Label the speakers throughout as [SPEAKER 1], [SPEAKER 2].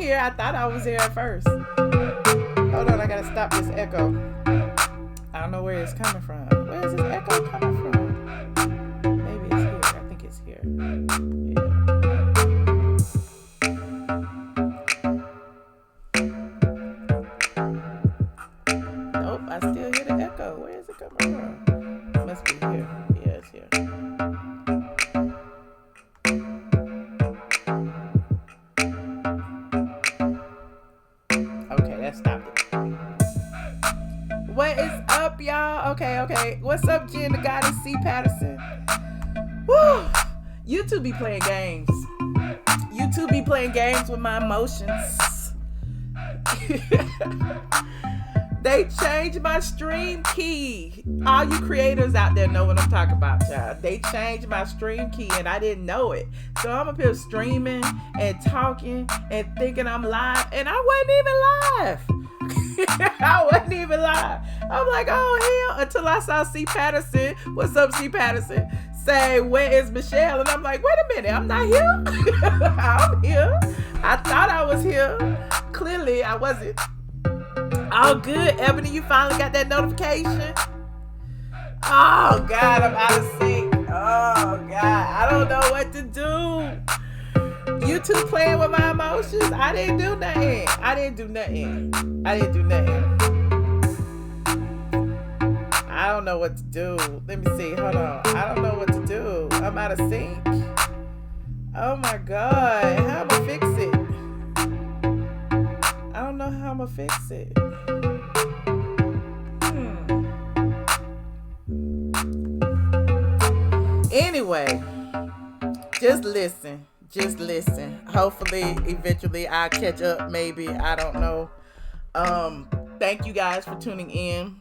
[SPEAKER 1] here. I thought I was here at first. Hold on, I gotta stop this echo. I don't know where it's coming from. Where is this echo coming from? Maybe it's here. I think it's here. Yeah. Nope, I still hear the echo. Where is it coming from? It must be here. Yeah, it's here. Okay, that stopped it. What is up, y'all? Okay. What's up, Jen, the goddess C. Patterson? Woo! You two be playing games. You two be playing games with my emotions. They changed my stream key. All you creators out there know what I'm talking about, child. They changed my stream key and I didn't know it. So I'm up here streaming and talking and thinking I'm live, and I wasn't even live. I wasn't even live. I'm like, oh hell, until I saw C. Patterson. What's up, C. Patterson? Say, where is Michelle? And I'm like, wait a minute, I'm not here. I'm here. I thought I was here. Clearly I wasn't. All good, Ebony, you finally got that notification? Oh God, I'm out of sync. Oh God, I don't know what to do. You two playing with my emotions? I didn't do nothing. I don't know what to do. Let me see. Hold on. I don't know what to do. I'm out of sync. Oh my God. How am I fix it? I don't know how I'm gonna fix it. Anyway, just listen. Hopefully, eventually I'll catch up. Maybe. I don't know. Thank you guys for tuning in.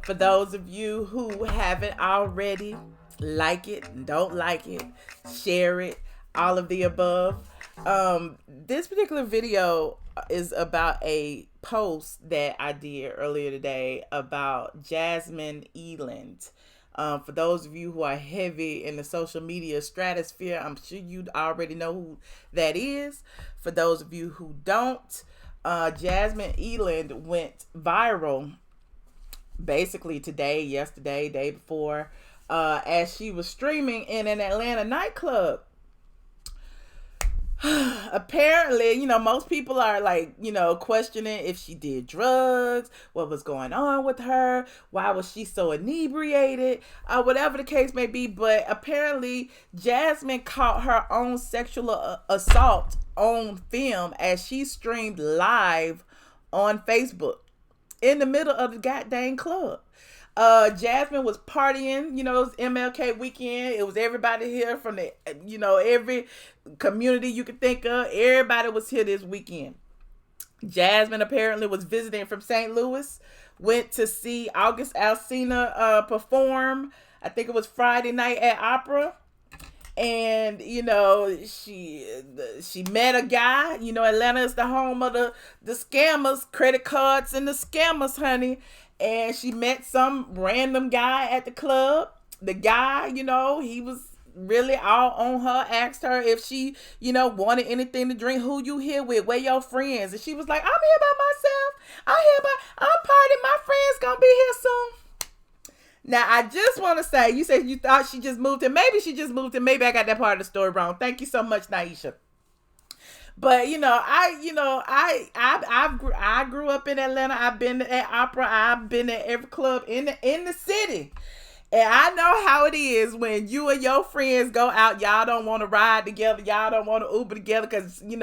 [SPEAKER 1] For those of you who haven't already, like it, don't like it, share it, all of the above. This particular video is about a post that I did earlier today about JASMINE EILAND. For those of you who are heavy in the social media stratosphere, I'm sure you already know who that is. For those of you who don't, JASMINE EILAND went viral basically today, yesterday, day before, as she was streaming in an Atlanta nightclub. Apparently, most people are like, questioning if she did drugs, what was going on with her, why was she so inebriated, whatever the case may be. But apparently, JASMINE caught her own sexual assault on film as she streamed live on Facebook in the middle of the goddamn club. JASMINE was partying, it was MLK weekend. It was everybody here from the, every community you could think of. Everybody was here this weekend. JASMINE apparently was visiting from St. Louis, went to see August Alsina perform. I think it was Friday night at Opera. And, she met a guy. Atlanta is the home of the scammers, credit cards and the scammers, honey. And she met some random guy at the club. The guy, he was really all on her, asked her if she, wanted anything to drink. Who you here with? Where your friends? And she was like, I'm here by myself. I'm partying. My friend's gonna be here soon. Now, I just want to say, you said you thought she just moved in. Maybe she just moved in. Maybe I got that part of the story wrong. Thank you so much, Naisha. But, I grew up in Atlanta. I've been at Opera. I've been at every club in the city. And I know how it is when you and your friends go out. Y'all don't want to ride together. Y'all don't want to Uber together because, you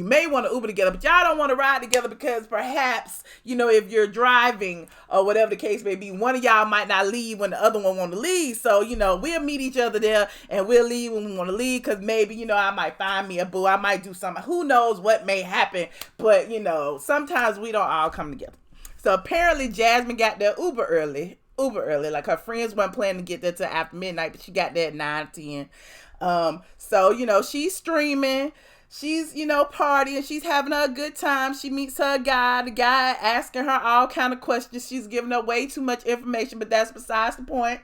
[SPEAKER 1] may want to Uber together, but y'all don't want to ride together because perhaps, if you're driving or whatever the case may be, one of y'all might not leave when the other one want to leave. So, we'll meet each other there and we'll leave when we want to leave because maybe, I might find me a boo. I might do something. Who knows what may happen. But, sometimes we don't all come together. So apparently JASMINE got there uber early. Like her friends weren't planning to get there till after midnight, but she got there at 9-10. So, she's streaming, she's, partying, she's having a good time. She meets her guy, the guy asking her all kind of questions. She's giving her way too much information, but that's besides the point.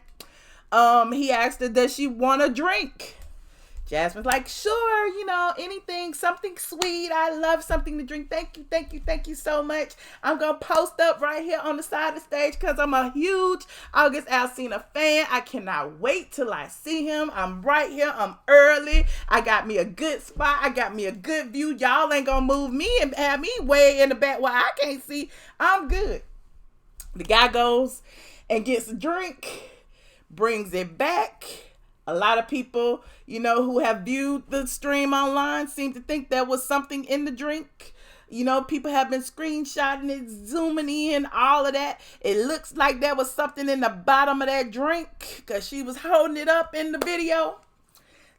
[SPEAKER 1] He asked her, does she want a drink? Jasmine's like, sure, anything, something sweet. I love something to drink. Thank you so much. I'm going to post up right here on the side of the stage because I'm a huge August Alsina fan. I cannot wait till I see him. I'm right here. I'm early. I got me a good spot. I got me a good view. Y'all ain't going to move me and have me way in the back where I can't see. I'm good. The guy goes and gets a drink, brings it back. A lot of people, who have viewed the stream online seem to think there was something in the drink. People have been screenshotting it, zooming in, all of that. It looks like there was something in the bottom of that drink because she was holding it up in the video.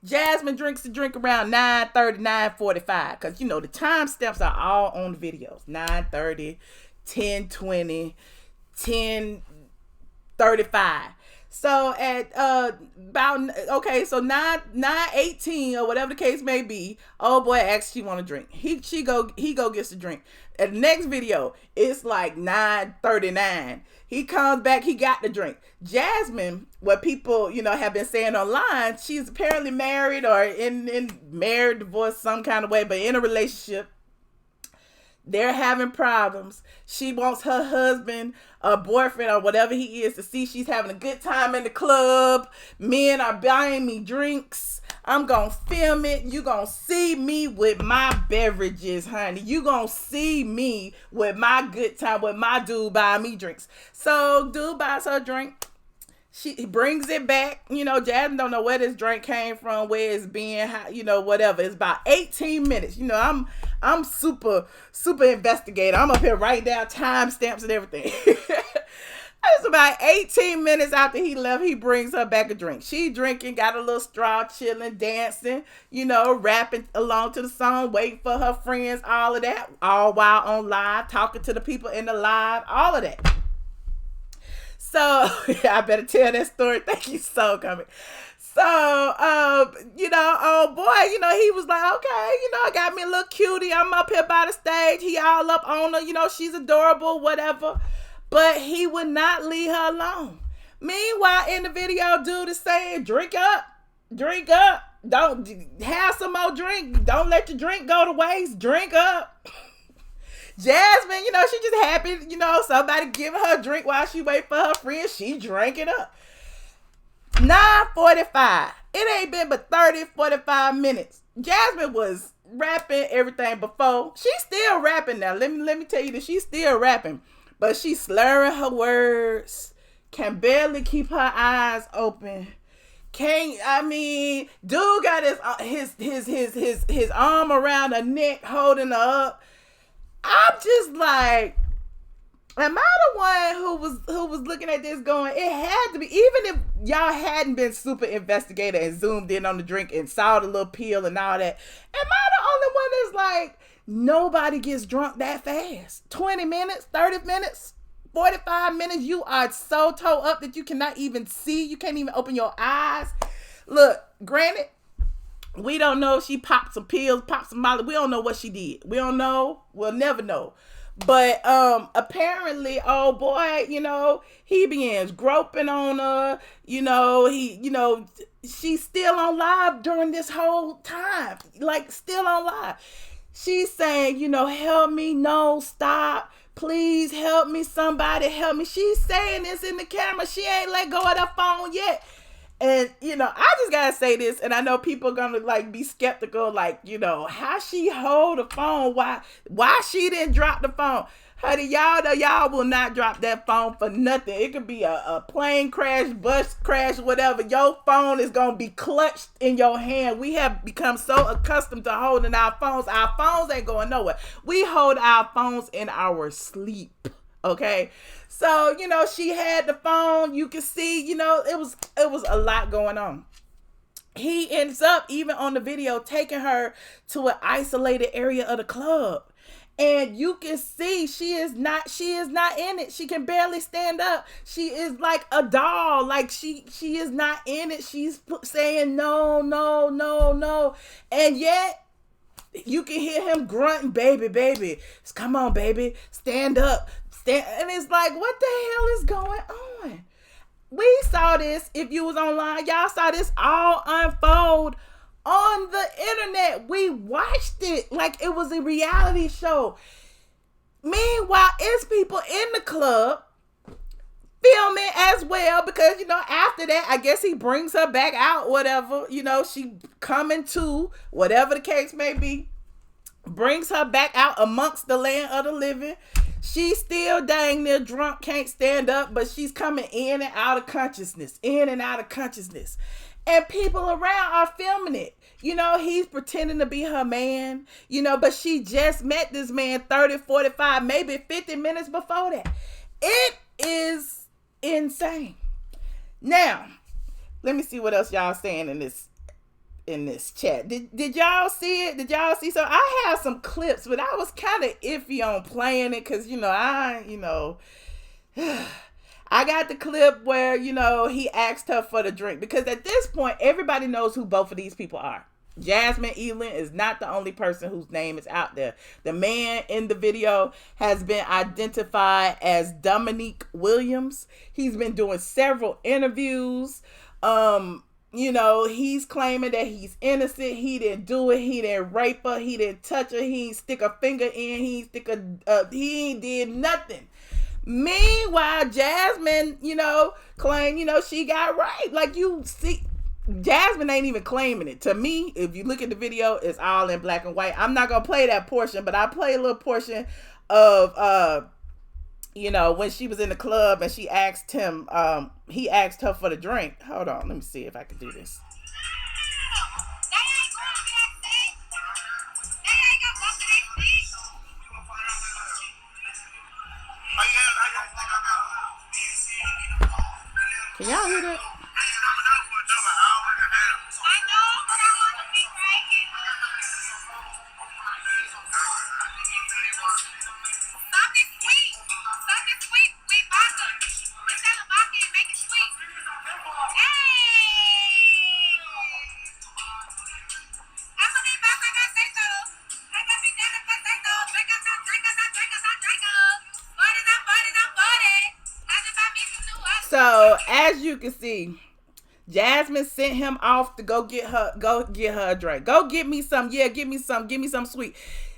[SPEAKER 1] Jasmine drinks the drink around 9:30, 9:45 because, the time steps are all on the videos. 9:30, 10:20, 10:35. So at about 9:18 or whatever the case may be, old boy asks she want a drink. He go gets a drink. At the next video, it's like 9:39. He comes back, he got the drink. Jasmine, what people have been saying online, she's apparently married or in married, divorced, some kind of way, but in a relationship. They're having problems. She wants her husband or boyfriend or whatever he is to see she's having a good time in the club. Men are buying me drinks. I'm going to film it. You going to see me with my beverages, honey. You going to see me with my good time, with my dude buying me drinks. So dude buys her a drink. He brings it back. Jasmine don't know where this drink came from, where it's been, how, whatever. It's about 18 minutes. I'm super investigator. I'm up here writing down timestamps and everything. It's about 18 minutes after he left, he brings her back a drink. She drinking, got a little straw, chilling, dancing, rapping along to the song, waiting for her friends, all of that, all while on live, talking to the people in the live, all of that. So, I better tell that story. Thank you so coming. So, oh boy, he was like, okay, I got me a little cutie. I'm up here by the stage. He all up on her, she's adorable, whatever. But he would not leave her alone. Meanwhile, in the video, dude is saying, drink up. Don't have some more drink. Don't let your drink go to waste. Drink up. Jasmine, she just happy, somebody giving her a drink while she wait for her friend. She drank it up. 9:45. It ain't been but 30, 45 minutes. Jasmine was rapping everything before. She's still rapping now. Let me tell you that she's still rapping. But she's slurring her words. Can barely keep her eyes open. Dude got his arm around her neck, holding her up. I'm just like, am I the one who was looking at this going, it had to be, even if y'all hadn't been super investigator and zoomed in on the drink and saw the little peel and all that, am I the only one that's like, nobody gets drunk that fast? 20 minutes, 30 minutes, 45 minutes, you are so toe up that you cannot even see, you can't even open your eyes. Look, granted, we don't know if she popped some pills, popped some molly. We don't know what she did. We don't know. We'll never know. But apparently, oh boy, he begins groping on her. She's still on live during this whole time. Like, still on live. She's saying, help me, no, stop. Please help me, somebody help me. She's saying this in the camera. She ain't let go of that phone yet. And, I just got to say this, and I know people are going to, be skeptical, how she hold the phone, why she didn't drop the phone. Honey, y'all know y'all will not drop that phone for nothing. It could be a plane crash, bus crash, whatever. Your phone is going to be clutched in your hand. We have become so accustomed to holding our phones. Our phones ain't going nowhere. We hold our phones in our sleep, okay? So, she had the phone. You can see, it was a lot going on. He ends up, even on the video, taking her to an isolated area of the club. And you can see she is not in it. She can barely stand up. She is like a doll. Like she is not in it. She's saying no. And yet you can hear him grunting, baby. Come on, baby. Stand up. And it's like, what the hell is going on? We saw this, if you was online, y'all saw this all unfold on the internet. We watched it like it was a reality show. Meanwhile, it's people in the club filming as well, because after that, I guess he brings her back out, whatever, she coming to, whatever the case may be, brings her back out amongst the land of the living. She's still dang near drunk, can't stand up, but she's coming in and out of consciousness, and people around are filming it. He's pretending to be her man, but she just met this man 30, 45, maybe 50 minutes before that. It is insane. Now, let me see what else y'all saying in this chat. Did y'all see it? Did y'all see? So I have some clips, but I was kind of iffy on playing it because I got the clip where he asked her for the drink, because at this point everybody knows who both of these people are. JASMINE EILAND is not the only person whose name is out there. The man in the video has been identified as Dominique Williams. He's been doing several interviews. He's claiming that he's innocent. He didn't do it. He didn't rape her. He didn't touch her. He didn't stick a finger in. He did nothing. Meanwhile, JASMINE, claim, she got raped. Like, you see, JASMINE ain't even claiming it. To me, if you look at the video, it's all in black and white. I'm not going to play that portion, but I play a little portion of, when she was in the club and she asked him, he asked her for the drink. Hold on, let me see if I can do this. Can y'all hear that? So as you can see, JASMINE sent him off to go get her a drink. Go get me some. Yeah, give me some sweet.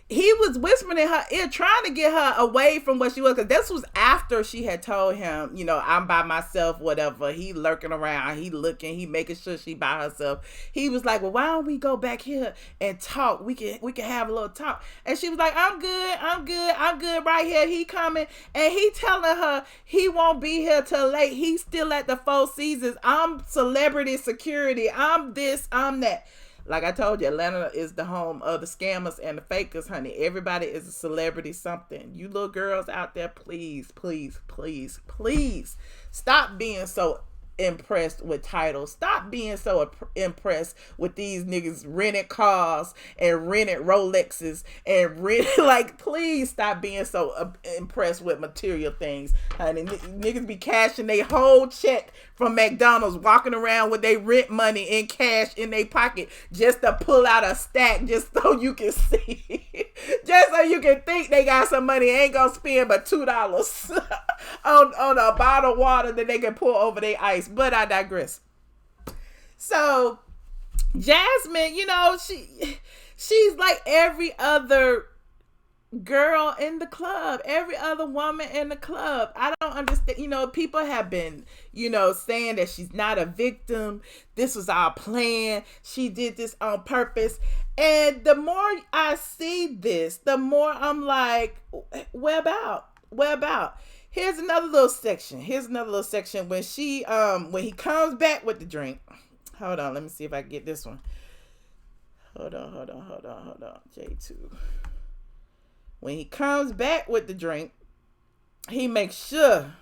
[SPEAKER 1] He was whispering in her ear, trying to get her away from what she was, because this was after she had told him, I'm by myself, whatever. He lurking around, he looking, he making sure she by herself. He was like, well, why don't we go back here and talk? We can have a little talk. And she was like, I'm good right here. He coming, and he telling her he won't be here till late. He's still at the Four Seasons. I'm celebrity security. I'm this, I'm that. Like I told you, Atlanta is the home of the scammers and the fakers, honey. Everybody is a celebrity something. You little girls out there, please, please, please, please stop being so impressed with titles. Stop being so impressed with these niggas rented cars and rented Rolexes and rented, please stop being so impressed with material things, honey. Niggas be cashing their whole check from McDonald's, walking around with their rent money in cash in their pocket just to pull out a stack just so you can see, just so you can think they got some money. Ain't gonna spend but $2 on a bottle of water that they can pour over their ice. But I digress. So JASMINE, she's like every other girl in the club, every other woman in the club. I don't understand. People have been, saying that she's not a victim. This was our plan. She did this on purpose. And the more I see this, the more I'm like, where about? Here's another little section. When when he comes back with the drink. Hold on, let me see if I can get this one. Hold on. J2. When he comes back with the drink, he makes sure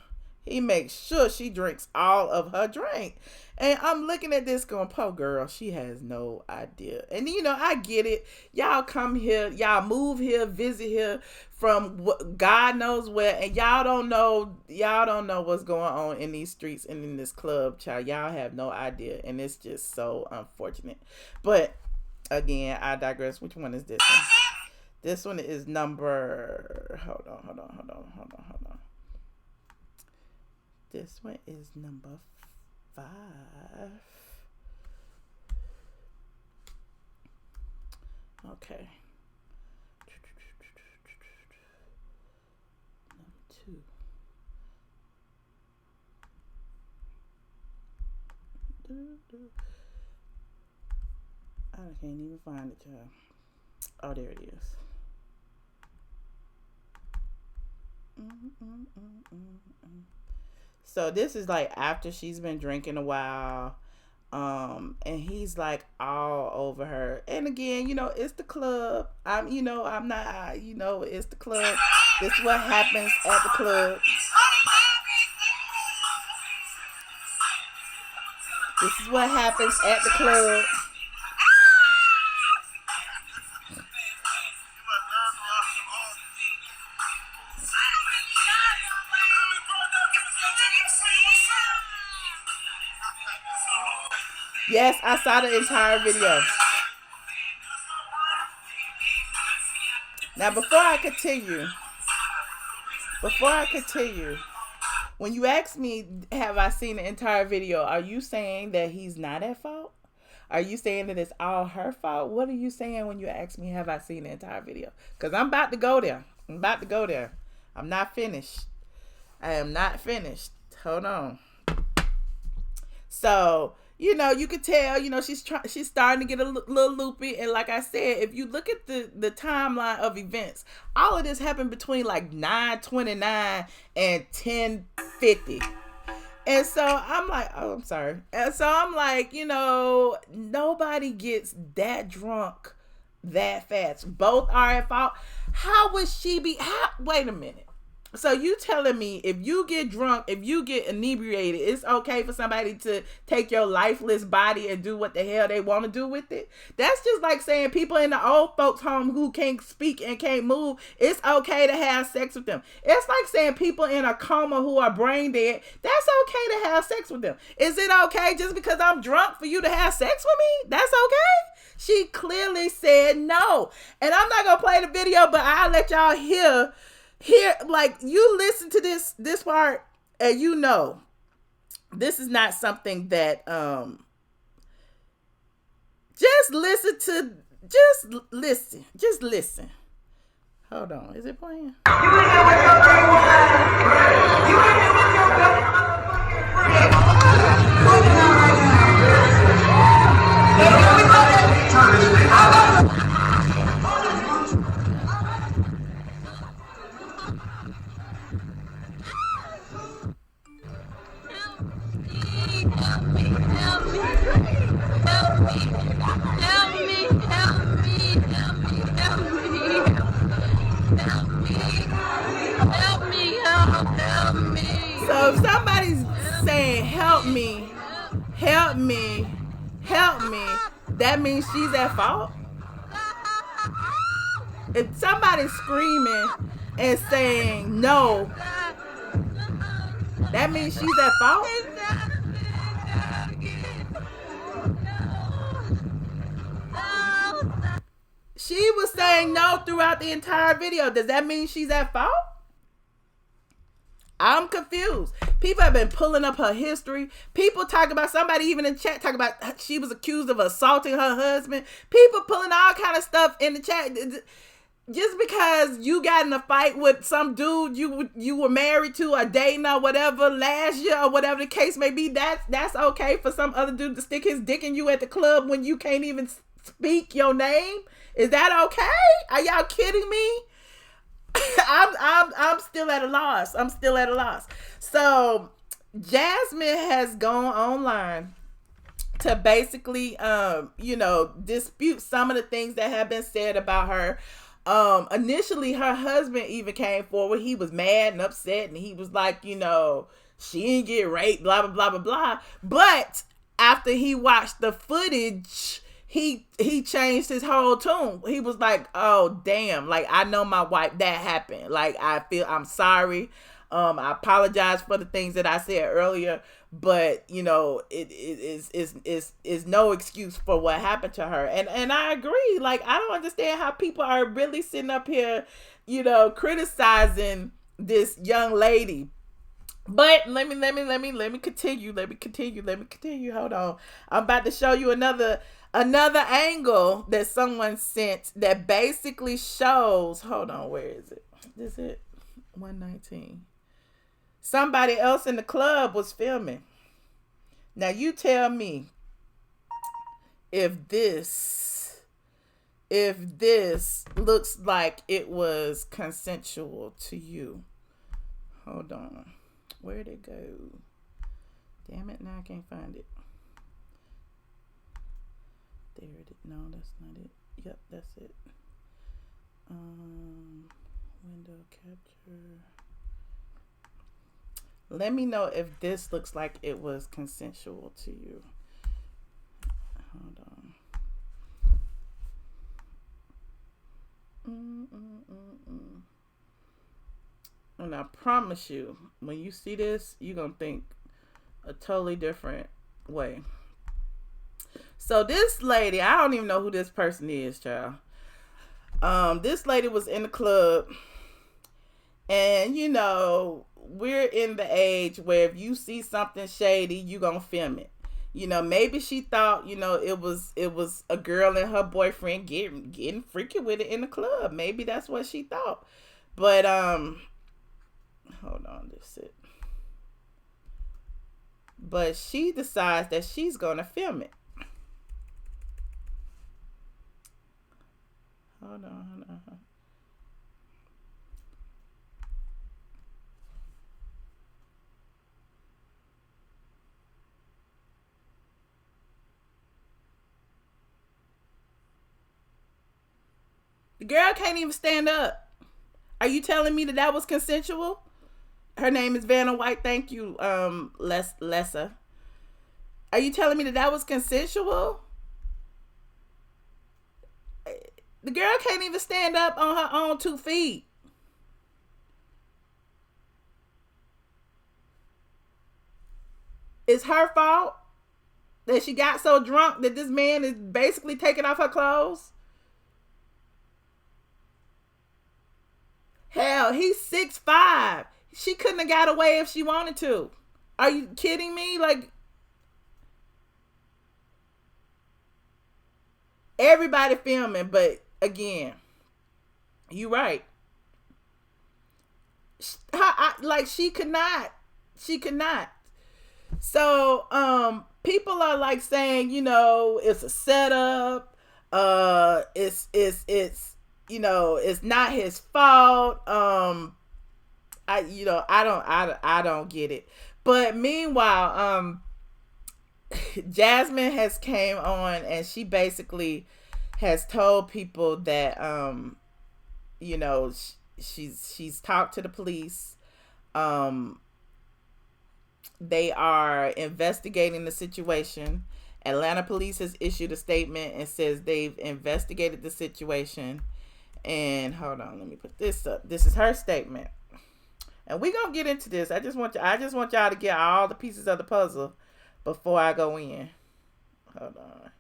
[SPEAKER 1] she drinks all of her drink. And I'm looking at this going, poor girl, she has no idea. And I get it. Y'all come here, y'all move here, visit here from God knows where, and y'all don't know what's going on in these streets and in this club, child. Y'all have no idea, and it's just so unfortunate. But again, I digress. Which one is this one? This one is number, hold on. This one is number 5. Okay. Number 2. I can't even find it, child. Oh, there it is. So this is like after she's been drinking a while. And he's like all over her. And again, it's the club. I'm not, it's the club. This is what happens at the club. This is what happens at the club. Yes, I saw the entire video. Now, before I continue, when you ask me, have I seen the entire video, are you saying that he's not at fault? Are you saying that it's all her fault? What are you saying when you ask me, have I seen the entire video? Because I'm about to go there. I'm not finished. I am not finished. Hold on. So, you could tell, she's starting to get a little loopy. And like I said, if you look at the timeline of events, all of this happened between like 9:29 and 10:50. And so I'm like, oh, I'm sorry. And so I'm like, nobody gets that drunk that fast. Both are at fault. How would she be? Wait a minute. So you telling me if you get drunk, if you get inebriated, it's okay for somebody to take your lifeless body and do what the hell they want to do with it? That's just like saying people in the old folks home who can't speak and can't move, it's okay to have sex with them. It's like saying people in a coma who are brain dead, that's okay to have sex with them. Is it okay just because I'm drunk for you to have sex with me? That's okay? She clearly said no. And I'm not going to play the video, but I'll let y'all hear, like, you listen to this part and this is not something that just listen. Hold on, is it playing? So if somebody's saying help me, that means she's at fault. If somebody's screaming and saying no, that means she's at fault. She was saying no throughout the entire video. Does that mean she's at fault? I'm confused. People have been pulling up her history. People talk about, somebody even in chat talk about she was accused of assaulting her husband. People pulling all kind of stuff in the chat. Just because you got in a fight with some dude you were married to or dating or whatever last year or whatever the case may be, that's okay for some other dude to stick his dick in you at the club when you can't even speak your name? Is that okay? Are y'all kidding me? I'm still at a loss. So Jasmine has gone online to basically dispute some of the things that have been said about her. Initially her husband even came forward. He was mad and upset and he was like, she didn't get raped, blah blah blah blah blah. But after he watched the footage, he changed his whole tune. He was like, oh damn, like I know my wife, that happened. Like I'm sorry. I apologize for the things that I said earlier, but it is no excuse for what happened to her. And I agree. Like, I don't understand how people are really sitting up here, criticizing this young lady But let me continue. Let me continue. Hold on. I'm about to show you another angle that someone sent that basically shows. Hold on, where is it? Is it 119? Somebody else in the club was filming. Now you tell me if this looks like it was consensual to you. Hold on. Where'd it go? Damn it, now I can't find it. There it is. No, that's not it. Yep, that's it. Window capture. Let me know if this looks like it was consensual to you. Hold on. And I promise you, when you see this, you're going to think a totally different way. So this lady, I don't even know who this person is, child. This lady was in the club. And, you know, we're in the age where if you see something shady, you're going to film it. You know, maybe she thought, you know, it was a girl and her boyfriend getting freaky with it in the club. Maybe that's what she thought. But, hold on, this is it. But she decides that she's going to film it. Hold on. The girl can't even stand up. Are you telling me that was consensual? Her name is Vanna White. Thank you, Lessa. Are you telling me that was consensual? The girl can't even stand up on her own 2 feet. It's her fault that she got so drunk that this man is basically taking off her clothes. Hell, he's 6'5". She couldn't have got away if she wanted to. Are you kidding me? Like, everybody filming, but again, you right. She could not. So, people are like saying, you know, it's a setup. It's you know, it's not his fault. I don't get it. But meanwhile, Jasmine has came on and she basically has told people that, you know, she's talked to the police. They are investigating the situation. Atlanta police has issued a statement and says they've investigated the situation. And hold on, let me put this up. This is her statement. And we're going to get into this. I just want y'all to get all the pieces of the puzzle before I go in. Hold on.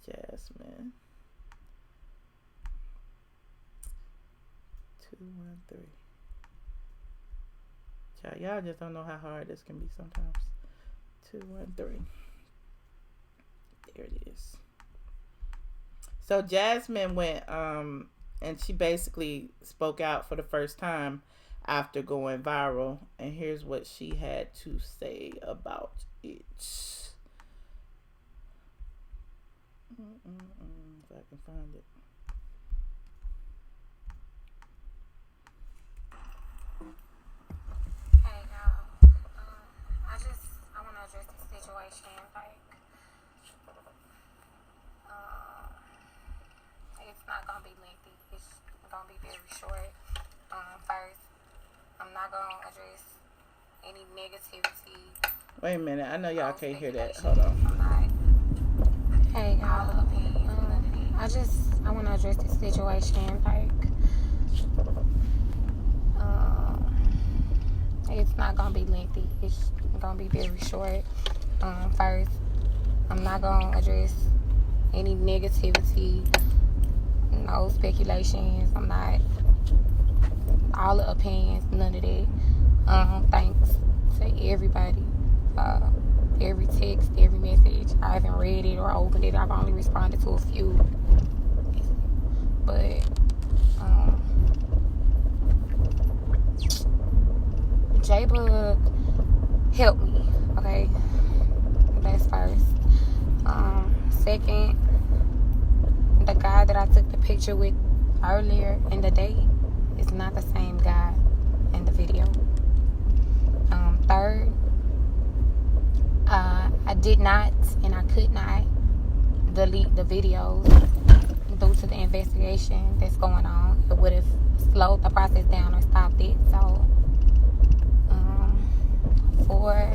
[SPEAKER 1] Jasmine. 213. Child, y'all just don't know how hard this can be sometimes. 213. There it is. So Jasmine went and she basically spoke out for the first time after going viral, and here's what she had to say about it. If I can find it.
[SPEAKER 2] Hey y'all, I want to address the situation. It's not gonna be lengthy. It's gonna be very short. First, I'm not gonna address any negativity.
[SPEAKER 1] Wait a minute, I know y'all can't hear that. Hold on.
[SPEAKER 2] Hey y'all, I want to address the situation. It's not gonna be lengthy. It's gonna be very short. First, I'm not gonna address any negativity, no speculations. I'm not all the opinions, none of that. Thanks to everybody. Uh, every text, every message. I haven't read it or opened it. I've only responded to a few. But J-Bug helped me, okay? That's first. Second, the guy that I took the picture with earlier in the day is not the same guy in the video. Third, I did not and I could not delete the videos due to the investigation that's going on. It would have slowed the process down or stopped it. So, four,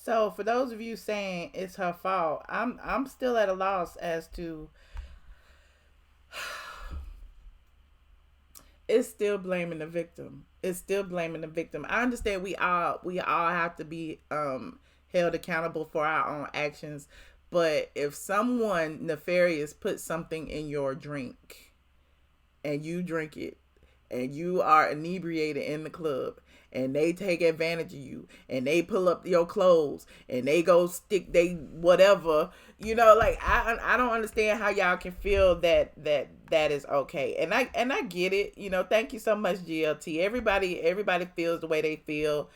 [SPEAKER 1] So for those of you saying it's her fault, I'm still at a loss as to it's still blaming the victim. It's still blaming the victim. I understand we all have to be held accountable for our own actions, but if someone nefarious puts something in your drink and you drink it and you are inebriated in the club and they take advantage of you and they pull up your clothes and they go stick they whatever, like I don't understand how y'all can feel that is okay. And I get it. Thank you so much, GLT. Everybody feels the way they feel.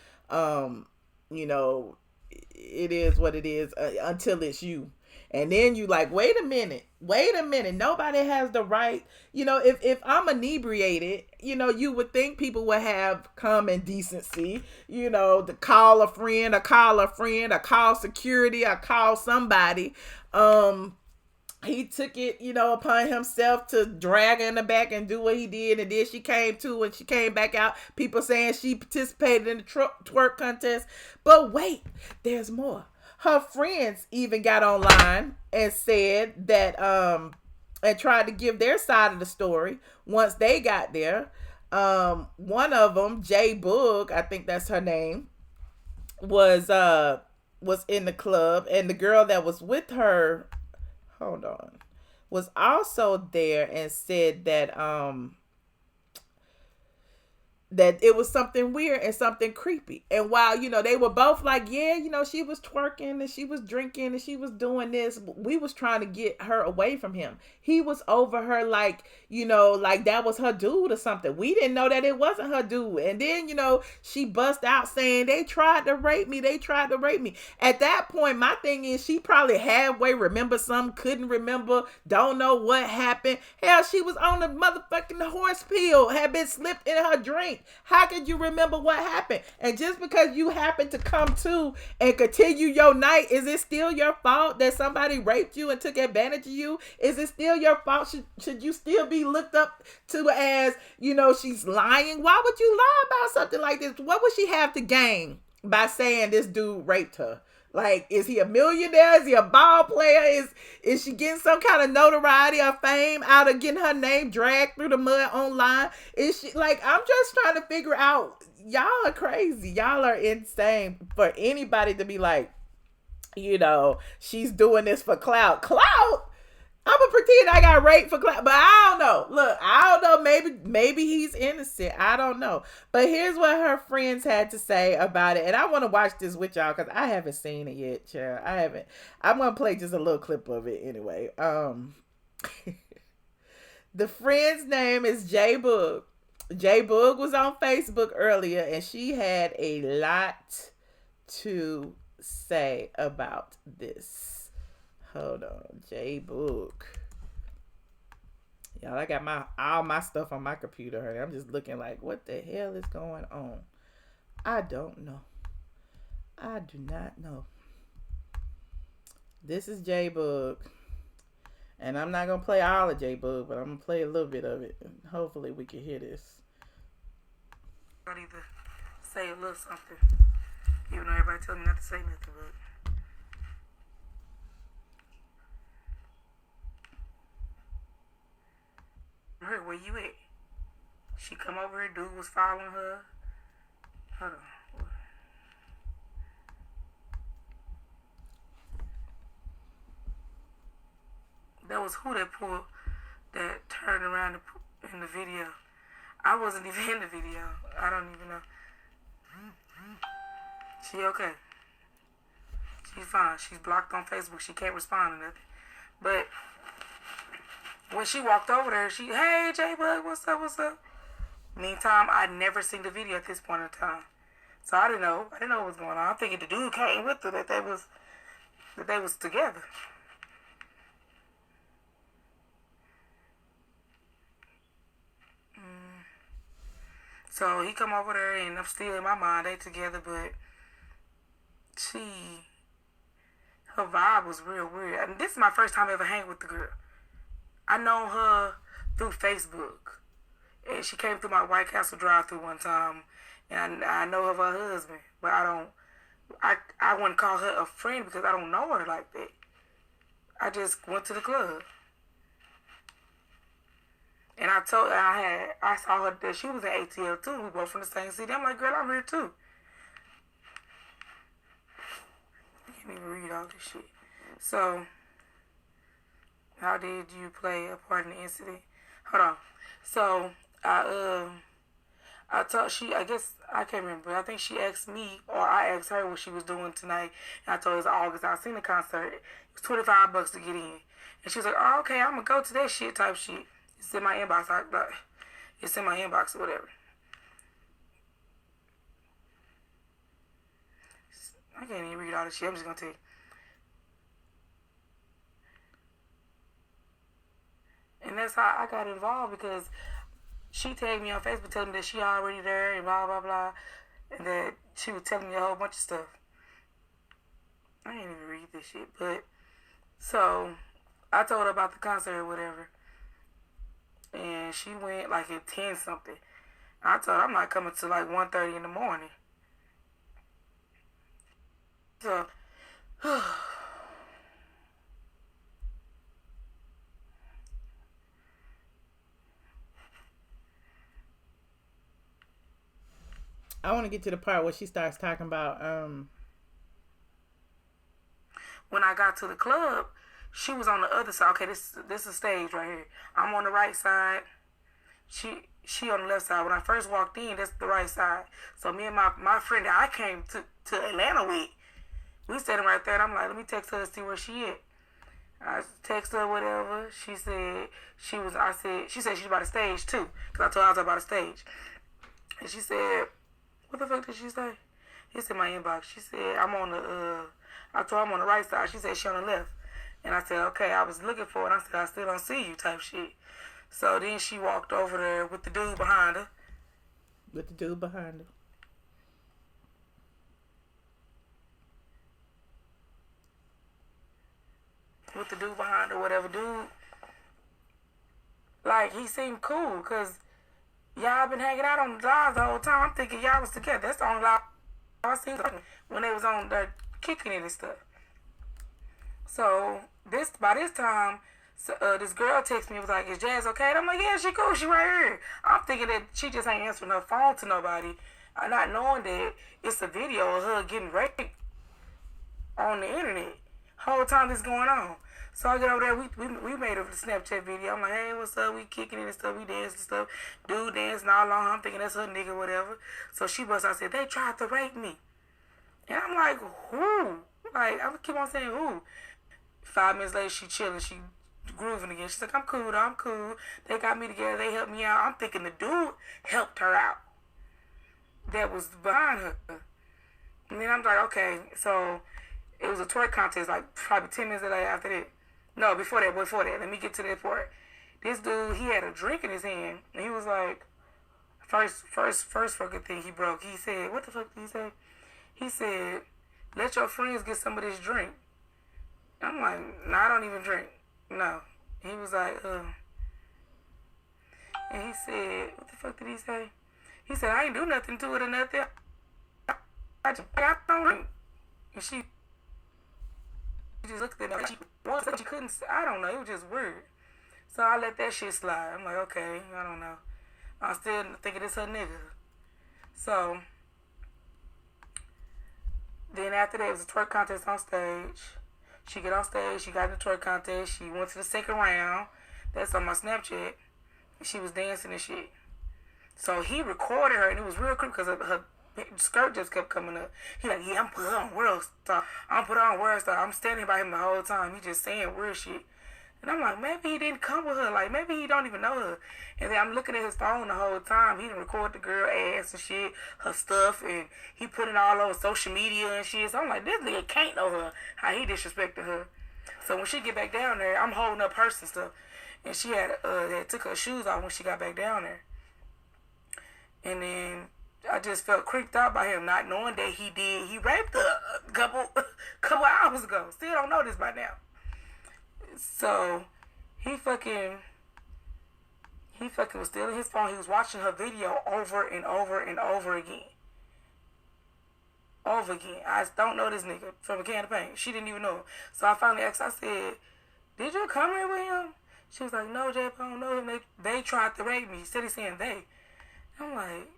[SPEAKER 1] It is what it is until it's you. And then you like, wait a minute. Nobody has the right, if I'm inebriated, you would think people would have common decency, to call a friend, or call security, or call somebody. He took it, upon himself to drag her in the back and do what he did. And then she came to, when she came back out, people saying she participated in the twerk contest. But wait, there's more. Her friends even got online and said that, and tried to give their side of the story once they got there. One of them, J-Bug, I think that's her name, was in the club, and the girl that was with her, was also there and said that that it was something weird and something creepy. And while, they were both like, yeah, she was twerking and she was drinking and she was doing this, we was trying to get her away from him. He was over her like, like that was her dude or something. We didn't know that it wasn't her dude. And then, she bust out saying, they tried to rape me. At that point, my thing is, she probably halfway remember something, couldn't remember, don't know what happened. Hell, she was on the motherfucking horse pill, had been slipped in her drink. How could you remember what happened? And just because you happen to come to and continue your night, is it still your fault that somebody raped you and took advantage of you? Is it still your fault? Should you still be looked up to as, she's lying? Why would you lie about something like this? What would she have to gain by saying this dude raped her? Like, is he a millionaire? Is he a ball player? Is she getting some kind of notoriety or fame out of getting her name dragged through the mud online? Is she, like, I'm just trying to figure out, y'all are crazy. Y'all are insane for anybody to be like, she's doing this for clout. Clout? I'm gonna pretend I got raped for clout, but I don't know. Look, I don't know. Maybe he's innocent. I don't know. But here's what her friends had to say about it, and I want to watch this with y'all because I haven't seen it yet, child. I haven't. I'm gonna play just a little clip of it anyway. The friend's name is J-Bug. J-Bug was on Facebook earlier, and she had a lot to say about this. Hold on, J-Bug. Y'all, I got all my stuff on my computer. Honey. I'm just looking like, what the hell is going on? I don't know. I do not know. This is J-Bug. And I'm not gonna play all of J Bug, but I'm gonna play a little bit of it. And hopefully we can hear this.
[SPEAKER 3] I need to say a little something. Even though everybody tells me not to say nothing, but her, where you at? She come over here, dude was following her. Hold on. That was who that pulled, that turned around in the video. I wasn't even in the video. I don't even know. She okay. She's fine. She's blocked on Facebook. She can't respond to nothing. But when she walked over there, hey, J-Bug, what's up, what's up? Meantime, I'd never seen the video at this point in time. So I didn't know what was going on. I'm thinking the dude came with her, that they was together. So he come over there, and I'm still in my mind, they together, but her vibe was real weird. I mean, this is my first time ever hanging with the girl. I know her through Facebook, and she came through my White Castle drive-thru one time, and I know of her husband, but I wouldn't call her a friend because I don't know her like that. I just went to the club. And I saw her that she was in ATL too. We both from the same city. I'm like, girl, I'm here too. I can't even read all this shit. So, how did you play a part in the incident? Hold on. So, I guess, I can't remember. I think she asked me, or I asked her what she was doing tonight. And I told her it's August. I seen the concert. It was $25 to get in. And she was like, oh, okay, I'm going to go to that shit type shit. It's in my inbox. It's in my inbox or whatever. I can't even read all this shit. I'm just going to tell you. And that's how I got involved, because she tagged me on Facebook telling me that she already there and blah, blah, blah. And that she was telling me a whole bunch of stuff. I didn't even read this shit. But, so, I told her about the concert or whatever. And she went like at 10 something. I told her I'm not coming till like 1:30 in the morning. So,
[SPEAKER 1] I want to get to the part where she starts talking about
[SPEAKER 3] when I got to the club, she was on the other side. Okay, this is a stage right here. I'm on the right side. She on the left side. When I first walked in, that's the right side. So me and my friend that I came to Atlanta with, we sitting right there. And I'm like, let me text her to see where she at. I text her whatever. She said she was by the stage too, cause I told her I was about the stage. And she said, what the fuck did she say? It's in my inbox. She said I told her I'm on the right side. She said she on the left. And I said, okay, I was looking for it. I said, I still don't see you type shit. So then she walked over there with the dude behind her.
[SPEAKER 1] With the dude behind her.
[SPEAKER 3] With the dude behind her, whatever. Dude, like, he seemed cool, because y'all been hanging out on the live the whole time. I'm thinking y'all was together. That's the only live I seen when they was on there kicking it and stuff. So, by this time, this girl texted me and was like, is Jazz okay? And I'm like, yeah, she cool. She right here. I'm thinking that she just ain't answering her phone to nobody. Not knowing that it's a video of her getting raped on the internet. Whole time this going on. So I get over there, we made a Snapchat video. I'm like, hey, what's up? We kicking it and stuff. We dancing and stuff. Dude dancing all along. I'm thinking that's her nigga, whatever. So she busts out, said, they tried to rape me. And I'm like, who? Like, I keep on saying who. 5 minutes later, she chilling. She grooving again. She's like, I'm cool, though. I'm cool. They got me together. They helped me out. I'm thinking the dude helped her out. That was behind her. And then I'm like, okay. So it was a twerk contest, like probably 10 minutes later after that. No, before that. Let me get to that part. This dude, he had a drink in his hand. And he was like, first fucking thing he broke. He said, what the fuck did he say? He said, let your friends get some of this drink. I'm like, no, I don't even drink. No. he was like, and he said, what the fuck did he say? He said, I ain't do nothing to it or nothing. I just got on it. And she just looked at me like she couldn't, I don't know, it was just weird. So I let that shit slide. I'm like, okay, I don't know. I'm still thinking it's her nigga. So then after that, it was a twerk contest on stage. She get on stage, she got in the twerk contest, she went to the second round. That's on my Snapchat. She was dancing and shit. So he recorded her, and it was real creepy because her skirt just kept coming up. He like, yeah, I'm put on World Star. I'm standing by him the whole time. He just saying weird shit. And I'm like, maybe he didn't come with her. Like, maybe he don't even know her. And then I'm looking at his phone the whole time. He didn't record the girl ass and shit, her stuff, and he put it all over social media and shit. So I'm like, this nigga can't know her, how he disrespected her. So when she get back down there, I'm holding up her and stuff. And she had took her shoes off when she got back down there. And then I just felt creeped out by him, not knowing that he raped her a couple hours ago. Still don't know this by now. So he fucking was still in his phone. He was watching her video over and over and over again. Over again. I don't know this nigga from a can of paint. She didn't even know him. So I finally asked, I said, did you come here with him? She was like, no, Jeff, I don't know him. They tried to rape me. Steady saying they. I'm like,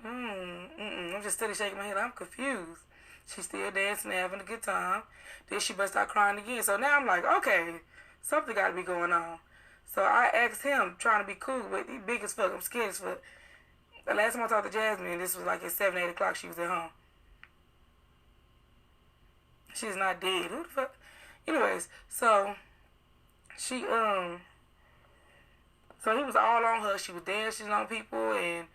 [SPEAKER 3] I'm just steady shaking my head. I'm confused. She's still dancing and having a good time. Then she burst out crying again. So now I'm like, okay, something got to be going on. So I asked him, trying to be cool, but he big as fuck. I'm scared as fuck. The last time I talked to Jasmine, this was like at 7, 8 o'clock. She was at home. She's not dead. Who the fuck? Anyways, so she, so he was all on her. She was dancing on people, and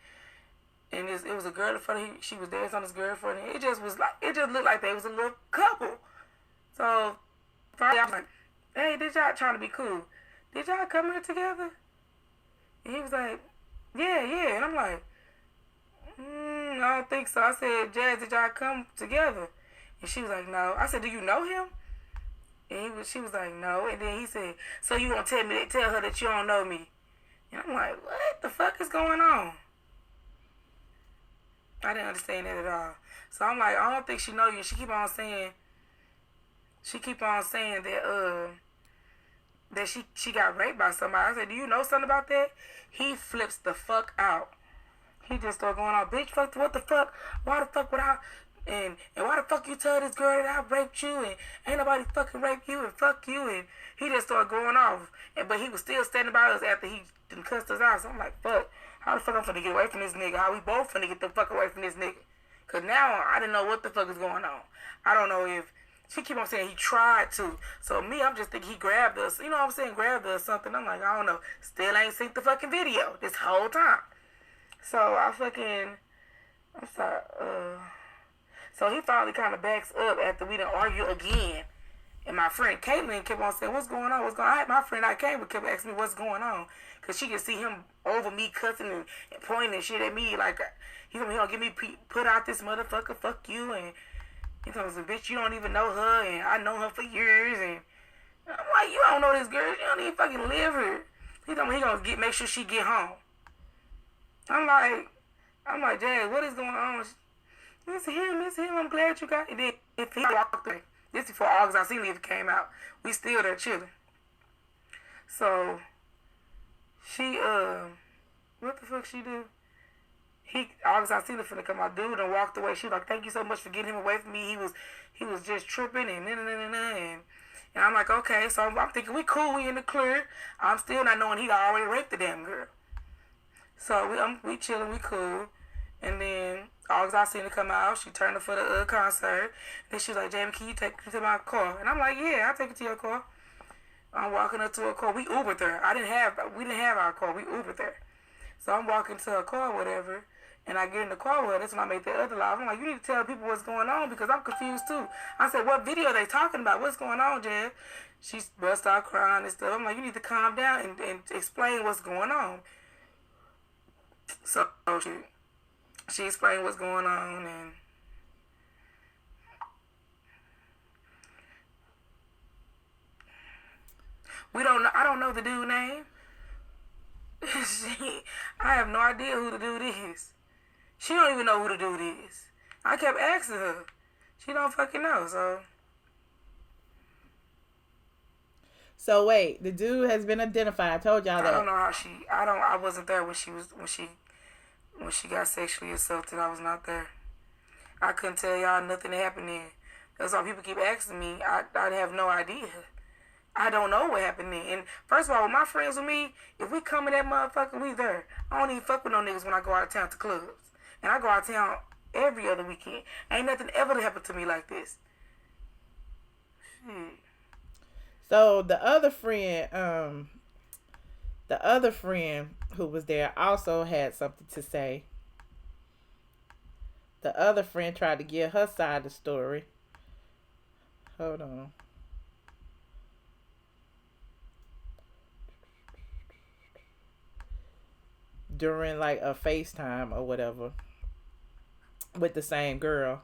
[SPEAKER 3] it was a girl in front of him. She was dancing on this girl in front of him. It just looked like they was a little couple. So finally I was like, hey, did y'all, trying to be cool, did y'all come here together? And he was like, yeah. And I'm like, I don't think so. I said, Jazz, did y'all come together? And she was like, no. I said, do you know him? And she was like, no. And then he said, so you gonna tell her that you don't know me? And I'm like, what the fuck is going on? I didn't understand that at all. So I'm like, I don't think she know you. And she keep on saying that she got raped by somebody. I said, do you know something about that? He flips the fuck out. He just started going on, bitch, fuck, what the fuck? Why the fuck would I? And why the fuck you tell this girl that I raped you and ain't nobody fucking raped you and fuck you? And he just started going off. But he was still standing by us after he done cussed us out. So I'm like, fuck, how the fuck I'm finna get away from this nigga? How we both finna get the fuck away from this nigga? Because now I didn't know what the fuck is going on. I don't know if, she keep on saying he tried to. So me, I'm just thinking he grabbed us. You know what I'm saying? Grabbed us or something. I'm like, I don't know. Still ain't seen the fucking video this whole time. So I'm sorry, so he finally kind of backs up after we done argue again. And my friend Caitlin kept on saying, what's going on? My friend I came with kept asking me what's going on. Because she could see him over me cussing and pointing and shit at me. Like, he gonna get me put out this motherfucker, fuck you. And he told me, bitch, you don't even know her. And I know her for years. And I'm like, you don't know this girl. You don't even fucking live here. He told me he gonna make sure she get home. I'm like, Jazz, what is going on? It's him. I'm glad you got it. Then if he walked away, this before August ATLien came out, we still there chilling. So she what the fuck she do? August ATLien finna come out, dude, and walked away. She was like, thank you so much for getting him away from me. He was just tripping and and I'm like, okay. So I'm thinking we cool, we in the clear. I'm still not knowing he already raped the damn girl. So we chilling, we cool. And then August ATLien come out. She turned up for the concert. Then she was like, Jamie, can you take me to my car? And I'm like, yeah, I'll take you to your car. I'm walking up to her car. We Ubered there. We didn't have our car. We Ubered there. So I'm walking to her car or whatever. And I get in the car with her. That's when I make the other live. I'm like, you need to tell people what's going on because I'm confused too. I said, what video are they talking about? What's going on, Jan? She burst out crying and stuff. I'm like, you need to calm down and explain what's going on. So she explained what's going on, and I don't know the dude name. I have no idea who the dude is. She don't even know who the dude is. I kept asking her. She don't fucking know, so.
[SPEAKER 1] So wait, the dude has been identified. I told y'all that.
[SPEAKER 3] I don't know how I wasn't there when she got sexually assaulted. I was not there. I couldn't tell y'all nothing that happened then. That's why people keep asking me. I have no idea. I don't know what happened then. And first of all, with my friends with me, if we come in that motherfucker, we there. I don't even fuck with no niggas when I go out of town to clubs. And I go out of town every other weekend. Ain't nothing ever happened to me like this. Shit.
[SPEAKER 1] So the other friend who was there also had something to say. The other friend tried to give her side of the story. Hold on. During like a FaceTime or whatever with the same girl.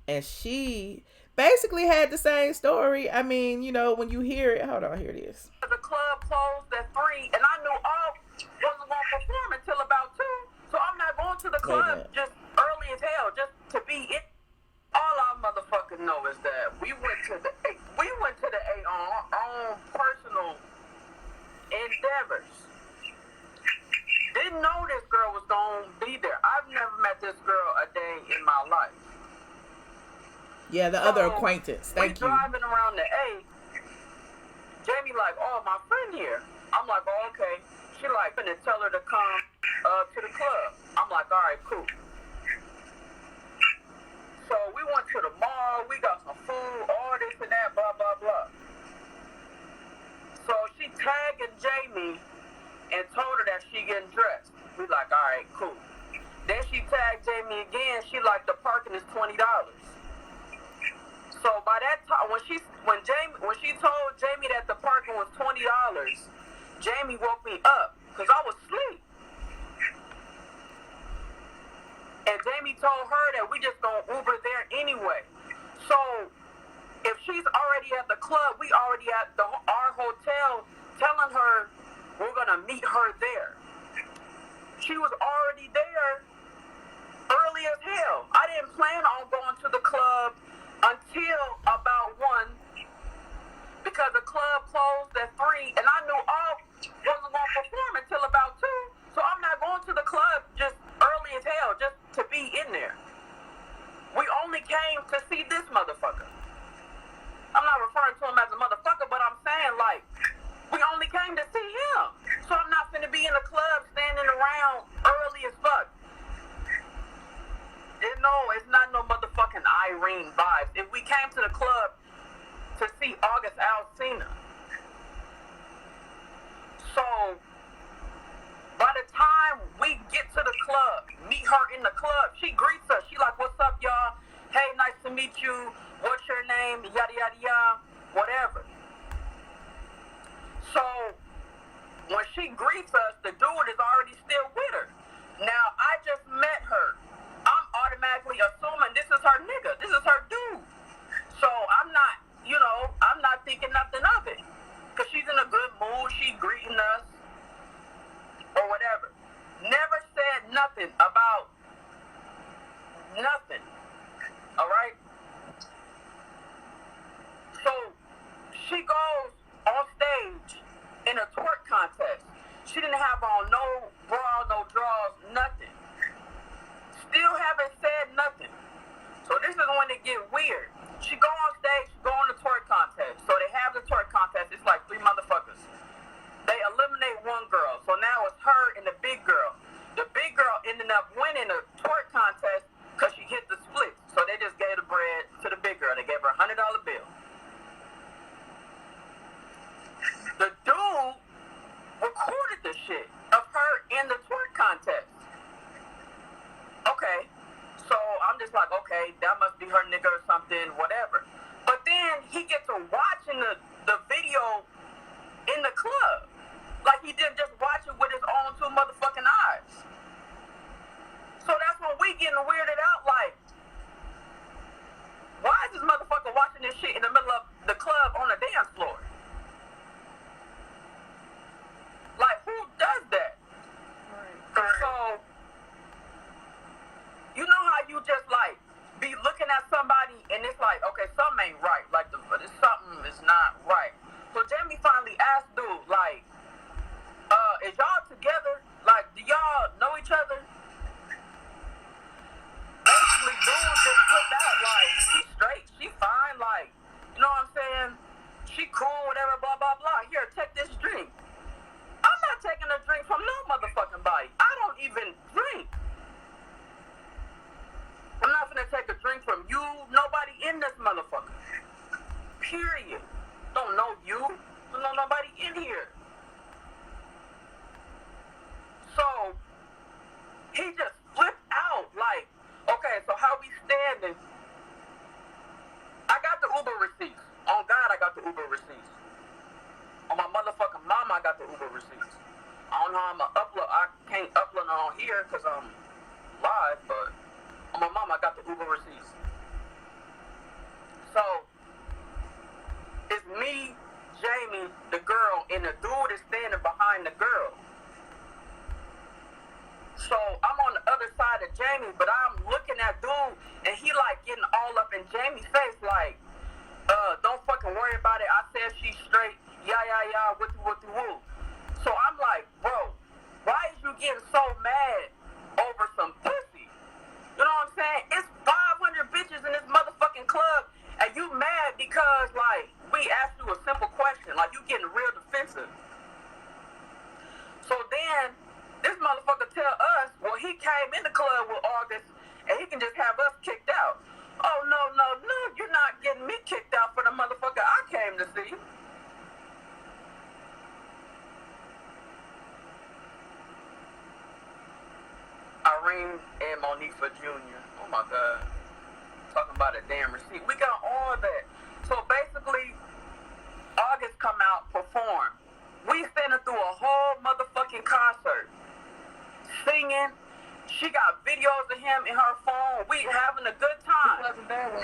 [SPEAKER 1] And she basically had the same story. I mean, you know, when you hear it, hold on, here it is.
[SPEAKER 4] The club closed at 3, and I knew all wasn't going to perform until about 2. So I'm not going to the club just early as hell, just to be in. All I motherfuckers know is that we went to the A on our own personal endeavors. Didn't know this girl was going to be there. I've never met this girl a day in my life.
[SPEAKER 1] Yeah, the other acquaintance. Thank you.
[SPEAKER 4] We driving around the A. Jamie like, oh, my friend here. I'm like, oh, okay. She like, gonna tell her to come to the club. I'm like, all right, cool. So we went to the mall. We got some food, all this and that, blah, blah, blah. So she tagging Jamie and told her that she getting dressed. We like, all right, cool. Then she tagged Jamie again. She like, the parking is $20. So by that time, when she told Jamie that the parking was $20, Jamie woke me up because I was asleep. And Jamie told her that we just gonna Uber there anyway. So if she's already at the club, we already at our hotel, telling her we're gonna meet her there. She was already there early as hell. I didn't plan on going to the club until about 1 because the club closed at 3, and I knew all wasn't going to perform until about 2. So I'm not going to the club just early as hell just to be in there. We only came to see this motherfucker. I'm not referring to him as a motherfucker, but I'm saying like we only came to see him. So I'm not finna be in the club standing around early as fuck. It's not no motherfucking Irene vibes. If we came to the club to see August Alsina. So, by the time we get to the club, meet her in the club, she greets us. She like, what's up, y'all? Hey, nice to meet you. What's your name? Yada, yada, yada. Whatever. So, when she greets us, the dude is already still with her. Now, I just met her. I'm automatically assuming this is her nigga. This is her dude. So I'm not thinking nothing of it. Because she's in a good mood. She greeting us. Or whatever. Never said nothing about nothing. Alright? So she goes on stage in a twerk contest. She didn't have on no bra, no drawers, nothing. Still haven't said nothing. So this is when it get weird. She go on stage, go on the twerk contest. So they have the twerk contest. It's like 3 motherfuckers. They eliminate one girl. So now it's her and the big girl. The big girl ended up winning the twerk contest because she hit the split. So they just gave the bread to the big girl. They gave her a $100 bill. The dude recorded the shit of her in the twerk contest. Okay, so I'm just like, okay, that must be her nigga or something, got the Uber receipts. I don't know how I'm gonna upload. I can't upload it on here because I'm live, but on my mom, I got the Uber receipts. So it's me, Jamie, the girl, and the dude is standing behind the girl. So I'm on the other side of Jamie, but I'm looking at dude, and he like getting all up in Jamie's face, like, don't fucking worry about it. I said she's straight. Yeah, what the woo. So I'm like, bro, why is you getting so mad over some pussy? You know what I'm saying? It's 500 bitches in this motherfucking club, and you mad because, like, we asked you a simple question. Like, you getting real defensive. So then, this motherfucker tell us, well, he came in the club with August, and he can just have us kicked out. Oh, no, you're not getting me kicked out for the motherfucker I came to see. Irene and Monifa Jr. Oh my God. Talking about a damn receipt. We got all that. So basically, August come out, perform. We standing through a whole motherfucking concert. Singing. She got videos of him in her phone. We having a good time.
[SPEAKER 3] He wasn't there when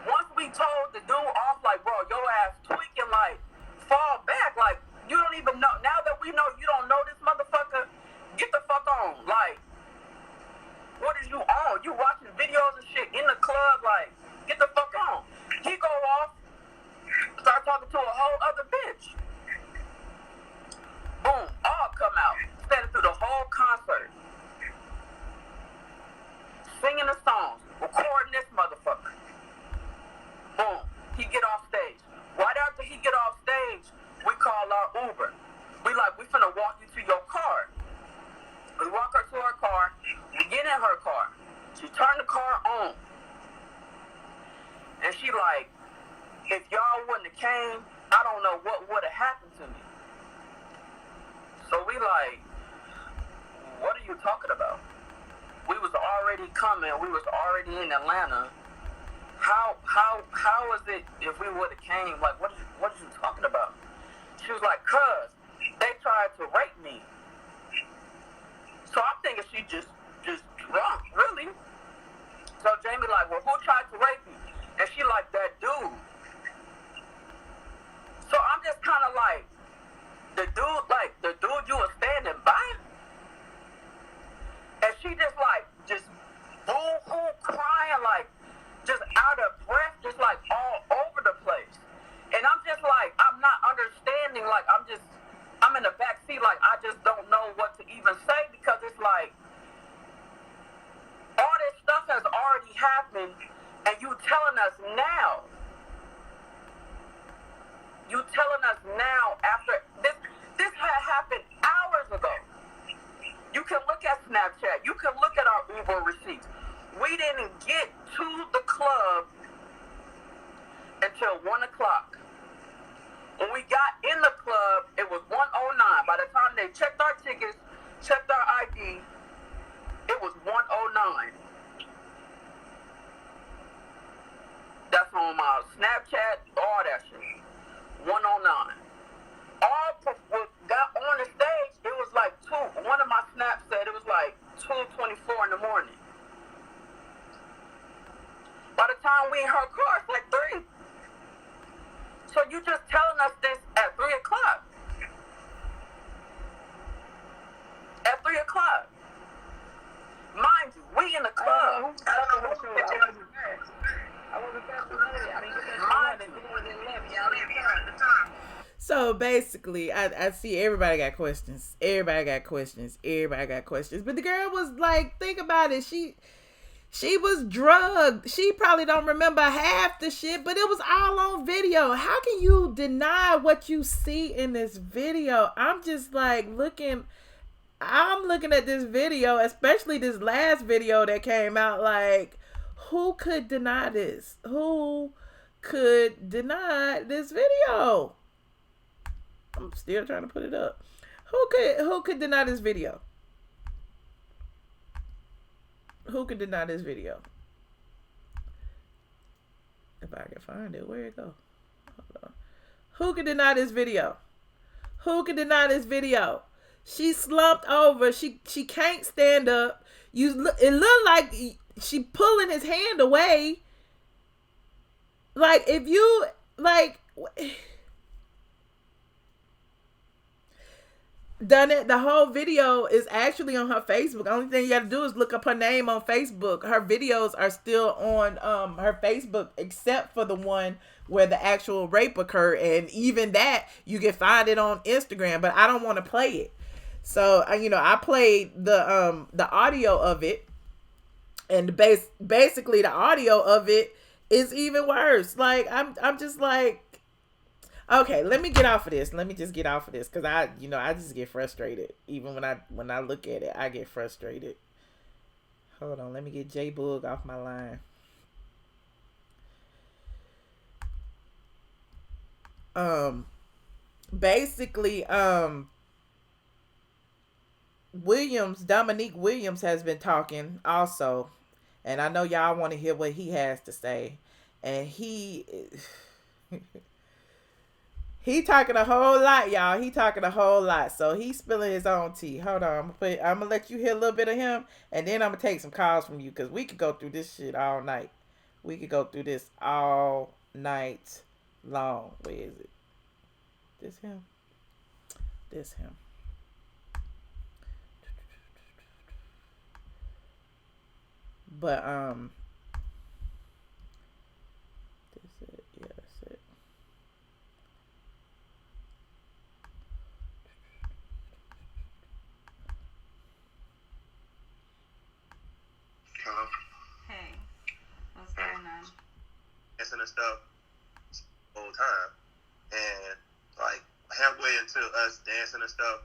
[SPEAKER 4] Once we told the dude off, like, bro, your ass tweaking, like, fall back, like, you don't even know. Now that we know you don't know this motherfucker, get the fuck on. Like, what is you on? You watching videos and shit in the club, like, get the fuck on. He go off, start talking to a whole other bitch. Boom, all come out, standing through the whole concert, singing the songs, recording this motherfucker. Boom, he get off stage. Right after he get off stage, we call our Uber. We finna walk you to your car. We walk her to her car, we get in her car. She turned the car on. And she like, if y'all wouldn't have came, I don't know what would have happened to me. So we like, what are you talking about? We was already coming. We was already in Atlanta. How is it if we would have came? Like, what are you talking about? She was like, cuz they tried to rape me. So I'm thinking she just drunk, really. So Jamie like, well, who tried to rape me? And she like, that dude. So I'm just kind of like, the dude you were standing by? And she just like, just boo-hoo crying, like, just out of breath, just like all over the place. And I'm just like, I'm not understanding, like, I'm in the back seat, like, I just don't know what to even say, because it's like, all this stuff has already happened, and you telling us now. You telling us now after this had happened hours ago. You can look at Snapchat. You can look at our Uber receipts. We didn't get to the club until 1 o'clock. When we got in the club, it was 1:09. By the time they checked our tickets, checked our ID, it was 1:09. That's on my Snapchat, all that shit. 1:09. All got on the stage, it was like 2. One of my snaps said it was like 2:24 in the morning. By the time we in her car, it's like 3. So you just telling us this at 3 o'clock. At 3 o'clock. Mind you, we in the club.
[SPEAKER 3] I wasn't there for that. I didn't get that.
[SPEAKER 1] So basically, I see everybody got questions. Everybody got questions. But the girl was like, think about it. She was drugged. She probably don't remember half the shit, but it was all on video. How can you deny what you see in this video? I'm just like I'm looking at this video, especially this last video that came out, like, who could deny this? Who could deny this video? I'm still trying to put it up. Who could deny this video? Who could deny this video? If I can find it, where it go? Hold on. Who can deny this video? Who can deny this video? She slumped over. She can't stand up. It looked like she pulling his hand away. Like, if you, like, done it, the whole video is actually on her Facebook. The only thing you got to do is look up her name on Facebook. Her videos are still on her Facebook, except for the one where the actual rape occurred, and even that you can find it on Instagram, but I don't want to play it. So I played the audio of it, and basically the audio of it is even worse. Like, I'm just like, okay, let me get off of this. Let me just get off of this, because I just get frustrated. Even when I look at it, I get frustrated. Hold on, let me get J Boog off my line. Basically, Dominique Williams has been talking also, and I know y'all want to hear what he has to say, and he talking a whole lot, y'all. He talking a whole lot, so he's spilling his own tea. Hold on, I'm gonna let you hear a little bit of him, and then I'm gonna take some calls from you, because we could go through this shit all night. We could go through this all night long. Where is it? This him? This him. But this it. Yeah, that's it.
[SPEAKER 5] Hello.
[SPEAKER 6] Hey, what's going on?
[SPEAKER 5] Dancing and stuff all the time, and like halfway into us dancing and stuff,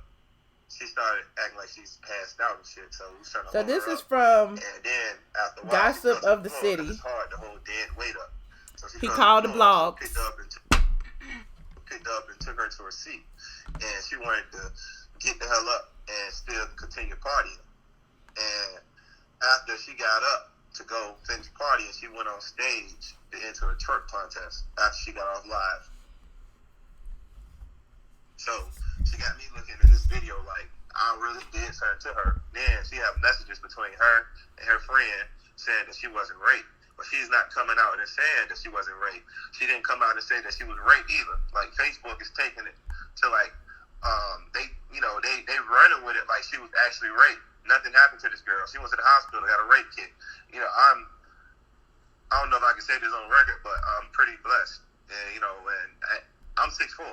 [SPEAKER 5] she started acting like she's passed out and shit. So we was trying to.
[SPEAKER 1] So
[SPEAKER 5] hold
[SPEAKER 1] this
[SPEAKER 5] her
[SPEAKER 1] is
[SPEAKER 5] up.
[SPEAKER 1] from
[SPEAKER 5] And then after a while,
[SPEAKER 1] Gossip of the City.
[SPEAKER 5] It's hard to hold dead weight up. So
[SPEAKER 1] He called the blogs.
[SPEAKER 5] Picked up and took her to her seat, and she wanted to get the hell up and still continue partying. And after she got up to go finish partying, she went on stage to enter a twerk contest after she got off live. So she got me looking at this video like I really did something to her. Then she had messages between her and her friend saying that she wasn't raped. But she's not coming out and saying that she wasn't raped. She didn't come out and say that she was raped either. Like, Facebook is taking it to like they running with it like she was actually raped. Nothing happened to this girl. She went to the hospital, got a rape kit. I don't know if I can say this on record, but I'm pretty blessed. And I'm 6'4".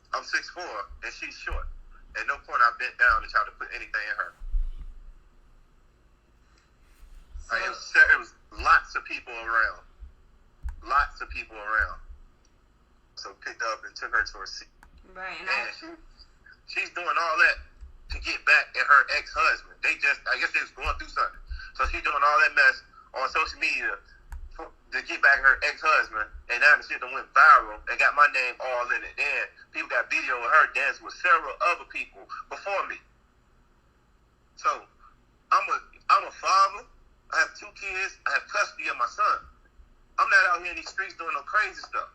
[SPEAKER 5] I'm 6'4", and she's short. At no point I bent down to try to put anything in her. It was lots of people around. So picked up and took her to her seat.
[SPEAKER 6] Right.
[SPEAKER 5] And she's doing all that to get back at her ex-husband. I guess they was going through something. So she's doing all that mess on social media to get back her ex-husband, and now the shit done went viral and got my name all in it. Then people got video of her dancing with several other people before me. So I'm a father. I have 2 kids. I have custody of my son. I'm not out here in these streets doing no crazy stuff.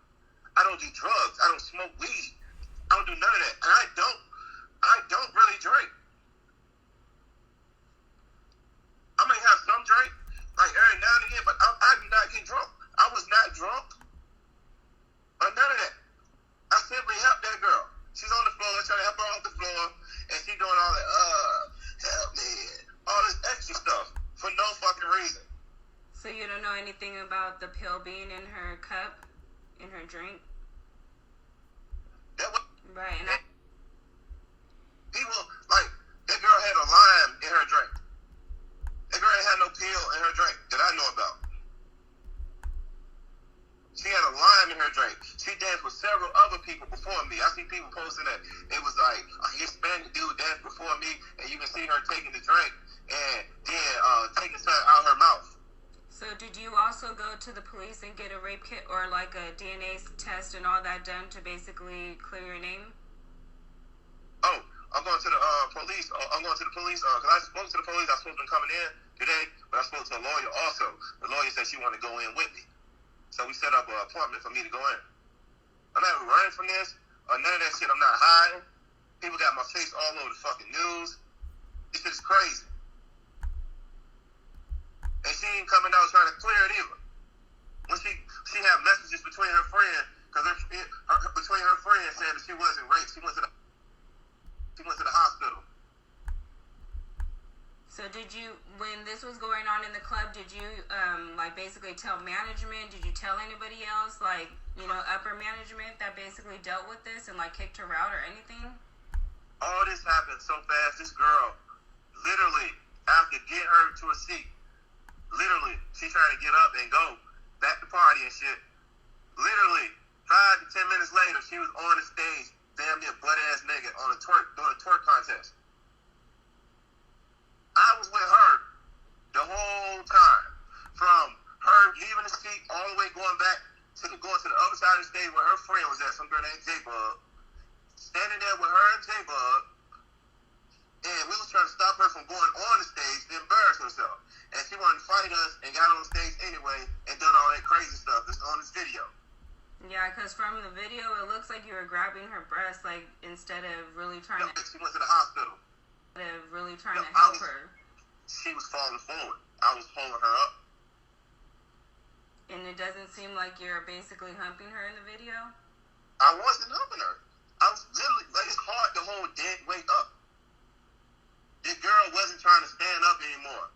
[SPEAKER 5] I don't do drugs. I don't smoke weed. I don't do none of that. And I don't really drink. I may have some drink, like every now and again, but I do not get drunk. I was not drunk or none of that. I simply helped that girl. She's on the floor, trying to help her off the floor, and she doing all that, help me, all this extra stuff for no fucking reason.
[SPEAKER 6] So you don't know anything about the pill being in her cup, in her drink? Right, and
[SPEAKER 5] people, like, that girl had a lime in her drink. That girl ain't had no pill in her drink that I know about. She had a lime in her drink. She danced with several other people before me. I see people posting that it was like a Hispanic dude danced before me, and you can see her taking the drink and then taking something out of her mouth.
[SPEAKER 6] so did you also go to the police and get a rape kit or like a DNA test and all that done to basically clear your name?
[SPEAKER 5] Oh, I'm going to the police. I'm going to the police because I spoke to the police. I was supposed to be coming in today, but I spoke to a lawyer also. The lawyer said she wanted to go in with me. So we set up an appointment for me to go in. I'm not running from this or none of that shit. I'm not hiding. People got my face all over the fucking news. This shit is crazy. And she ain't coming out trying to clear it either. When she had messages between her friend, because between her friend saying that she wasn't raped. She went to the hospital.
[SPEAKER 6] So did you, when this was going on in the club, did you like basically tell management? Did you tell anybody else, like, you know, upper management that basically dealt with this and like kicked her out or anything?
[SPEAKER 5] All this happened so fast. This girl, literally, after getting her to a seat, literally, she trying to get up and go back to party and shit. Literally, 5 to 10 minutes later, she was on the stage, damn near butt-ass naked, doing a twerk contest. I was with her the whole time, from her leaving the seat all the way going to the other side of the stage where her friend was at, some girl named J-Bug, standing there with her and J-Bug, and we was trying to stop her from going on the stage to embarrass herself. And she wanted to fight us and got on the stage anyway and done all that crazy stuff that's on this video.
[SPEAKER 6] Yeah, because from the video, it looks like you were grabbing her breast, like, instead of really trying to...
[SPEAKER 5] She went to the hospital.
[SPEAKER 6] Really trying to help her.
[SPEAKER 5] She was falling forward. I was holding her up.
[SPEAKER 6] And it doesn't seem like you're basically humping her in the video?
[SPEAKER 5] I wasn't humping her. I was literally, like, it's hard to hold dead weight up. This girl wasn't trying to stand up anymore.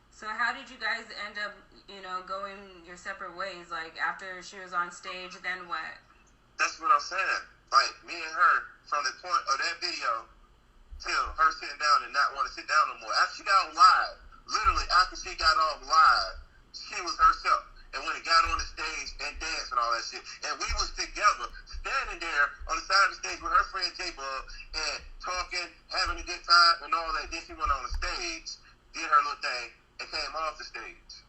[SPEAKER 6] So how did you guys end up, you know, going your separate ways? Like, after she was on stage, then what?
[SPEAKER 5] That's what I'm saying. Like, me and her, from the point of that video till her sitting down and not want to sit down no more. After she got on live, literally after she got off live, she was herself. And when it got on the stage and danced and all that shit. And we was together, standing there on the side of the stage with her friend J-Bug and talking, having a good time and all that. Then she went on the stage, did her little thing, and came off the stage.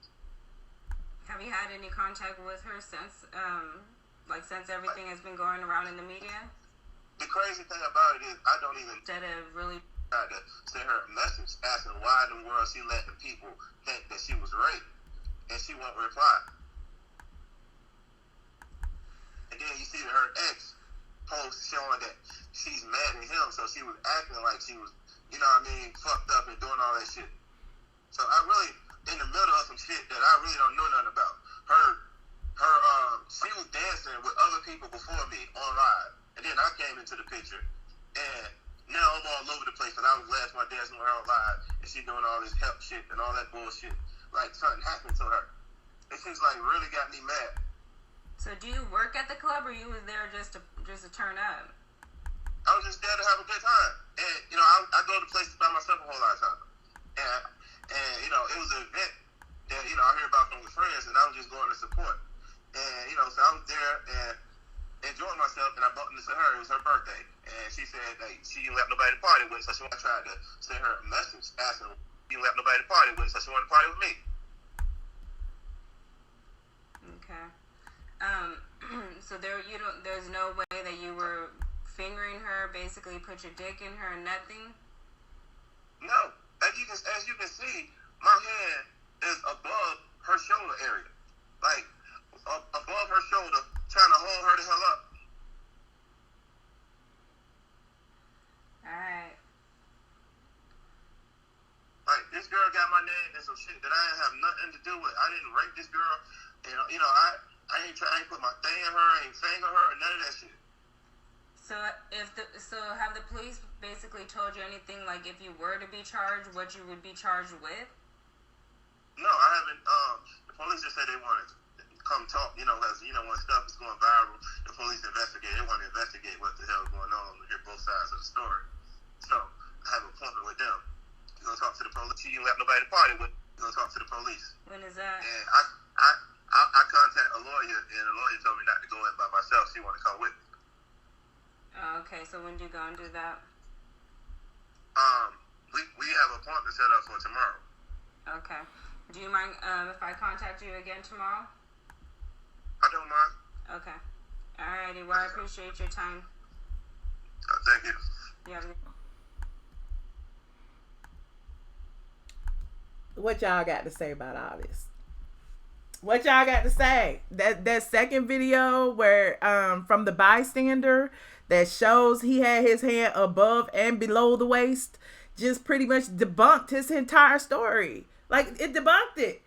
[SPEAKER 6] Have you had any contact with her since, since everything has been going around in the media?
[SPEAKER 5] The crazy thing about it is I don't even
[SPEAKER 6] Instead of really
[SPEAKER 5] try to send her a message asking why in the world she let the people think that she was raped, and she won't reply. And then you see her ex post showing that she's mad at him, so she was acting like she was, you know what I mean, fucked up and doing all that shit. So I really in the middle of some shit that I really don't know nothing about. She was dancing with other people before me on live. And then I came into the picture, and now I'm all over the place, and I was last my dancing with her on live, and she doing all this help shit and all that bullshit, like something happened to her. And she's like really got me mad.
[SPEAKER 6] So do you work at the club, or you was there just to turn up?
[SPEAKER 5] I was just there to have a good time, and you know I go to places by myself a whole lot of time, and you know it was an event that you know I heard about from the friends, and I was just going to support, and you know so I was there and enjoying myself, and I bumped into her. It was her birthday, and she said that she didn't let nobody party with, so I tried to send her a message asking she didn't let nobody party with, so she wanted to party with me.
[SPEAKER 6] Okay. So there's no way that you were fingering her, basically put your dick in her, nothing?
[SPEAKER 5] No. As you can see, my hand is above her shoulder area, like above her shoulder, trying to hold her the hell up.
[SPEAKER 6] Alright.
[SPEAKER 5] Like, this girl got my name and some shit that I didn't have nothing to do with. I didn't rape this girl. And, you know, I ain't put my thing in her, I ain't finger her, or none of that shit.
[SPEAKER 6] So have the police basically told you anything, like if you were to be charged, what you would be charged with?
[SPEAKER 5] No, I haven't. The police just said they wanted to come talk, you know, as you know, when stuff is going viral, the police investigate. They want to investigate what the hell is going on and hear both sides of the story. So I have an appointment with them. You're gonna talk to the police. You don't have nobody to party with. You're gonna talk to the police.
[SPEAKER 6] When is that?
[SPEAKER 5] And I contact a lawyer, and the lawyer told me not to go in by myself. She wanted to come with me.
[SPEAKER 6] Oh, okay, so when do you go and do that?
[SPEAKER 5] We have an appointment set up for tomorrow.
[SPEAKER 6] Okay. Do you mind if I contact you again tomorrow?
[SPEAKER 5] I don't mind.
[SPEAKER 6] Okay. Alrighty, well, I appreciate your time.
[SPEAKER 5] Thank you.
[SPEAKER 6] You have a
[SPEAKER 1] What y'all got to say about all this? What y'all got to say? That second video where from the bystander that shows he had his hand above and below the waist just pretty much debunked his entire story. Like, it debunked it.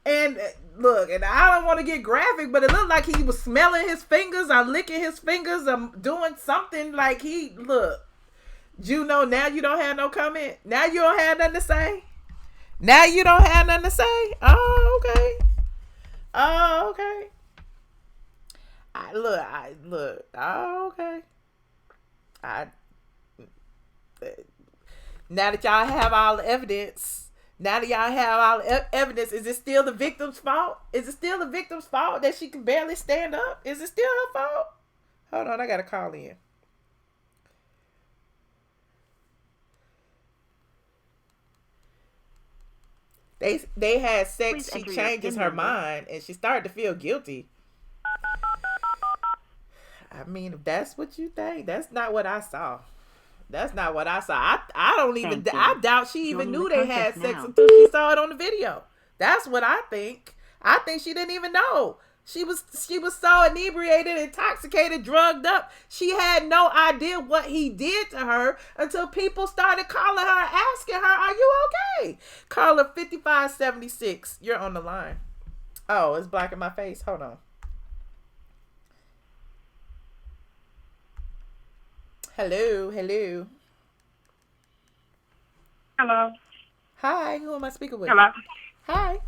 [SPEAKER 1] And look, and I don't want to get graphic, but it looked like he was smelling his fingers or licking his fingers or doing something. Like, look, Juno, now you don't have no comment? Now you don't have nothing to say? Now you don't have nothing to say? Oh, okay. Oh, okay. Look. Oh, okay. Now that y'all have all the evidence, is it still the victim's fault? Is it still the victim's fault that she can barely stand up? Is it still her fault? Hold on, I gotta call in. They had sex. She changes her mind and she started to feel guilty. I mean, if that's what you think, that's not what I saw. That's not what I saw. I don't even. I doubt she even knew they had sex until she saw it on the video. That's what I think. I think she didn't even know. She was so inebriated, intoxicated, drugged up. She had no idea what he did to her until people started calling her, asking her, "Are you okay?" Caller 5576, you're on the line. Oh, it's blocking my face. Hold on. Hello.
[SPEAKER 7] Hello.
[SPEAKER 1] Hi, who am I speaking with?
[SPEAKER 7] Hello.
[SPEAKER 1] Hi.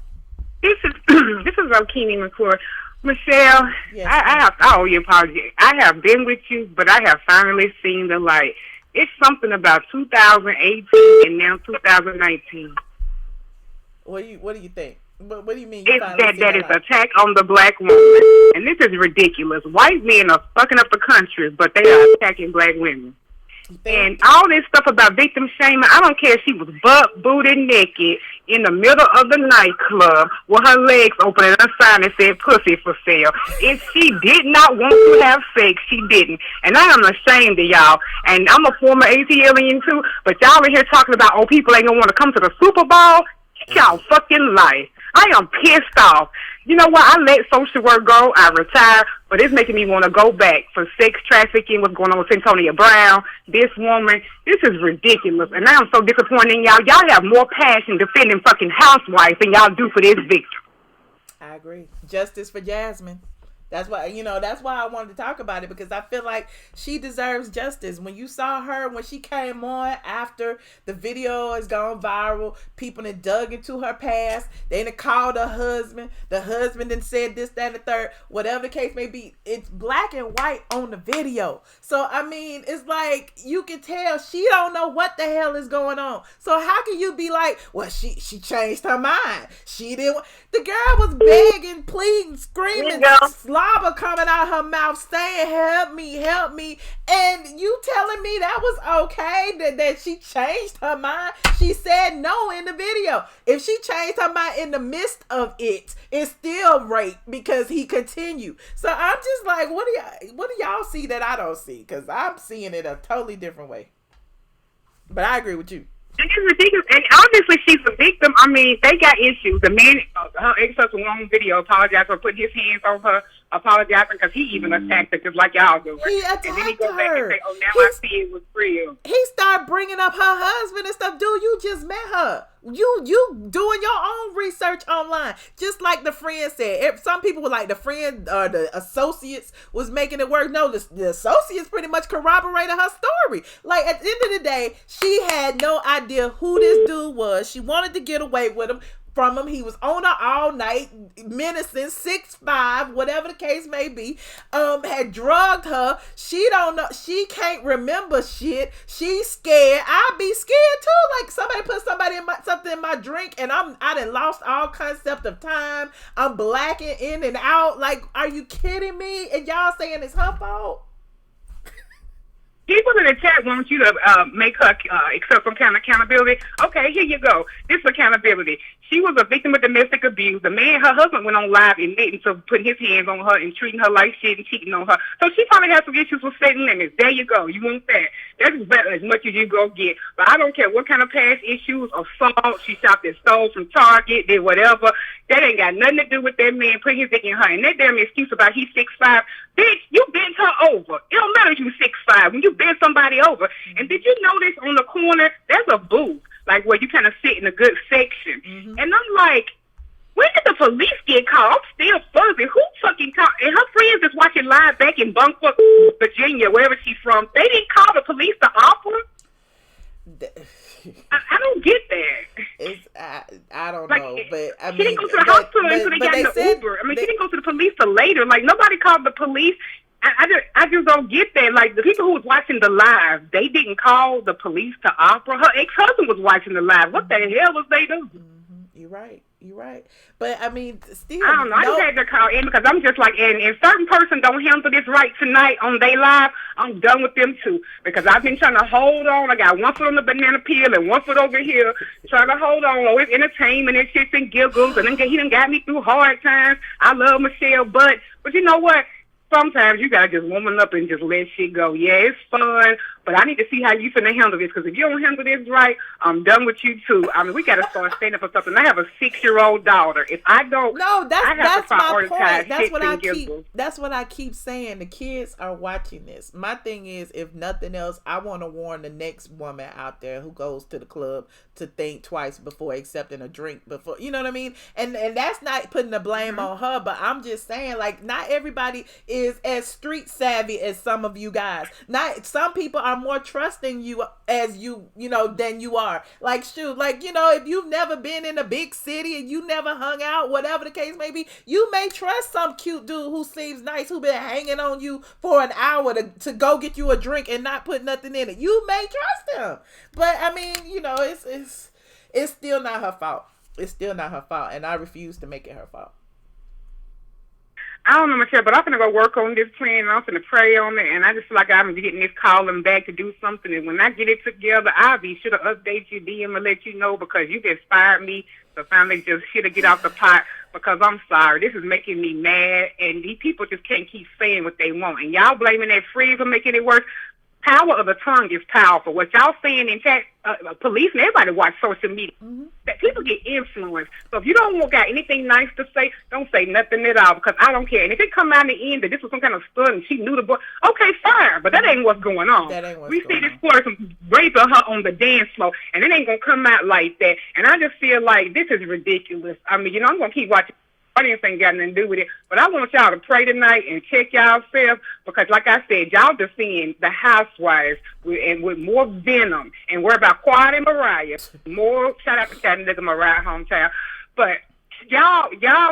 [SPEAKER 7] This is Rokini McCord. Michelle,
[SPEAKER 1] Yes,
[SPEAKER 7] I owe you an apology. I have been with you, but I have finally seen the light. It's something about 2018 and now 2019.
[SPEAKER 1] What do you think? What do you mean?
[SPEAKER 7] It's that is attack on the black woman, and this is ridiculous. White men are fucking up the country, but they are attacking black women. And all this stuff about victim shaming, I don't care if she was butt-booted naked in the middle of the nightclub with her legs open and a sign that said pussy for sale. If she did not want to have sex, she didn't. And I am ashamed of y'all. And I'm a former ATLien too, but y'all are here talking about, oh, people ain't going to want to come to the Super Bowl. Get y'all fucking life. I am pissed off. You know what? I let social work go. I retired, but it's making me want to go back for sex trafficking, what's going on with Antonia Brown, this woman. This is ridiculous, and I am so disappointed in y'all. Y'all have more passion defending fucking housewives than y'all do for this victim.
[SPEAKER 1] I agree. Justice for Jasmine. That's why I wanted to talk about it, because I feel like she deserves justice. When you saw her, when she came on after the video has gone viral, people that dug into her past, they done called her husband. The husband then said this, that, and the third. Whatever the case may be, it's black and white on the video. So, I mean, it's like, you can tell she don't know what the hell is going on. So how can you be like, well, she changed her mind. She didn't. The girl was begging, pleading, screaming, slobber coming out her mouth saying, help me. And you telling me that was okay, that she changed her mind? She said no in the video. If she changed her mind in the midst of it, it's still rape because he continued. So I'm just like, what do y'all see that I don't see? Because I'm seeing it a totally different way. But I agree with you.
[SPEAKER 7] It's ridiculous. And obviously she's a victim. I mean, they got issues. The man, her ex-husband on video apologized for putting his hands on her, apologizing because he even attacked her just like y'all do.
[SPEAKER 1] He attacked
[SPEAKER 7] and then he go back
[SPEAKER 1] her.
[SPEAKER 7] and say, oh, now I see it was real.
[SPEAKER 1] He started bringing up her husband and stuff. Dude, you just met her. You doing your own research online. Just like the friend said. Some people were like, the friend or the associates was making it work. No, the associates pretty much corroborated her story. Like, at the end of the day, she had no idea who this dude was. She wanted to get away with him. From him. He was on her all night, menacing, 6'5", whatever the case may be. Had drugged her. She don't know. She can't remember shit. She's scared. I'd be scared too. Like, somebody put something in my drink, and I done lost all concept of time. I'm blacking in and out. Like, are you kidding me? And y'all saying it's her fault?
[SPEAKER 7] People in the chat want you to make her accept some kind of accountability. Okay, here you go. This is accountability. She was a victim of domestic abuse. Her husband went on live admitting to putting his hands on her and treating her like shit and cheating on her. So she probably has some issues with setting limits. There you go. You want that. That's about as much as you go get. But I don't care what kind of past issues, assault, she shot that stole from Target, did whatever. That ain't got nothing to do with that man putting his dick in her. And that damn excuse about he's 6'5", bitch, you bent her over. It don't matter if you 6'5" when you bend somebody over. And did you notice on the corner, there's a booth, like where you kind of sit in a good section. And I'm like, when did the police get called? I'm still fuzzy. Who fucking called? And her friends is watching live back in Bunkport, Virginia, wherever she's from. They didn't call the police to offer. I don't get that.
[SPEAKER 1] I don't know, but I mean,
[SPEAKER 7] she didn't go to the hospital until they got in the Uber. I mean, she didn't go to the police till later. Like, nobody called the police. I just don't get that. Like, the people who was watching the live, they didn't call the police to opera. Her ex-husband was watching the live. What the hell was they doing?
[SPEAKER 1] You're right. But I mean, still,
[SPEAKER 7] I don't know. I just had to call in because I'm just like, and if certain person don't handle this right tonight on their live, I'm done with them too. Because I've been trying to hold on. I got one foot on the banana peel and one foot over here, trying to hold on. Always entertainment and shits and giggles, and then he done got me through hard times. I love Michelle, but you know what? Sometimes you gotta just woman up and just let shit go. Yeah, it's fun, but I need to see how you finna handle this. Because if you don't handle this right, I'm done with you too. I mean, we gotta start standing for something. I have a 6-year-old daughter. If I don't,
[SPEAKER 1] that's my point. That's what I keep saying. The kids are watching this. My thing is, if nothing else, I want to warn the next woman out there who goes to the club to think twice before accepting a drink. Before, you know what I mean? And that's not putting the blame on her, but I'm just saying, like, not everybody is as street savvy as some of you guys. Not some people are more trusting you as you know than you are. Like, shoot, like, you know, if you've never been in a big city and you never hung out, whatever the case may be, you may trust some cute dude who seems nice, who been hanging on you for an hour to go get you a drink and not put nothing in it. You may trust him, but I mean, you know, it's still not her fault. It's still not her fault, and I refuse to make it her fault.
[SPEAKER 7] I don't know, Michelle, but I'm going to go work on this plan, and I'm going to pray on it, and I just feel like I'm getting this calling back to do something, and when I get it together, I'll be sure to update you, DM, and let you know, because you've inspired me to finally just shit to get off the pot, because I'm sorry. This is making me mad, and these people just can't keep saying what they want, and y'all blaming that freeze for making it worse. Power of the tongue is powerful. What y'all saying in chat, police and everybody watch social media. That people get influenced. So if you don't got anything nice to say, don't say nothing at all, because I don't care. And if it come out in the end that this was some kind of stunt and she knew the boy, okay, fine. But that ain't what's going on. We see this person raping her on the dance floor, and it ain't going to come out like that. And I just feel like this is ridiculous. I mean, you know, I'm going to keep watching. Audience ain't got nothing to do with it, but I want y'all to pray tonight and check yourself, because like I said, y'all just seeing the housewives with more venom, and worry about Quad and Mariah. More shout out to Chattanooga, Mariah hometown, but y'all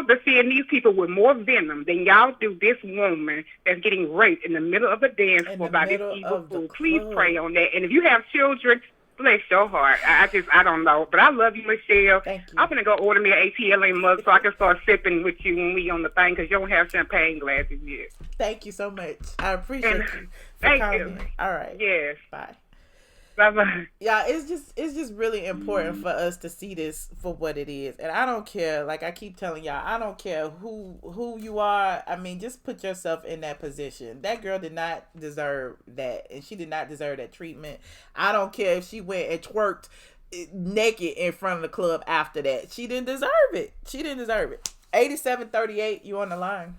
[SPEAKER 7] just seeing these people with more venom than y'all do this woman that's getting raped in the middle of the dance floor by this evil fool. Please pray on that, and if you have children, bless your heart. I don't know. But I love you, Michelle.
[SPEAKER 1] Thank you.
[SPEAKER 7] I'm going to go order me an ATLien mug so I can start sipping with you when we on the thing, because you don't have champagne glasses yet.
[SPEAKER 1] Thank you so much. I appreciate you for calling me. All right.
[SPEAKER 7] Yes.
[SPEAKER 1] Bye.
[SPEAKER 7] Bye-bye.
[SPEAKER 1] Yeah, it's just really important for us to see this for what it is. And I don't care, like I keep telling y'all, I don't care who you are. I mean, just put yourself in that position. That girl did not deserve that, and she did not deserve that treatment. I don't care if she went and twerked naked in front of the club after that. She didn't deserve it. 8738, you on the line.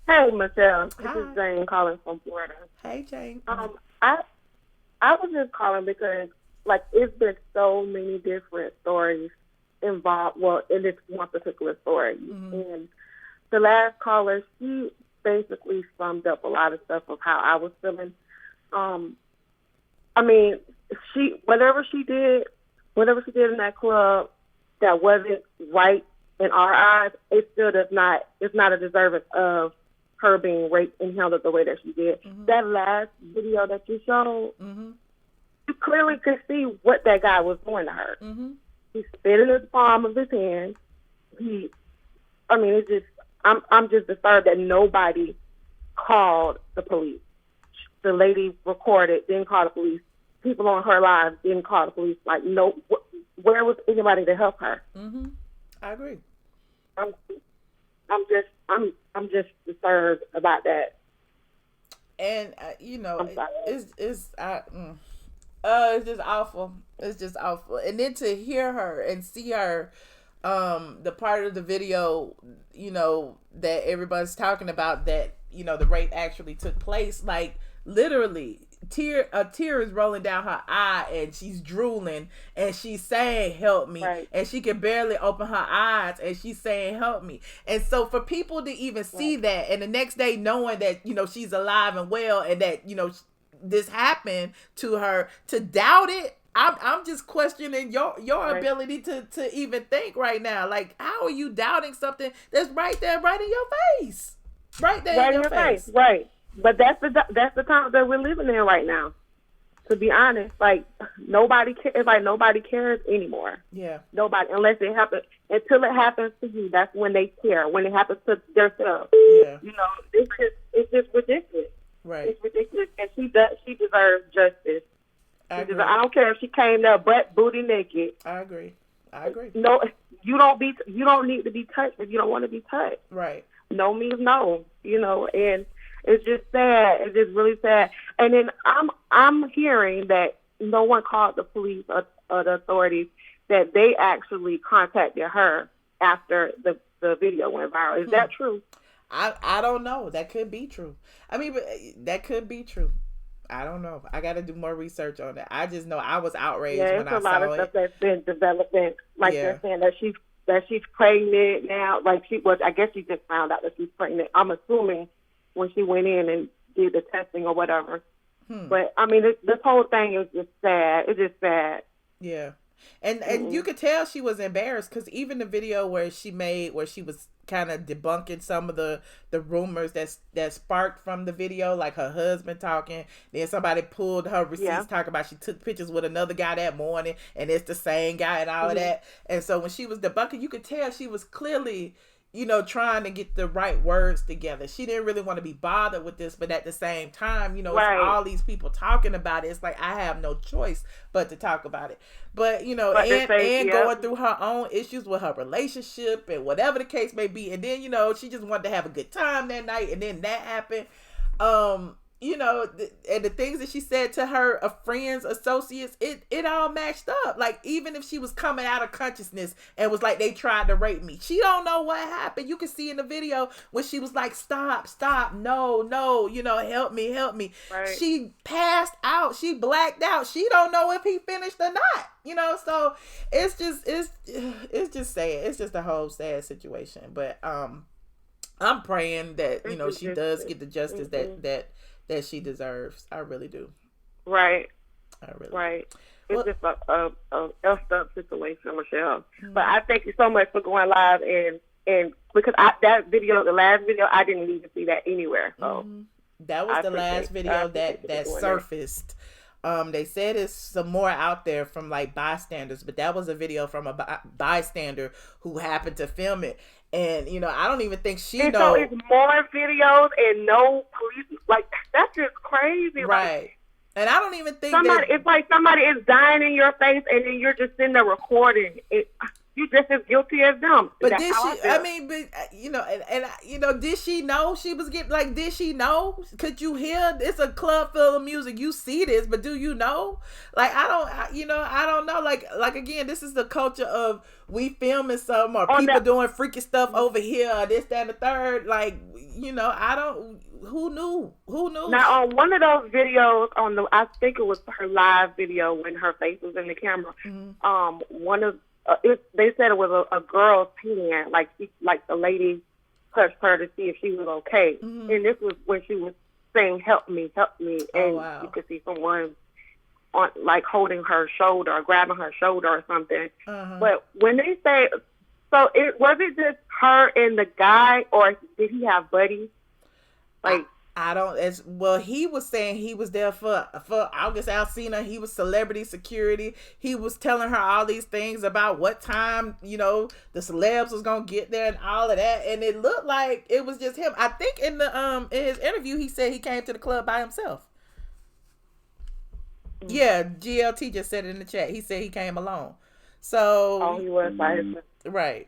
[SPEAKER 8] Hey, Michelle.
[SPEAKER 1] Hi.
[SPEAKER 8] This is Jane calling from Florida.
[SPEAKER 1] Hey, Jane.
[SPEAKER 8] I was just calling because, like, it's been so many different stories involved, well, in this one particular story. And the last caller, she basically summed up a lot of stuff of how I was feeling. I mean, whatever she did in that club that wasn't right in our eyes, it still it's not a deserving of her being raped and handled the way that she did. That last video that you showed, you clearly could see what that guy was doing to her. He spit in the palm of his hand. It's just, I'm just disturbed that nobody called the police. The lady recorded, didn't call the police. People on her live didn't call the police. Like, no, where was anybody to help her?
[SPEAKER 1] I agree.
[SPEAKER 8] I'm just disturbed about that.
[SPEAKER 1] And it's just awful. It's just awful. And then to hear her and see her, the part of the video, that everybody's talking about, that the rape actually took place, like literally a tear is rolling down her eye, and she's drooling, and she's saying help me,
[SPEAKER 8] right.
[SPEAKER 1] And she can barely open her eyes, and she's saying help me. And so for people to even see that, and the next day knowing that she's alive and well, and that this happened to her, to doubt it, I'm just questioning your
[SPEAKER 8] right.
[SPEAKER 1] ability to even think right now. Like, how are you doubting something that's right there, right in your face, right there, right in your face?
[SPEAKER 8] Right. But that's the time that we're living in right now. To be honest, like nobody cares anymore.
[SPEAKER 1] Yeah.
[SPEAKER 8] Nobody, unless it happens. Until it happens to you, that's when they care. When it happens to themselves.
[SPEAKER 1] Yeah.
[SPEAKER 8] It's just ridiculous.
[SPEAKER 1] Right.
[SPEAKER 8] It's ridiculous, and she deserves justice.
[SPEAKER 1] I
[SPEAKER 8] don't care if she came there butt booty naked.
[SPEAKER 1] I agree.
[SPEAKER 8] No, you don't need to be touched if you don't want to be touched.
[SPEAKER 1] Right.
[SPEAKER 8] No means no. And it's just sad. It's just really sad. And then I'm hearing that no one called the police or the authorities, that they actually contacted her after the video went viral. Is that true?
[SPEAKER 1] I don't know. That could be true. I mean, but that could be true. I don't know. I got to do more research on that. I just know I was outraged when I saw it.
[SPEAKER 8] Yeah, it's a lot of stuff that's been developing. Like they're saying that she's pregnant now. Like she was. I guess she just found out that she's pregnant. I'm assuming when she went in and did the testing or whatever. But I mean, this whole thing is just sad. It's just sad.
[SPEAKER 1] Yeah. And you could tell she was embarrassed, because even the video where she was kind of debunking some of the rumors that sparked from the video, like her husband talking, then somebody pulled her receipts talking about she took pictures with another guy that morning, and it's the same guy and all of that. And so when she was debunking, you could tell she was clearly trying to get the right words together. She didn't really want to be bothered with this, but at the same time, it's all these people talking about it. It's like, I have no choice but to talk about it. But, and going through her own issues with her relationship and whatever the case may be. And then, she just wanted to have a good time that night, and then that happened. And the things that she said to her friends, associates, it all matched up. Like, even if she was coming out of consciousness and was like, they tried to rape me, she don't know what happened. You can see in the video when she was like, stop, no, help me. Right. She passed out. She blacked out. She don't know if he finished or not. So it's just sad. It's just a whole sad situation. But I'm praying that she does get the justice that she deserves. I really do.
[SPEAKER 8] Right.
[SPEAKER 1] Right.
[SPEAKER 8] It's just a effed up situation, Michelle. But I thank you so much for going live, and because that video, the last video, I didn't even see that anywhere. So
[SPEAKER 1] that was the last video that surfaced. They said it's some more out there from like bystanders, but that was a video from a bystander who happened to film it. And I don't even think she knows.
[SPEAKER 8] So it's more videos and no police. Like, that's just crazy,
[SPEAKER 1] right? Like, and I don't even think
[SPEAKER 8] it's like somebody is dying in your face, and then you're just sitting there recording it. You just as guilty as them.
[SPEAKER 1] But did she? I mean, but did she know she was getting? Like, did she know? Could you hear? It's a club full of music. You see this, but do you know? Like, I don't know. Like again, this is the culture of we filming something or people doing freaky stuff over here, or this, that, and the third. Like, I don't. Who knew?
[SPEAKER 8] Now, on one of those videos, I think it was her live video when her face was in the camera. One of they said it was a girl's hand, like the lady touched her to see if she was okay. And this was when she was saying, help me. And you could see someone on, like, holding her shoulder or grabbing her shoulder or something. But when they say, so was it just her and the guy, or did he have buddies? Like,
[SPEAKER 1] I don't. He was saying he was there for August Alsina. He was celebrity security. He was telling her all these things about what time the celebs was gonna get there and all of that. And it looked like it was just him. I think in his interview he said he came to the club by himself. Yeah, GLT just said it in the chat. He said he came alone. So
[SPEAKER 8] he was by himself.
[SPEAKER 1] right.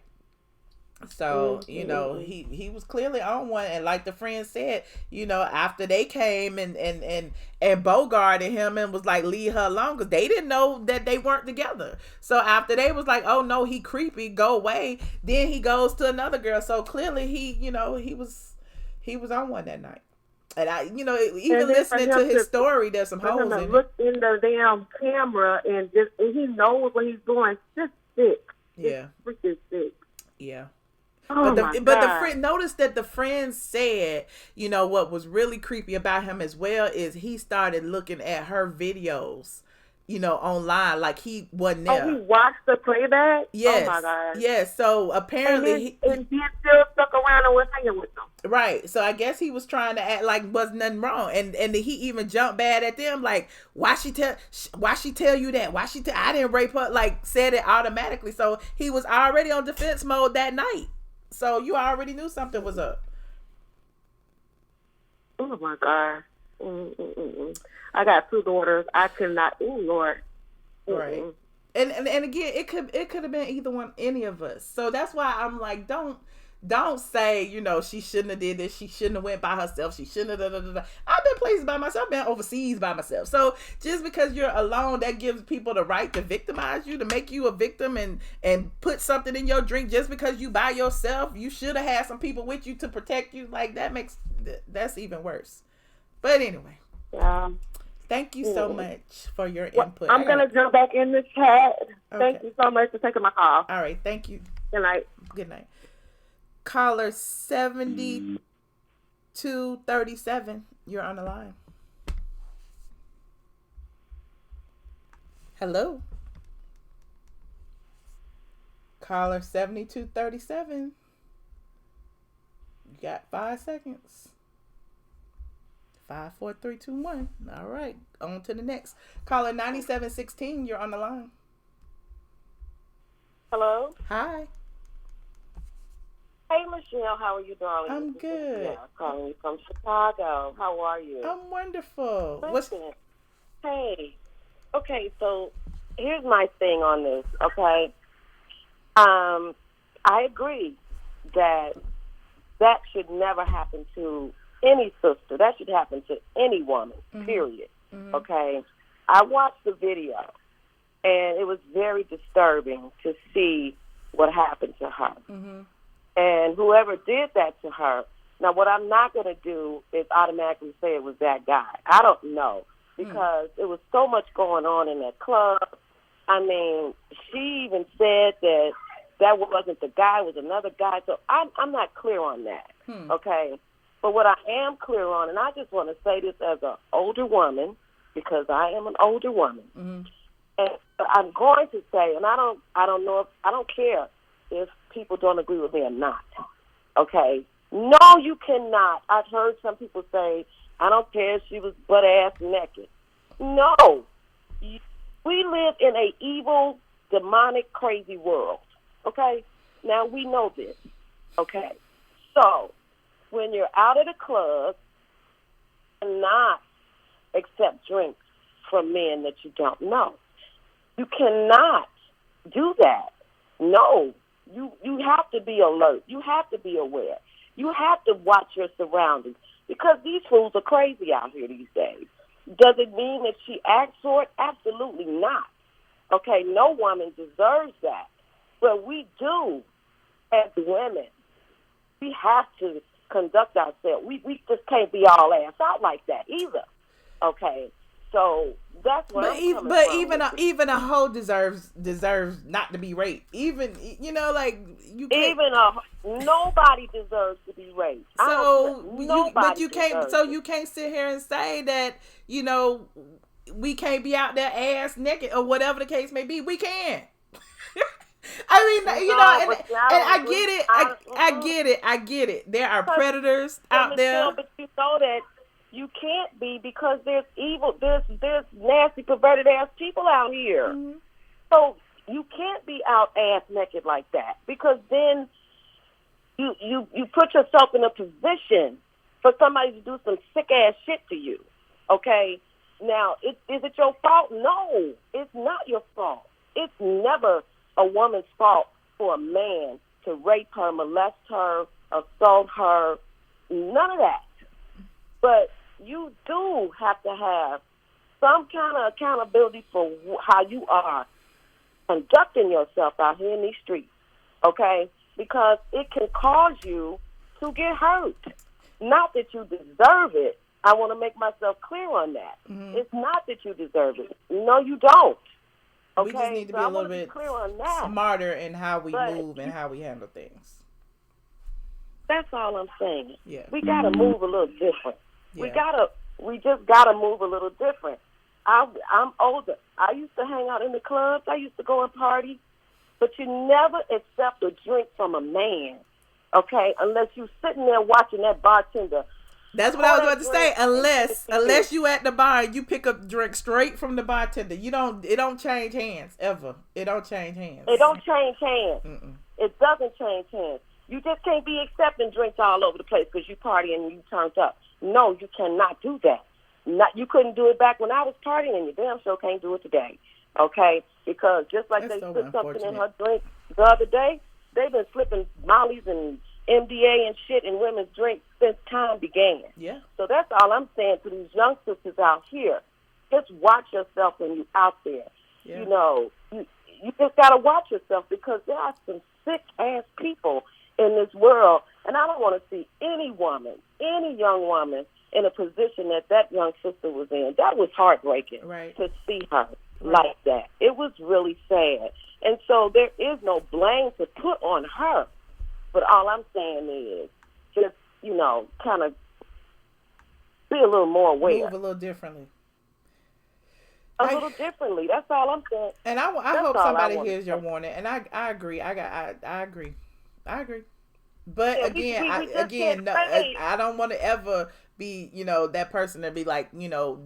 [SPEAKER 1] So, he was clearly on one, and like the friend said, after they came and bogarted him and was like, leave her alone, because they didn't know that they weren't together. So after they was like, oh no, he creepy, go away, then he goes to another girl. So clearly he was on one that night. And I, even listening to his story, there's some holes in it.
[SPEAKER 8] Look in the damn camera and he knows what he's doing. Just sick.
[SPEAKER 1] Yeah.
[SPEAKER 8] It's freaking sick.
[SPEAKER 1] Yeah.
[SPEAKER 8] Oh
[SPEAKER 1] but the friend noticed that the friend said, what was really creepy about him as well is he started looking at her videos, online, like he wasn't there.
[SPEAKER 8] Oh, he watched the playback?
[SPEAKER 1] Yes.
[SPEAKER 8] Oh my God.
[SPEAKER 1] Yes. So apparently
[SPEAKER 8] and he still stuck around and was hanging with them.
[SPEAKER 1] Right. So I guess he was trying to act like was nothing wrong, and he even jumped bad at them, like, why she tell you that? I didn't rape her, like said it automatically. So he was already on defense mode that night. So you already knew something was up.
[SPEAKER 8] Oh my God. I got 2 daughters. I could not. Oh Lord.
[SPEAKER 1] Right. And again, it could have been any of us. So that's why I'm like, don't say, she shouldn't have did this. She shouldn't have went by herself. She shouldn't have. I've been places by myself. I've been overseas by myself. So just because you're alone, that gives people the right to victimize you, to make you a victim and put something in your drink just because you by yourself. You should have had some people with you to protect you. Like that's even worse. But anyway.
[SPEAKER 8] Yeah.
[SPEAKER 1] Thank you so much for your input.
[SPEAKER 8] I'm going to jump back in the chat.
[SPEAKER 1] Okay.
[SPEAKER 8] Thank you so much for taking my call.
[SPEAKER 1] All right. Thank you.
[SPEAKER 8] Good night.
[SPEAKER 1] Good night. Caller 7237. You're on the line. Hello. Caller 7237. You got 5 seconds. 5, 4, 3, 2, 1. All right. On to the next. Caller 9716. You're on the line.
[SPEAKER 9] Hello.
[SPEAKER 1] Hi.
[SPEAKER 9] Hey, Michelle. How are you, darling?
[SPEAKER 1] I'm good.
[SPEAKER 9] Yeah, calling you from Chicago. How are you?
[SPEAKER 1] I'm wonderful.
[SPEAKER 9] Listen. Hey. Okay, so here's my thing on this, okay? I agree that should never happen to any sister. That should happen to any woman, period. Mm-hmm. Okay? I watched the video, and it was very disturbing to see what happened to her. Mm-hmm. And whoever did that to her, now what I'm not going to do is automatically say it was that guy. I don't know, because it was so much going on in that club. I mean, she even said that wasn't the guy, it was another guy. So I'm not clear on that, okay? But what I am clear on, and I just want to say this as an older woman, because I am an older woman, and I'm going to say, and I don't know if, I don't care if people don't agree with me or not, okay? No, you cannot. I've heard some people say, I don't care if she was butt-ass naked. No. We live in an evil, demonic, crazy world, okay? Now, we know this, okay? So, when you're out at a club, and not accept drinks from men that you don't know. You cannot do that. No. You have to be alert. You have to be aware. You have to watch your surroundings, because these fools are crazy out here these days. Does it mean that she acts for it? Absolutely not. Okay, no woman deserves that. But we do, as women. We have to conduct ourselves. We just can't be all ass out like that either. Okay, so that's what I'm coming from.
[SPEAKER 1] Even a hoe deserves not to be raped. Even like you can't.
[SPEAKER 9] Nobody deserves to be raped.
[SPEAKER 1] So you can't sit here and say that we can't be out there ass naked or whatever the case may be. We can. I mean, and I get it. There are predators out there.
[SPEAKER 9] But you know that you can't be, because there's evil, there's nasty, perverted ass people out here. Mm-hmm. So you can't be out ass naked like that, because then you put yourself in a position for somebody to do some sick ass shit to you. Okay? Now, is it your fault? No, it's not your fault. It's never a woman's fault for a man to rape her, molest her, assault her, none of that. But you do have to have some kind of accountability for how you are conducting yourself out here in these streets, okay? Because it can cause you to get hurt. Not that you deserve it. I want to make myself clear on that. Mm-hmm. It's not that you deserve it. No, you don't. Okay?
[SPEAKER 1] We just need to be a little bit smarter in how we move and how we handle things.
[SPEAKER 9] That's all I'm saying.
[SPEAKER 1] Yeah.
[SPEAKER 9] We got to move a little different.
[SPEAKER 1] Yeah.
[SPEAKER 9] We just got to move a little different. I'm older. I used to hang out in the clubs. I used to go and party. But you never accept a drink from a man, okay, unless you're sitting there watching that bartender.
[SPEAKER 1] That's what I was about to say. Unless you at the bar and you pick up drink straight from the bartender, it don't change hands ever. It don't change hands.
[SPEAKER 9] It don't change hands.
[SPEAKER 1] Mm-mm.
[SPEAKER 9] It doesn't change hands. You just can't be accepting drinks all over the place because you partying and you turned up. No, you cannot do that. You couldn't do it back when I was partying, and you damn sure can't do it today. Okay? Because just like
[SPEAKER 1] That's
[SPEAKER 9] they
[SPEAKER 1] so
[SPEAKER 9] put something in her drink the other day, they've been slipping Molly's and MDA and shit in women's drinks since time began.
[SPEAKER 1] Yeah.
[SPEAKER 9] So that's all I'm saying to these young sisters out here. Just watch yourself when you're out there.
[SPEAKER 1] Yeah.
[SPEAKER 9] You know, you just got to watch yourself because there are some sick-ass people in this world, and I don't want to see any woman, any young woman, in a position that young sister was in. That was heartbreaking to see her like that. It was really sad. And so there is no blame to put on her. But all I'm saying is just, kind of be a little more aware.
[SPEAKER 1] Move a little differently.
[SPEAKER 9] A little differently. That's all I'm saying.
[SPEAKER 1] And I hope somebody hears your warning. And I agree. I agree. But I don't want to ever be, that person to be like,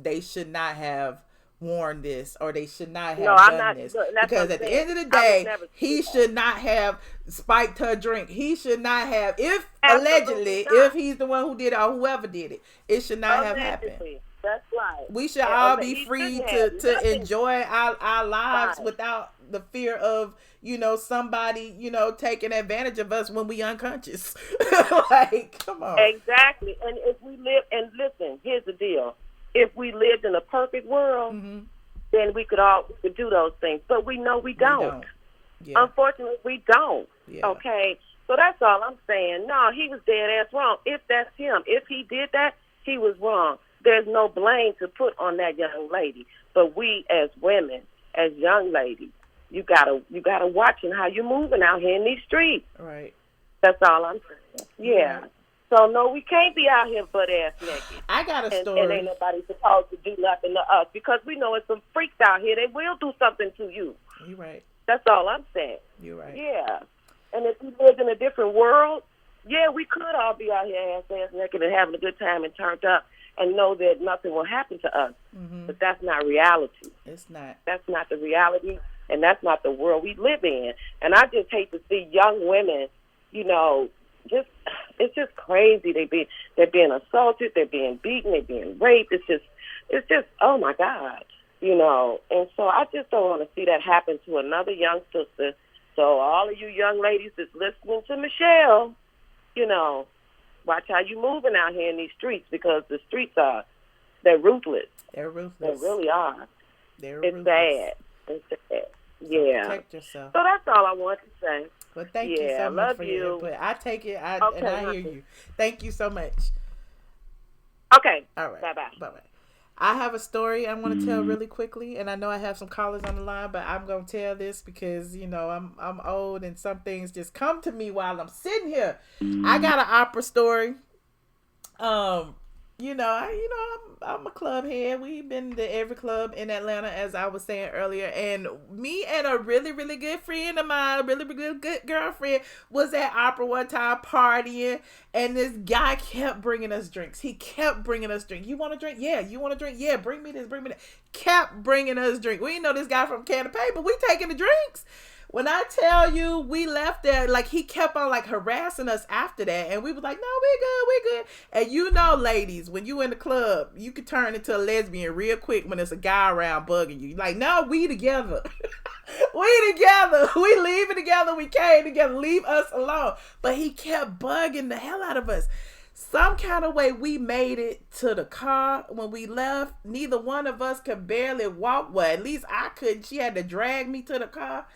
[SPEAKER 1] they should not have worn this or they should not have done this. Because at the end of the day, he should not have spiked her drink. He should not have, allegedly, if he's the one who did it or whoever did it, it should not have happened.
[SPEAKER 9] That's right.
[SPEAKER 1] We should all be free to enjoy our lives without the fear of, somebody, taking advantage of us when we unconscious. Like, come on.
[SPEAKER 9] Exactly. And if we live, and listen, here's the deal. If we lived in a perfect world, then we could do those things. But we know we don't. Yeah. Unfortunately, we don't. Yeah. Okay? So that's all I'm saying. No, he was dead ass wrong. If that's him, if he did that, he was wrong. There's no blame to put on that young lady. But we as women, as young ladies, you gotta watch how you're moving out here in these streets.
[SPEAKER 1] Right.
[SPEAKER 9] That's all I'm saying. Yeah. Right. So no, we can't be out here butt ass naked.
[SPEAKER 1] I got a story.
[SPEAKER 9] And ain't nobody supposed to do nothing to us because we know it's some freaks out here. They will do something to you.
[SPEAKER 1] You're right.
[SPEAKER 9] That's all I'm saying.
[SPEAKER 1] You're right.
[SPEAKER 9] Yeah. And if we lived in a different world, yeah, we could all be out here ass naked and having a good time and turned up and know that nothing will happen to us. Mm-hmm. But that's not reality.
[SPEAKER 1] It's not.
[SPEAKER 9] That's not the reality, and that's not the world we live in. And I just hate to see young women, it's just crazy. They're being assaulted, they're being beaten, they're being raped. It's just oh my God, And so I just don't want to see that happen to another young sister. So all of you young ladies that's listening to Michelle, watch how you moving out here in these streets because the streets they're ruthless.
[SPEAKER 1] They're ruthless.
[SPEAKER 9] They really are.
[SPEAKER 1] It's
[SPEAKER 9] sad. It's sad. Yeah.
[SPEAKER 1] Protect yourself.
[SPEAKER 9] So that's all I want to say.
[SPEAKER 1] Well, thank you so much for your input. I take it, and I hear you. Thank you so much.
[SPEAKER 9] Okay.
[SPEAKER 1] All right.
[SPEAKER 9] Bye-bye.
[SPEAKER 1] Bye-bye. I have a story I want to tell really quickly, and I know I have some callers on the line, but I'm going to tell this because, I'm old, and some things just come to me while I'm sitting here. I got an opera story. I'm a club head. We've been to every club in Atlanta, as I was saying earlier. And me and a really, really good friend of mine, a really, really good girlfriend, was at opera one time partying. And this guy kept bringing us drinks. He kept bringing us drinks. You want a drink? Yeah. You want a drink? Yeah. Bring me this. Bring me that. Kept bringing us drinks. We know this guy from Can of Paper. We taking the drinks. When I tell you, we left there, like, he kept on, like, harassing us after that, and we was like, no, we good. And you know, ladies, when you in the club, you can turn into a lesbian real quick when there's a guy around bugging you. Like, no, we together. We together. We leaving together. We came together. Leave us alone. But he kept bugging the hell out of us. Some kind of way we made it to the car. When we left, neither one of us could barely walk. Well, at least I couldn't. She had to drag me to the car.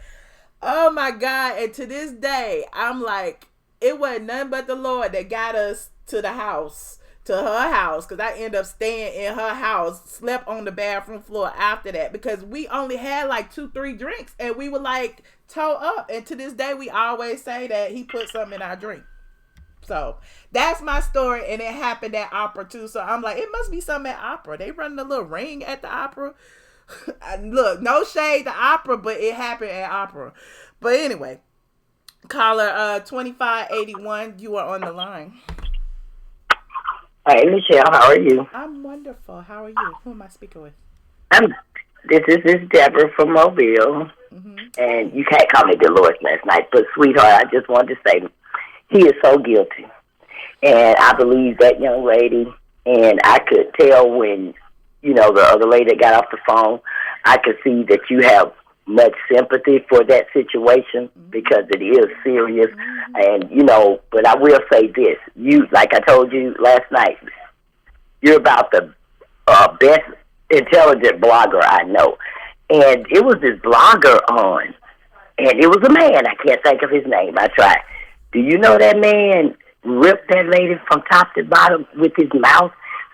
[SPEAKER 1] Oh my God. And to this day, I'm like, it wasn't nothing but the Lord that got us to the house, to her house, because I ended up staying in her house, slept on the bathroom floor after that, because we only had like 2-3 drinks, and we were like toe up. And to this day, we always say that he put something in our drink. So that's my story, and it happened at opera too. So I'm like, it must be something at opera. They running a little ring at the opera. Look, no shade to opera, but it happened at opera. But anyway, caller 2581, you are on the line.
[SPEAKER 10] Hey, Michelle, how are you?
[SPEAKER 1] I'm wonderful. How are you? Who am I speaking with?
[SPEAKER 10] This is Deborah from Mobile. And you can't call me Dolores last night, but sweetheart, I just wanted to say he is so guilty. And I believe that young lady, and I could tell when, you know, the other lady that got off the phone, I could see that you have much sympathy for that situation because it is serious. And, you know, but I will say this. You, like I told you last night, you're about the best intelligent blogger I know. And it was this blogger on, and it was a man. I can't think of his name. I tried. Do you know that man ripped that lady from top to bottom with his mouth,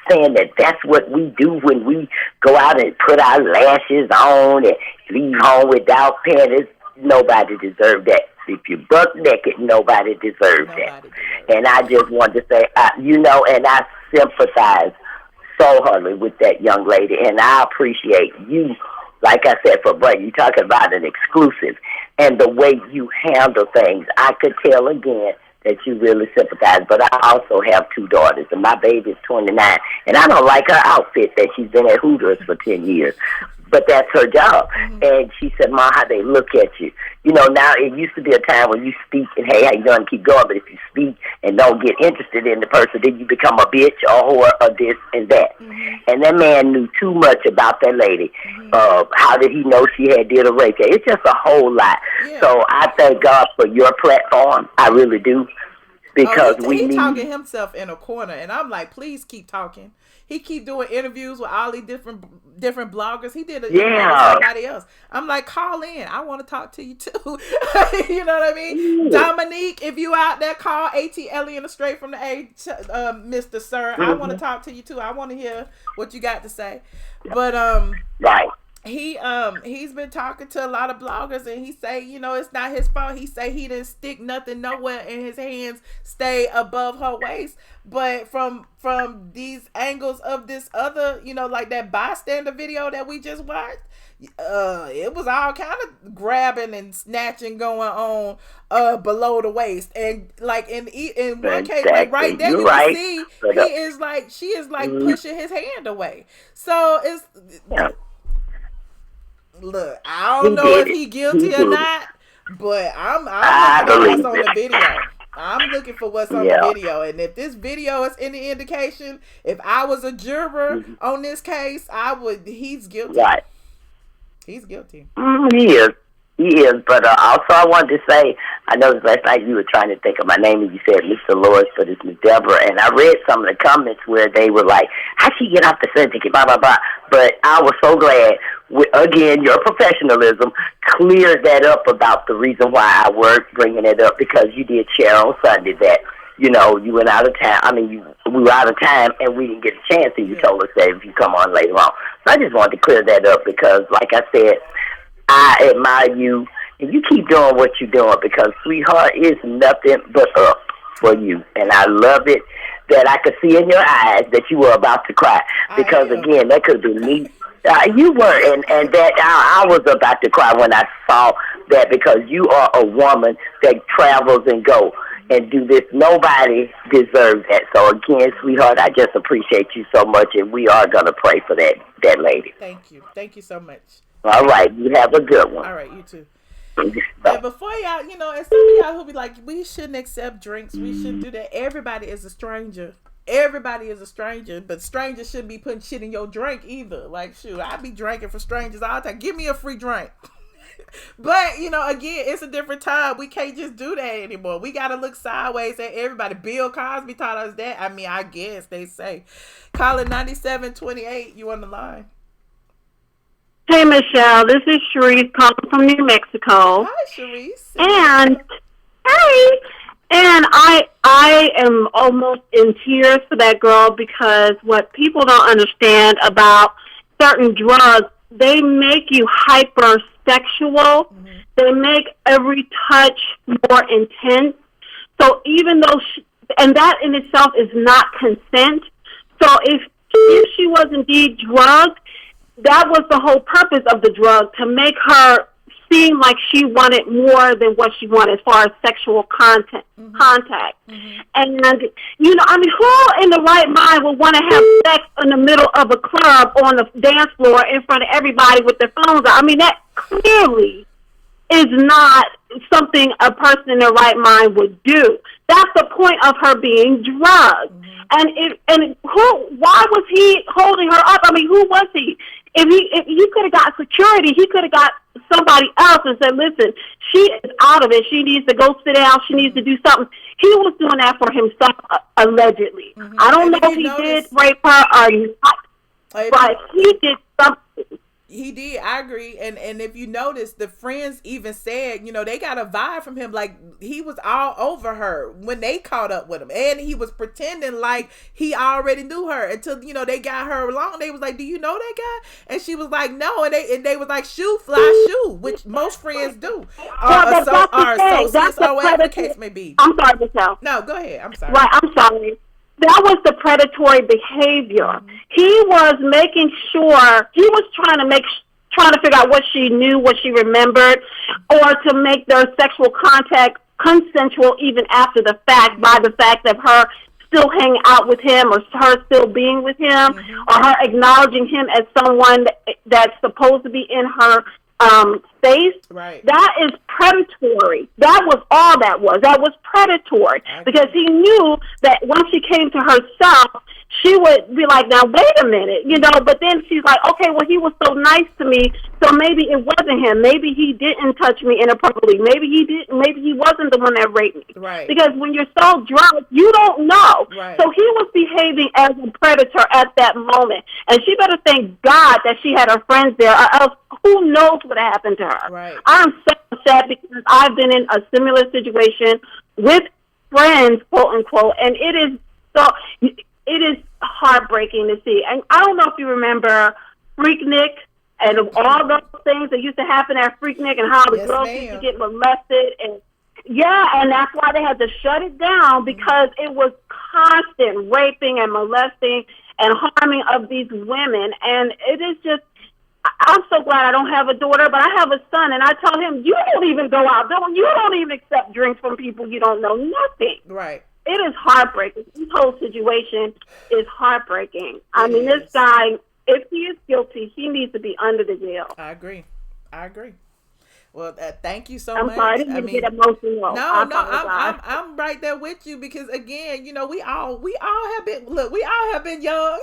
[SPEAKER 10] saying that that's what we do when we go out and put our lashes on and leave home without panties? Nobody deserved that. If you buck naked, nobody deserved that. And I just wanted to say, you know, and I sympathize so heartily with that young lady, and I appreciate you. Like I said, for Brett, you talking about an exclusive and the way you handle things. I could tell again that you really sympathize, but I also have 2 daughters, and my baby's 29, and I don't like her outfit that she's been at Hooters for 10 years. But that's her job. And she said, Ma, how they look at you. You know, now it used to be a time when you speak and, hey, how you doing, keep going. But if you speak and don't get interested in the person, then you become a bitch or whore or this and that. And that man knew too much about that lady. How did he know she had did a rape? It's just a whole lot. Yeah. So I thank God for your platform. I really do. Because
[SPEAKER 1] he talking himself in a corner. And I'm like, please keep talking. He keep doing interviews with all these different bloggers. He did an interview with somebody else. I'm like, call in. I want to talk to you too. You know what I mean? Dominique, if you out there, call ATLien straight from the A, Mr. Sir. I want to talk to you too. I want to hear what you got to say. But
[SPEAKER 10] right.
[SPEAKER 1] He's been talking to a lot of bloggers, and he say, you know, it's not his fault. He say he didn't stick nothing nowhere, and his hands stay above her waist. But from these angles of this other, you know, like that bystander video that we just watched, it was all kind of grabbing and snatching going on below the waist, and like in one case, like right there, you can see she is like pushing his hand away. So it's. Look, I don't know if he guilty or not, but I'm looking for what's on the video. I'm looking for what's on the video, and if this video is any indication, if I was a juror on this case, he's guilty.
[SPEAKER 10] Right.
[SPEAKER 1] He's guilty.
[SPEAKER 10] He is, but also I wanted to say, I noticed last night you were trying to think of my name, and you said Mr. Loris, but it's Miss Deborah, and I read some of the comments where they were like, how'd she get off the certificate, blah, blah, blah, but I was so glad, again, your professionalism cleared that up about the reason why I worked, bringing it up, because you did share on Sunday that, you know, you went out of town, we were out of time, and we didn't get a chance, and you told us that if you come on later on. So I just wanted to clear that up, because, like I said, I admire you, and you keep doing what you're doing, because, sweetheart, is nothing but up for you. And I love it that I could see in your eyes that you were about to cry, because, again, that could be me. You were, and that I was about to cry when I saw that, because you are a woman that travels and go and do this. Nobody deserves that. So, again, sweetheart, I just appreciate you so much, and we are going to pray for that lady.
[SPEAKER 1] Thank you. Thank you so much.
[SPEAKER 10] All right. You have a good one.
[SPEAKER 1] All right. You too. And before y'all, and some of y'all who be like, we shouldn't accept drinks, we shouldn't do that. Everybody is a stranger. Everybody is a stranger, but strangers shouldn't be putting shit in your drink either. Like, shoot, I be drinking for strangers all the time. Give me a free drink. But, again, it's a different time. We can't just do that anymore. We got to look sideways at everybody. Bill Cosby taught us that. I mean, I guess they say. Calling 9728, you on the line.
[SPEAKER 11] Hey, Michelle, this is Sharice calling from New Mexico.
[SPEAKER 1] Hi, Sharice.
[SPEAKER 11] And, I am almost in tears for that girl, because what people don't understand about certain drugs, they make you hypersexual. Mm-hmm. They make every touch more intense. So even though, and that in itself is not consent. So if she was indeed drugged, that was the whole purpose of the drug, to make her seem like she wanted more than what she wanted as far as sexual contact. Mm-hmm. And, who in the right mind would want to have sex in the middle of a club on the dance floor in front of everybody with their phones out? I mean, that clearly is not something a person in their right mind would do. That's the point of her being drugged. Mm-hmm. Why was he holding her up? I mean, who was he? If you could have got security, he could have got somebody else and said, listen, she is out of it. She needs to go sit down. She needs to do something. He was doing that for himself, allegedly. Mm-hmm. I don't know if he did rape her or not, but he did something.
[SPEAKER 1] He did. I agree. And if you notice, the friends even said, they got a vibe from him. Like, he was all over her when they caught up with him. And he was pretending like he already knew her until, they got her along. They was like, do you know that guy? And she was like, no. And they was like, shoe, fly, shoe, which most friends do. Or associates, or whatever the case may be.
[SPEAKER 11] I'm sorry, Michelle.
[SPEAKER 1] No, go ahead. I'm sorry.
[SPEAKER 11] Right, I'm sorry. That was the predatory behavior. Mm-hmm. He was making sure, he was trying to figure out what she knew, what she remembered, or to make their sexual contact consensual even after the fact, by the fact of her still hanging out with him, or her still being with him, mm-hmm. or her acknowledging him as someone that's supposed to be in her space.
[SPEAKER 1] Right.
[SPEAKER 11] That is predatory. That was all that was. That was predatory. Okay. Because he knew that once she came to herself, she would be like, now, wait a minute, but then she's like, okay, well, he was so nice to me, so maybe it wasn't him. Maybe he didn't touch me inappropriately. Maybe he didn't. Maybe he wasn't the one that raped me.
[SPEAKER 1] Right.
[SPEAKER 11] Because when you're so drunk, you don't know.
[SPEAKER 1] Right.
[SPEAKER 11] So he was behaving as a predator at that moment. And she better thank God that she had her friends there, or else who knows what happened to her.
[SPEAKER 1] Right.
[SPEAKER 11] I'm so sad, because I've been in a similar situation with friends, quote unquote, and it is heartbreaking to see. And I don't know if you remember Freaknik and all those things that used to happen at Freaknik, and how the girls used to get molested, and that's why they had to shut it down, because it was constant raping and molesting and harming of these women. And it is just, I'm so glad I don't have a daughter, but I have a son, and I tell him, you don't even go out. You don't even accept drinks from people you don't know. Nothing.
[SPEAKER 1] Right.
[SPEAKER 11] It is heartbreaking. This whole situation is heartbreaking. I mean, this guy, if he is guilty, he needs to be under the jail.
[SPEAKER 1] I agree. Well, thank you so
[SPEAKER 11] much. I'm sorry, I didn't get emotional.
[SPEAKER 1] No, I'm right there with you, because again, we all have been young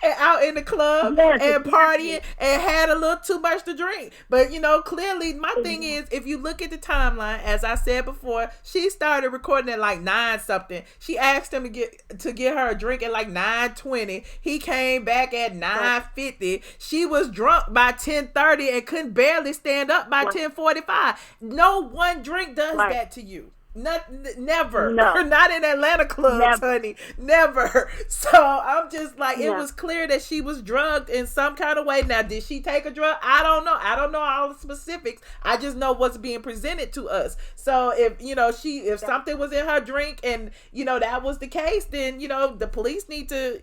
[SPEAKER 1] and out in the club and partying and had a little too much to drink. But clearly, my thing is, if you look at the timeline, as I said before, she started recording at like 9 something. She asked him to get her a drink at like 9:20. He came back at 9:50. She was drunk by 10:30 and couldn't barely stand up by 10:45. No one drink does that to you. Never.
[SPEAKER 11] No.
[SPEAKER 1] Not in Atlanta clubs, honey. Never. So I'm just like, it was clear that she was drugged in some kind of way. Now, did she take a drug? I don't know. I don't know all the specifics. I just know what's being presented to us. So if something was in her drink and that was the case, then the police need to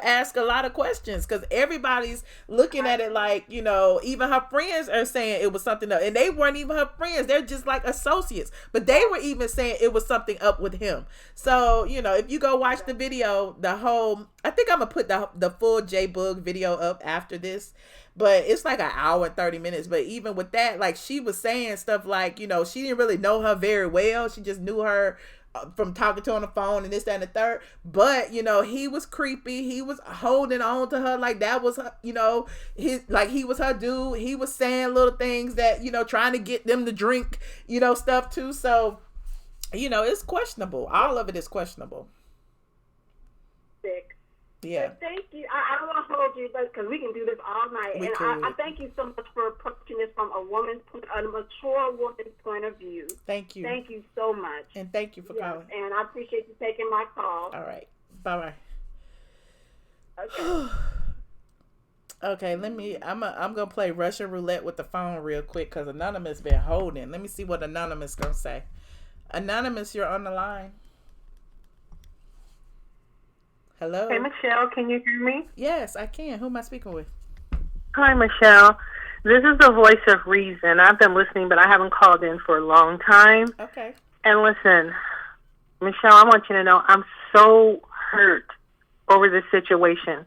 [SPEAKER 1] ask a lot of questions, because everybody's looking at it like even her friends are saying it was something else, and they weren't even her friends. They're just like associates, but they were even just saying it was something up with him. So, you know, if you go watch the video, I think I'm going to put the full J-Boog video up after this. But it's like an hour and 30 minutes. But even with that, like, she was saying stuff like, you know, she didn't really know her very well. She just knew her from talking to her on the phone and this, that, and the third. But, you know, he was creepy. He was holding on to her like that was her, you know, he was her dude. He was saying little things that, you know, trying to get them to drink, you know, stuff too. So, you know, it's questionable. All of it is questionable.
[SPEAKER 11] Sick.
[SPEAKER 1] Yeah.
[SPEAKER 11] But thank you. I don't want to hold you because we can do this all night. I thank you so much for approaching this from a mature woman's point of view.
[SPEAKER 1] Thank you.
[SPEAKER 11] Thank you so much.
[SPEAKER 1] And thank you for calling.
[SPEAKER 11] And I appreciate you taking my call.
[SPEAKER 1] All right. Bye-bye.
[SPEAKER 11] Okay.
[SPEAKER 1] Okay, I'm gonna play Russian roulette with the phone real quick because Anonymous been holding. Let me see what Anonymous gonna say. Anonymous, you're on the line. Hello.
[SPEAKER 12] Hey, Michelle, can you hear me?
[SPEAKER 1] Yes, I can. Who am I speaking with?
[SPEAKER 12] Hi, Michelle. This is the voice of reason. I've been listening, but I haven't called in for a long time.
[SPEAKER 1] Okay.
[SPEAKER 12] And listen, Michelle, I want you to know I'm so hurt over this situation.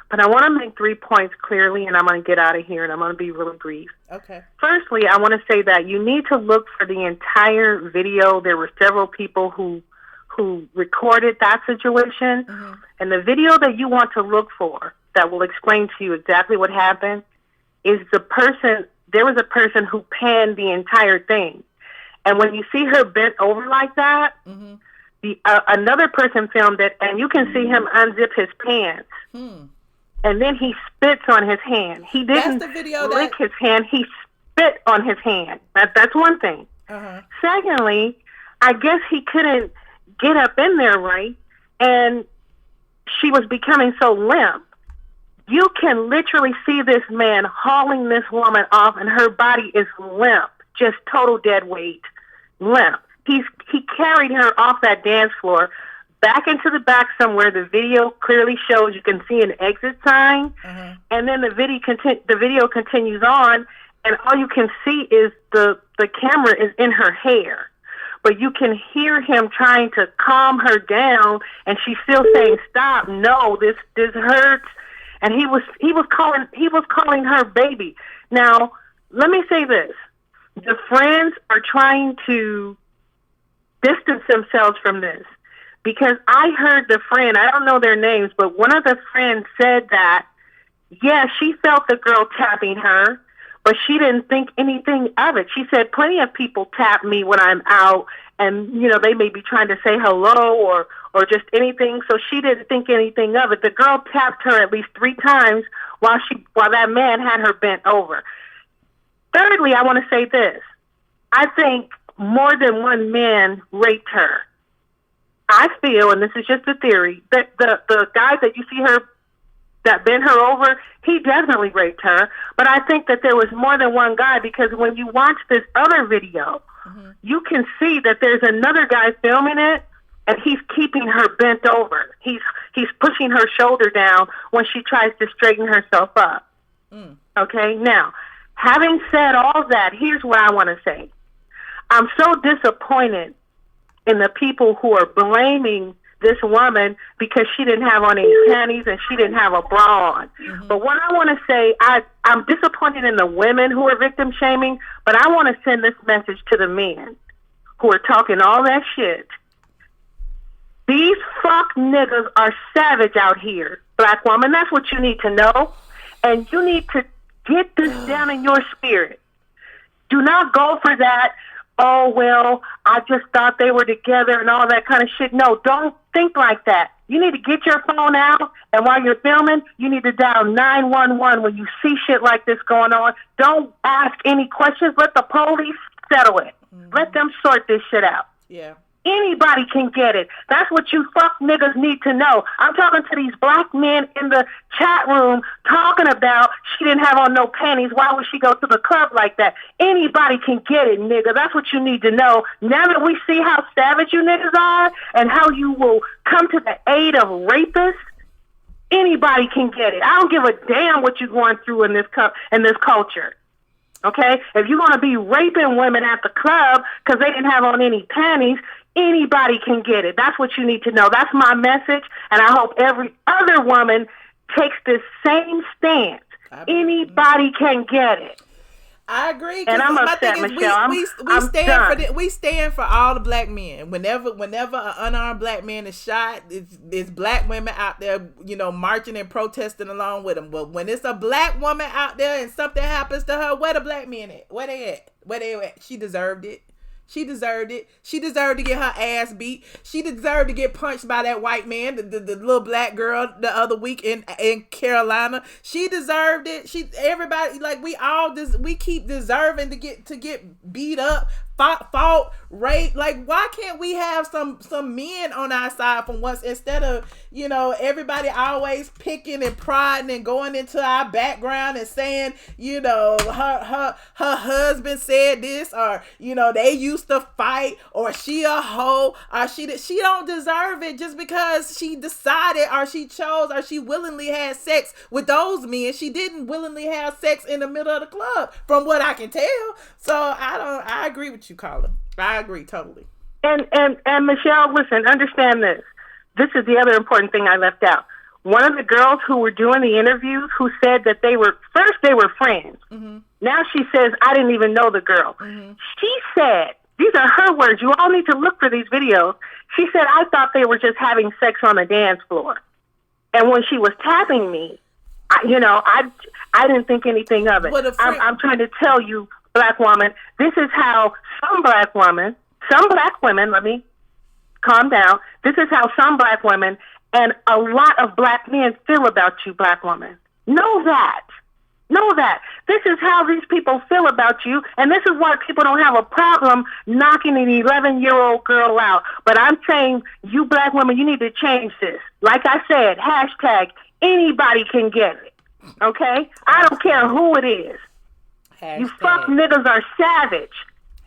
[SPEAKER 12] But I want to make 3 points clearly, and I'm going to get out of here, and I'm going to be really brief.
[SPEAKER 1] Okay.
[SPEAKER 12] Firstly, I want to say that you need to look for the entire video. There were several people who recorded that situation. Mm-hmm. And the video that you want to look for that will explain to you exactly what happened is there was a person who panned the entire thing. And when you see her bent over like that, mm-hmm. Another person filmed it, and you can see him unzip his pants. And then he spits on his hand. He didn't lick his hand. He spit on his hand. That's one thing. Uh-huh. Secondly, I guess he couldn't get up in there right, and she was becoming so limp. You can literally see this man hauling this woman off, and her body is limp, just total dead weight, limp. He carried her off that dance floor back into the back somewhere. The video clearly shows you can see an exit sign, and then the video continues on, and all you can see is the camera is in her hair. But you can hear him trying to calm her down, and she's still saying, "Stop! No, this hurts." And he was calling her baby. Now, let me say this: the friends are trying to distance themselves from this because I heard the friend. I don't know their names, but one of the friends said that she felt the girl tapping her, but she didn't think anything of it. She said, plenty of people tap me when I'm out, and, you know, they may be trying to say hello or just anything, so she didn't think anything of it. The girl tapped her at least 3 times while that man had her bent over. Thirdly, I want to say this. I think more than one man raped her. I feel, and this is just a theory, that the guy that you see her that bent her over, he definitely raped her. But I think that there was more than one guy, because when you watch this other video, you can see that there's another guy filming it, and he's keeping her bent over. He's pushing her shoulder down when she tries to straighten herself up. Okay? Now, having said all that, here's what I want to say. I'm so disappointed in the people who are blaming this woman because she didn't have on any panties and she didn't have a bra on. But what I want to say, I'm disappointed in the women who are victim shaming, but I want to send this message to the men who are talking all that shit. These fuck niggas are savage out here, black woman. That's what you need to know. And you need to get this down in your spirit. Do not go for that, oh, well, I just thought they were together and all that kind of shit. No, don't think like that. You need to get your phone out, and while you're filming, you need to dial 911 when you see shit like this going on. Don't ask any questions. Let the police settle it. Let them sort this shit out.
[SPEAKER 1] Yeah.
[SPEAKER 12] Anybody can get it. That's what you fuck niggas need to know. I'm talking to these black men in the chat room talking about she didn't have on no panties. Why would she go to the club like that? Anybody can get it, nigga. That's what you need to know. Now that we see how savage you niggas are and how you will come to the aid of rapists, anybody can get it. I don't give a damn what you're going through in this culture. Okay? If you're going to be raping women at the club because they didn't have on any panties, anybody can get it. That's what you need to know. That's my message, and I hope every other woman takes this same stance. Anybody can get it.
[SPEAKER 1] I agree.
[SPEAKER 12] And I'm
[SPEAKER 1] my
[SPEAKER 12] upset,
[SPEAKER 1] thing is
[SPEAKER 12] Michelle.
[SPEAKER 1] we
[SPEAKER 12] I'm
[SPEAKER 1] stand
[SPEAKER 12] done.
[SPEAKER 1] we stand for all the black men. Whenever an unarmed black man is shot, it's black women out there, you know, marching and protesting along with them. But when it's a black woman out there and something happens to her, where the black men at? Where they at? Where they at? She deserved it. She deserved it. She deserved to get her ass beat. She deserved to get punched by that white man, the little black girl the other week in Carolina. She deserved it. Everybody, like, we keep deserving to get beat up, fought, raped. Like, why can't we have some men on our side from once, instead of, you know, everybody always picking and prodding and going into our background and saying, you know, her husband said this, or, you know, they used to fight, or she a hoe, or she don't deserve it just because she decided, or she chose, or she willingly had sex with those men. She didn't willingly have sex in the middle of the club, from what I can tell. So I agree with you, Carla. I agree totally.
[SPEAKER 12] And Michelle, listen, understand this. This is the other important thing I left out. One of the girls who were doing the interviews, who said that they were friends. Mm-hmm. Now she says, I didn't even know the girl. Mm-hmm. She said, these are her words. You all need to look for these videos. She said, I thought they were just having sex on the dance floor. And when she was tapping me, I didn't think anything of it. I'm trying to tell you, black woman, this is how some black women, let me calm down. This is how some black women and a lot of black men feel about you, black woman. Know that. This is how these people feel about you, and this is why people don't have a problem knocking an 11-year-old girl out. But I'm saying, you black women, you need to change this. Like I said, hashtag, anybody can get it. Okay? I don't care who it is. Hashtag. You fuck niggas are savage.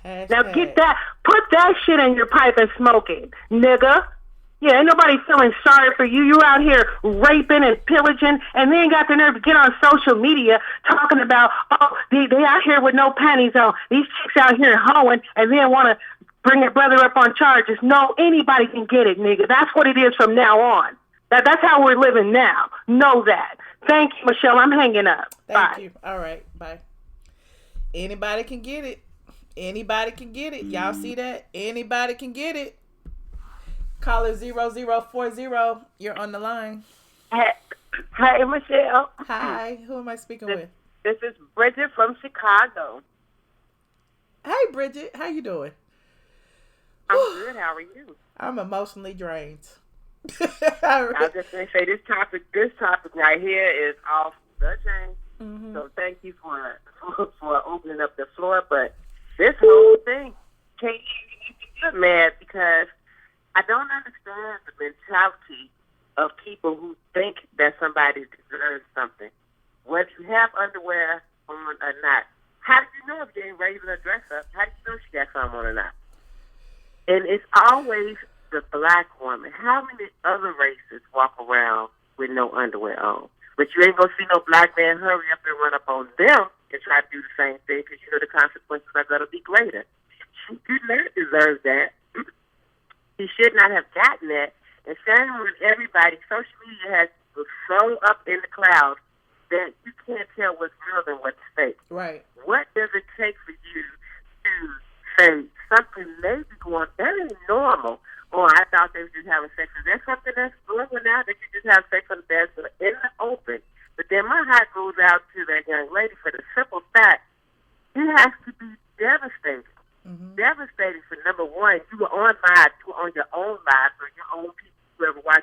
[SPEAKER 12] Hashtag. Now get that, put that shit in your pipe and smoke it, nigga. Yeah, ain't nobody feeling sorry for you. You out here raping and pillaging, and then got the nerve to get on social media talking about, they out here with no panties on. These chicks out here hoeing, and then want to bring their brother up on charges. No, anybody can get it, nigga. That's what it is from now on. That's how we're living now. Know that. Thank you, Michelle. I'm hanging up.
[SPEAKER 1] Thank you. All right, bye. Anybody can get it. Anybody can get it. Y'all see that? Anybody can get it. Caller 0040, you're on the line.
[SPEAKER 13] Hi, Michelle.
[SPEAKER 1] Hi, who am I speaking with?
[SPEAKER 13] This is Bridget from Chicago.
[SPEAKER 1] Hey, Bridget, how you doing?
[SPEAKER 13] I'm good. How are you?
[SPEAKER 1] I'm emotionally drained.
[SPEAKER 13] I was just going to say, this topic right here is off the chain. Mm-hmm. So thank you for opening up the floor. But this whole thing can't get mad because I don't understand the mentality of people who think that somebody deserves something. Whether you have underwear on or not. How do you know if you ain't raising her dress up? How do you know she got something on or not? And it's always the black woman. How many other races walk around with no underwear on? But you ain't going to see no black man hurry up and run up on them and try to do the same thing because you know the consequences are going to be greater. She did not deserve that. He should not have gotten that. And sharing with everybody, social media has so up in the clouds that you can't tell what's real and what's fake.
[SPEAKER 1] Right.
[SPEAKER 13] What does it take for you to say something may be going, that ain't normal? Or I thought they were just having sex. Is that something that's normal now, that you just have sex on the bed in the open? But then my heart goes out to that young lady for the simple fact, it has to be devastating. Mm-hmm. Devastating for, number one, you were on live, you were on your own live, or your own people, whoever watch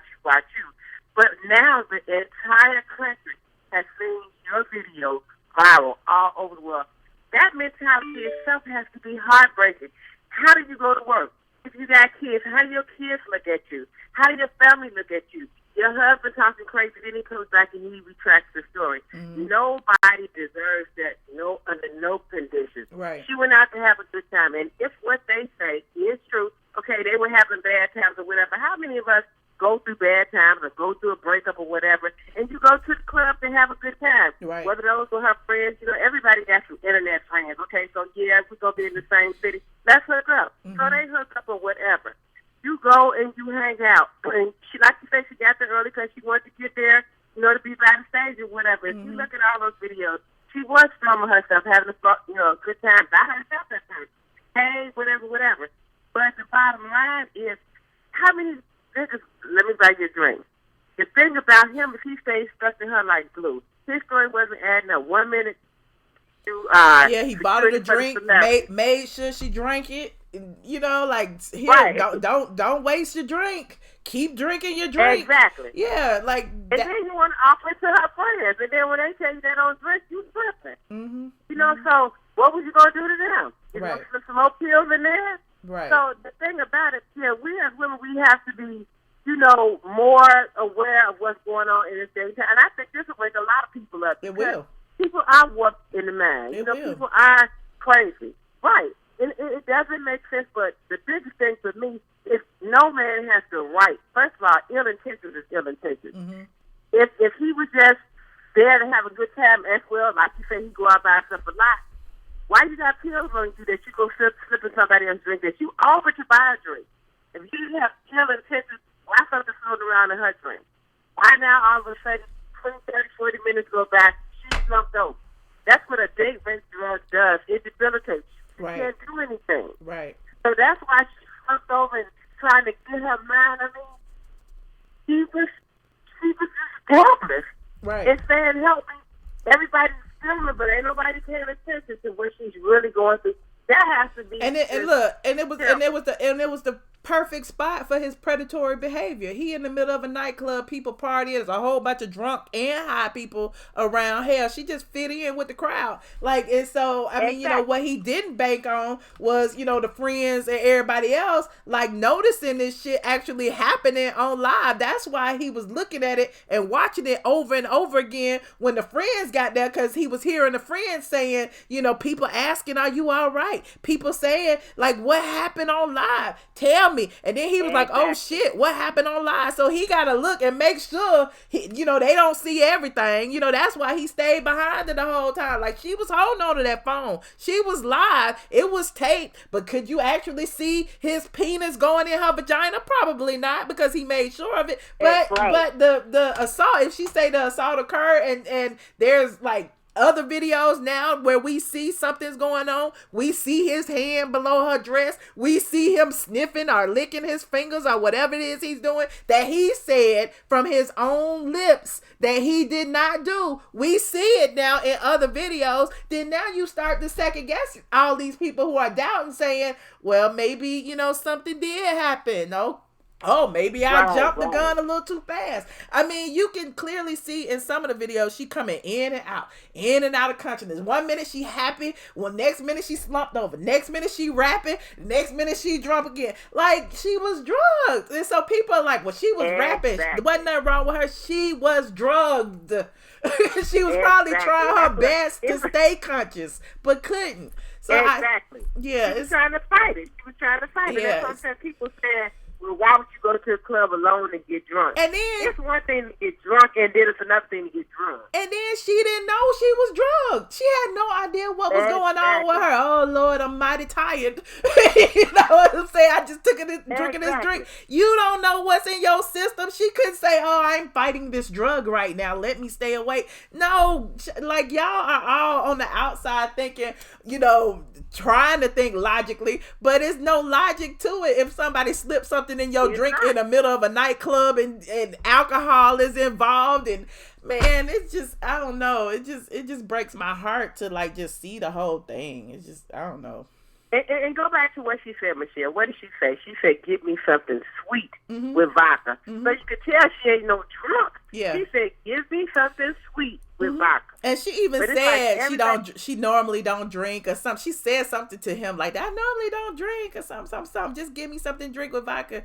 [SPEAKER 13] you. But now the entire country has seen your video viral all over the world. That mentality itself has to be heartbreaking. How do you go to work? If you got kids, how do your kids look at you? How do your family look at you? Your husband talking crazy, then he comes back and he retracts the story. Mm-hmm. Nobody deserves that, under no conditions.
[SPEAKER 1] Right.
[SPEAKER 13] She went out to have a good time, and if what they say is true, okay, they were having bad times or whatever. How many of us go through bad times or go through a breakup or whatever, and you go to the club to have a good time.
[SPEAKER 1] Right.
[SPEAKER 13] Whether those were her friends, everybody got some internet friends. Okay, so yeah, we're going to be in the same city. Let's hook up. Mm-hmm. So they hook up or whatever. You go and you hang out. And she, like you say, she got there early because she wanted to get there, to be by the stage or whatever. If you look at all those videos, she was filming herself, having a good time by herself at first. Hey, whatever. But the bottom line is, how many niggas, let me buy you a drink. The thing about him is he stays stuck to her like glue. His story wasn't adding up 1 minute to,
[SPEAKER 1] he bought her a drink, made sure she drank it. Here, right. Don't waste your drink. Keep drinking your drink.
[SPEAKER 13] Exactly.
[SPEAKER 1] Yeah,
[SPEAKER 13] and then you want to offer it to her friends, and then when they tell you they don't drink, you tripping.
[SPEAKER 1] Mm-hmm.
[SPEAKER 13] So what was you gonna do to them? You
[SPEAKER 1] right.
[SPEAKER 13] gonna slip some more pills in there?
[SPEAKER 1] Right.
[SPEAKER 13] So the thing about it, we as women, we have to be, more aware of what's going on in this day and time. And I think this will wake a lot of people up.
[SPEAKER 1] It will.
[SPEAKER 13] People are warped in the mind. People are crazy. Right. It doesn't make sense, but the biggest thing for me is no man has the right. First of all, ill intentions is ill intentions.
[SPEAKER 1] Mm-hmm.
[SPEAKER 13] If he was just there to have a good time as well, like you say, he go out by himself a lot, why you got pills on you that you go slip in somebody else's drink that you offered to buy a drink? If you didn't have ill intentions, why something floating around in her drink? Why now all of a sudden, 20, 30, 40 minutes go by, she's slumped over? That's what a date rape drug does. It debilitates you.
[SPEAKER 1] Right.
[SPEAKER 13] She can't do anything.
[SPEAKER 1] Right.
[SPEAKER 13] So that's why she slumped over and trying to get her mind. I mean, she was just helpless.
[SPEAKER 1] Right.
[SPEAKER 13] And saying, help me. Everybody's feeling her, but ain't nobody paying attention to what she's really going through. That has to be.
[SPEAKER 1] And it was the perfect spot for his predatory behavior. He in the middle of a nightclub, people partying, there's a whole bunch of drunk and high people around. Hell, she just fit in with the crowd. And so, I mean, what he didn't bank on was, the friends and everybody else, noticing this shit actually happening on live. That's why he was looking at it and watching it over and over again when the friends got there, because he was hearing the friends saying, people asking, are you all right? People saying, what happened on live? Tell me. And then he was like, oh shit, what happened on live? So he got to look and make sure, they don't see everything. That's why he stayed behind it the whole time. She was holding on to that phone. She was live. It was taped. But could you actually see his penis going in her vagina? Probably not, because he made sure of it. But the assault, if she say the assault occurred and there's other videos now where we see something's going on, we see his hand below her dress, we see him sniffing or licking his fingers or whatever it is he's doing that he said from his own lips that he did not do. We see it now in other videos. Then now you start to second guess all these people who are doubting, saying, well, maybe, something did happen. No. Oh, maybe I jumped the gun a little too fast. I mean, you can clearly see in some of the videos she coming in and out of consciousness. 1 minute she happy, next minute she slumped over, next minute she rapping, next minute she drunk again. She was drugged. And so people are like, well, she was rapping. There wasn't nothing wrong with her. She was drugged. She was probably trying her best to stay conscious, but couldn't. So
[SPEAKER 13] she was trying to fight it. That's what I'm saying. People said, well, why would you go to a club alone and get drunk?
[SPEAKER 1] And then
[SPEAKER 13] it's one thing to get drunk, and then it's another thing to get drunk.
[SPEAKER 1] And then she didn't know she was drugged. She had no idea what was going on with her. Oh Lord, I'm mighty tired. You know what I'm saying? I just took drinking this drink. You don't know what's in your system. She couldn't say, "Oh, I'm fighting this drug right now. Let me stay awake." No, y'all are all on the outside thinking, trying to think logically, but it's no logic to it. If somebody slips something in your drink in the middle of a nightclub and alcohol is involved, and man, it's just, I don't know, it just breaks my heart to just see the whole thing. It's just, I don't know.
[SPEAKER 13] And go back to what she said, Michelle. What did she say? She said, "Give me something sweet with vodka." So you could tell she ain't no drunk.
[SPEAKER 1] Yeah.
[SPEAKER 13] She said, "Give me something sweet with vodka."
[SPEAKER 1] And she even said she normally don't drink or something. She said something to him like that. I normally don't drink or something. Just give me something to drink with vodka,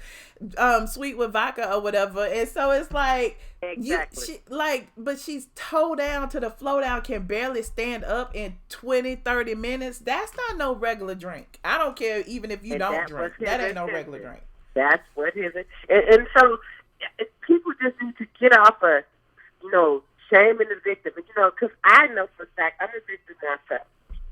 [SPEAKER 1] sweet with vodka or whatever. And so it's but she's toe down to the flow down, can barely stand up in 20, 30 minutes. That's not no regular drink. I don't care even if you don't drink. That ain't no regular drink.
[SPEAKER 13] That's what his. And so people just need to get off of, shaming the victim. And, because I know for a fact I'm a victim myself.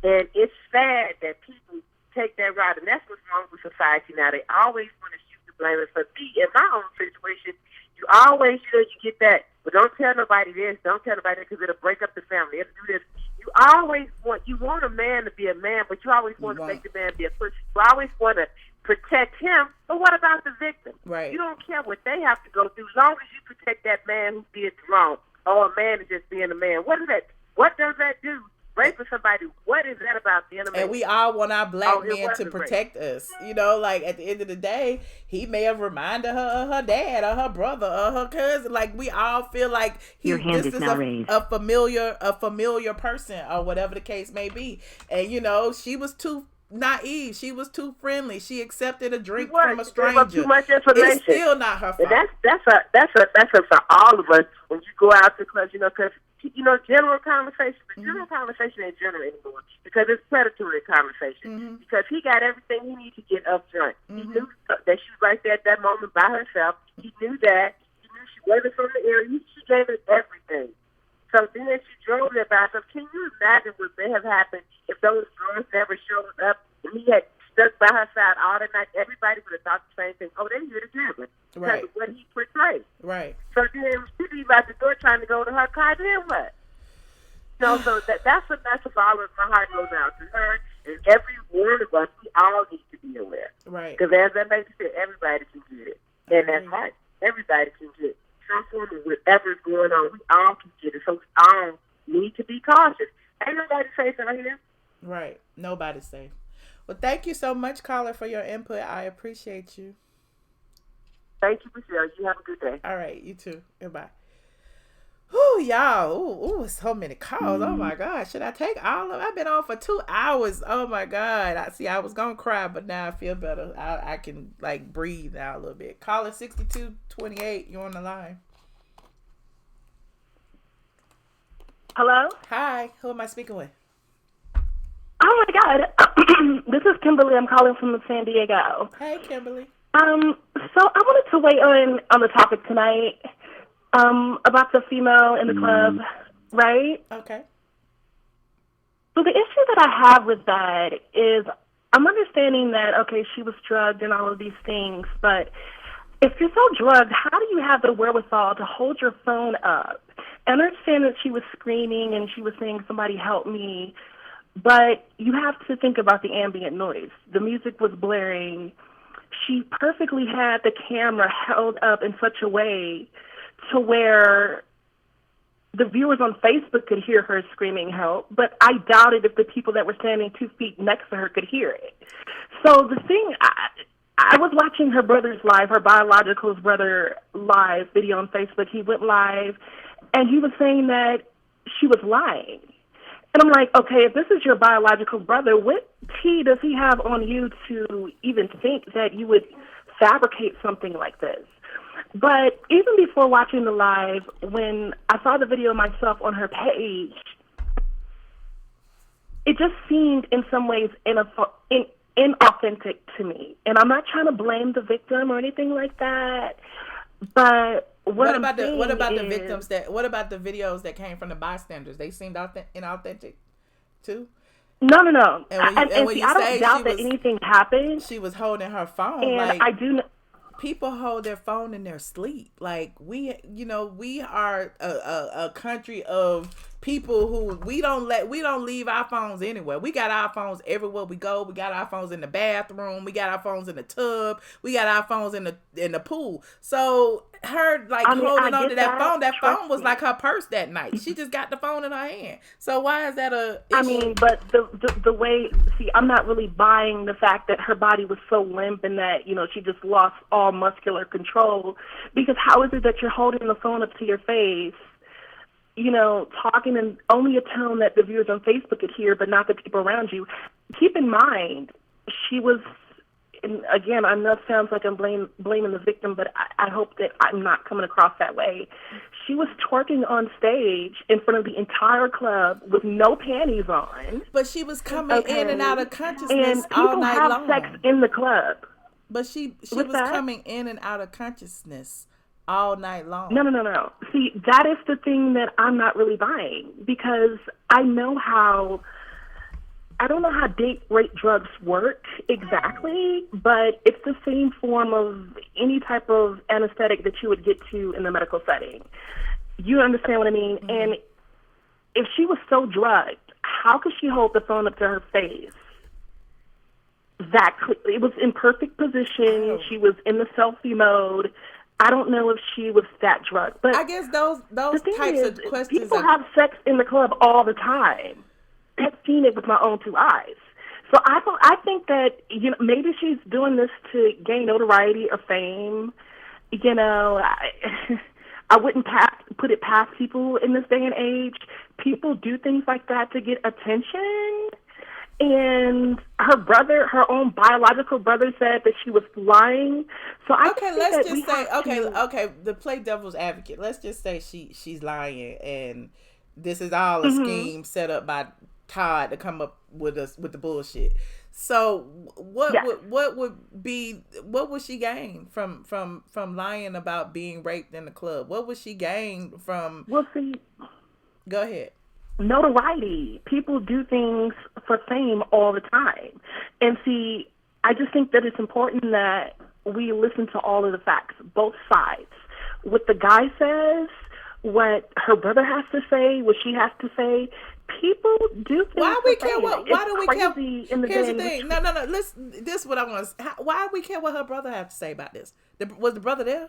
[SPEAKER 13] And it's sad that people take that route. And that's what's wrong with society now. They always want to shoot the blame. And for me, in my own situation, you always, you get that. But don't tell nobody this. Don't tell nobody that because it'll break up the family. It'll do this. You always want a man to be a man, but you always want to make the man be a person. You always want to protect him. But what about the victim?
[SPEAKER 1] Right.
[SPEAKER 13] You don't care what they have to go through as long as you protect that man who did wrong. Or a man is just being a man. What does that do? Raping somebody, what is that about the enemy?
[SPEAKER 1] And we all want our black men to protect us. Like at the end of the day, he may have reminded her of her dad or her brother or her cousin. Like we all feel like this is a familiar person or whatever the case may be. And she was too naive. She was too friendly. She accepted a drink from a stranger.
[SPEAKER 13] Too much information.
[SPEAKER 1] It's still not her fault.
[SPEAKER 13] That's for all of us when you go out to clubs, because general conversation, but general conversation ain't general anymore because it's predatory conversation. Because he got everything he needed to get up front. He knew that she was right there at that moment by herself. He knew that. He knew she wasn't from the area. She gave it everything. So then she drove there by herself. Can you imagine what may have happened if those girls never showed up and he had stuck by her side all the night? Everybody would have thought the same thing. Oh, they're here together. Because of what he portrayed.
[SPEAKER 1] Right.
[SPEAKER 13] So then she leave out the door trying to go to her car, then what? So that's what all of my heart goes out to her and every one of us. We all need to be aware.
[SPEAKER 1] Right.
[SPEAKER 13] Because as that lady said, everybody can get it. And that's right. Everybody can get it. Some form of whatever's going on, we all can get it. So we all need to be cautious. Ain't nobody safe out here.
[SPEAKER 1] Right. Nobody's safe. Well, thank you so much, caller, for your input. I appreciate you.
[SPEAKER 13] Thank you, Michelle. You have a good day.
[SPEAKER 1] All right. You too. Goodbye. Ooh, y'all. Ooh, so many calls. Oh, my God. Should I take all of them? I've been on for 2 hours. Oh, my God. I was going to cry, but now I feel better. I can, breathe now a little bit. Caller 6228. You're on the line.
[SPEAKER 14] Hello?
[SPEAKER 1] Hi. Who am I speaking with?
[SPEAKER 14] Oh, my God. This is Kimberly. I'm calling from San Diego.
[SPEAKER 1] Hey, Kimberly.
[SPEAKER 14] So I wanted to weigh in on the topic tonight about the female in the club, right?
[SPEAKER 1] Okay.
[SPEAKER 14] So the issue that I have with that is I'm understanding that, okay, she was drugged and all of these things, but if you're so drugged, how do you have the wherewithal to hold your phone up? I understand that she was screaming and she was saying, somebody help me, but you have to think about the ambient noise. The music was blaring. She perfectly had the camera held up in such a way to where the viewers on Facebook could hear her screaming help, but I doubted if the people that were standing 2 feet next to her could hear it. So the thing, I was watching her brother's live, her biological's brother live video on Facebook. He went live, and he was saying that she was lying. And I'm like, okay, if this is your biological brother, what tea does he have on you to even think that you would fabricate something like this? But even before watching the live, when I saw the video myself on her page, it just seemed in some ways inauthentic to me. And I'm not trying to blame the victim or anything like that, but what about the
[SPEAKER 1] victims what about the videos that came from the bystanders? They seemed inauthentic too.
[SPEAKER 14] No.
[SPEAKER 1] And when
[SPEAKER 14] I don't doubt that anything happened.
[SPEAKER 1] She was holding her phone.
[SPEAKER 14] And I do.
[SPEAKER 1] People hold their phone in their sleep. Like we are a country of people who we don't leave our phones anywhere. We got our phones everywhere we go. We got our phones in the bathroom. We got our phones in the tub. We got our phones in the pool. So her holding on to that phone was like her purse that night. She just got the phone in her hand. So why is that a issue?
[SPEAKER 14] I mean, but the way, see, I'm not really buying the fact that her body was so limp and that, she just lost all muscular control, because how is it that you're holding the phone up to your face, talking in only a tone that the viewers on Facebook could hear, but not the people around you? Keep in mind, she was, and again, I know it sounds like I'm blaming the victim, but I hope that I'm not coming across that way. She was twerking on stage in front of the entire club with no panties on.
[SPEAKER 1] But she was coming in and out of consciousness
[SPEAKER 14] and
[SPEAKER 1] all night long.
[SPEAKER 14] People have sex in the club.
[SPEAKER 1] But she was coming in and out of consciousness all night long.
[SPEAKER 14] No. See, that is the thing that I'm not really buying, because I don't know how date rape drugs work exactly, but it's the same form of any type of anesthetic that you would get to in the medical setting. You understand what I mean? Mm-hmm. And if she was so drugged, how could she hold the phone up to her face? It was in perfect position. She was in the selfie mode. I don't know if she was that drugged. But
[SPEAKER 1] I guess those types of questions.
[SPEAKER 14] People have sex in the club all the time. I've seen it with my own two eyes. So I think that, you know, maybe she's doing this to gain notoriety or fame. You know, I wouldn't put it past people in this day and age. People do things like that to get attention. And her own biological brother said that she was lying. So
[SPEAKER 1] let's just say, to play devil's advocate, let's just say she's lying, and this is all a scheme set up by Todd to come up with the bullshit. So what would she gain from lying about being raped in the club? What would she gain from?
[SPEAKER 14] Well, see,
[SPEAKER 1] go ahead.
[SPEAKER 14] Notoriety. People do things for fame all the time. And see, I just think that it's important that we listen to all of the facts, both sides. What the guy says, what her brother has to say, what she has to say. People do things
[SPEAKER 1] why we care what? Why do we care?
[SPEAKER 14] Here's
[SPEAKER 1] the thing. No. This is what I want. Why do we care what her brother has to say about this? Was the brother there?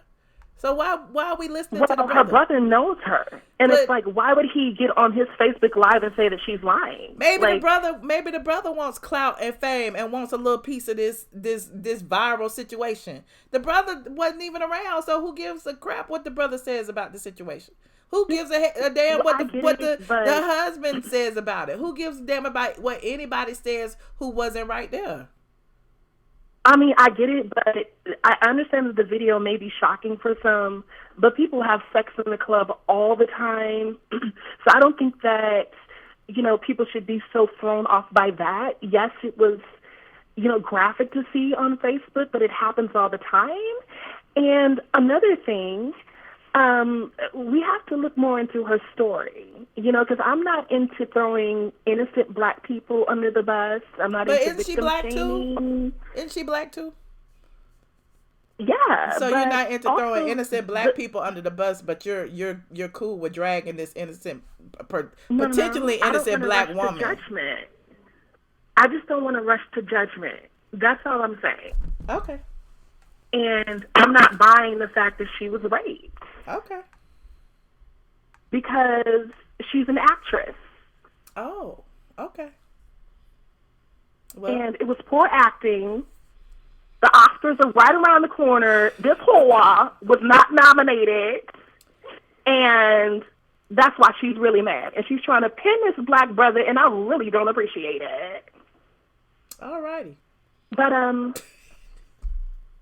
[SPEAKER 1] So why are we listening to the brother?
[SPEAKER 14] Her brother knows her, and it's like, why would he get on his Facebook Live and say that she's lying?
[SPEAKER 1] Maybe the brother wants clout and fame and wants a little piece of this viral situation. The brother wasn't even around, so who gives a crap what the brother says about the situation? Who gives a damn what the husband says about it? Who gives a damn about what anybody says who wasn't right there?
[SPEAKER 14] I mean, I get it, but I understand that the video may be shocking for some, but people have sex in the club all the time. So I don't think that, you know, people should be so thrown off by that. Yes, it was, you know, graphic to see on Facebook, but it happens all the time. And another thing, we have to look more into her story, you know, because I'm not into throwing innocent black people under the bus. I'm not into victim shaming.
[SPEAKER 1] Isn't she black too?
[SPEAKER 14] Yeah.
[SPEAKER 1] So you're not into throwing innocent black people under the bus, but you're cool with dragging this innocent, potentially innocent black woman.
[SPEAKER 14] Judgment. I just don't want to rush to judgment. That's all I'm saying.
[SPEAKER 1] Okay.
[SPEAKER 14] And I'm not buying the fact that she was raped.
[SPEAKER 1] Okay.
[SPEAKER 14] Because she's an actress.
[SPEAKER 1] Oh, okay. Well,
[SPEAKER 14] and it was poor acting. The Oscars are right around the corner. This whore was not nominated. And that's why she's really mad. And she's trying to pin this black brother, and I really don't appreciate it.
[SPEAKER 1] All righty.
[SPEAKER 14] But,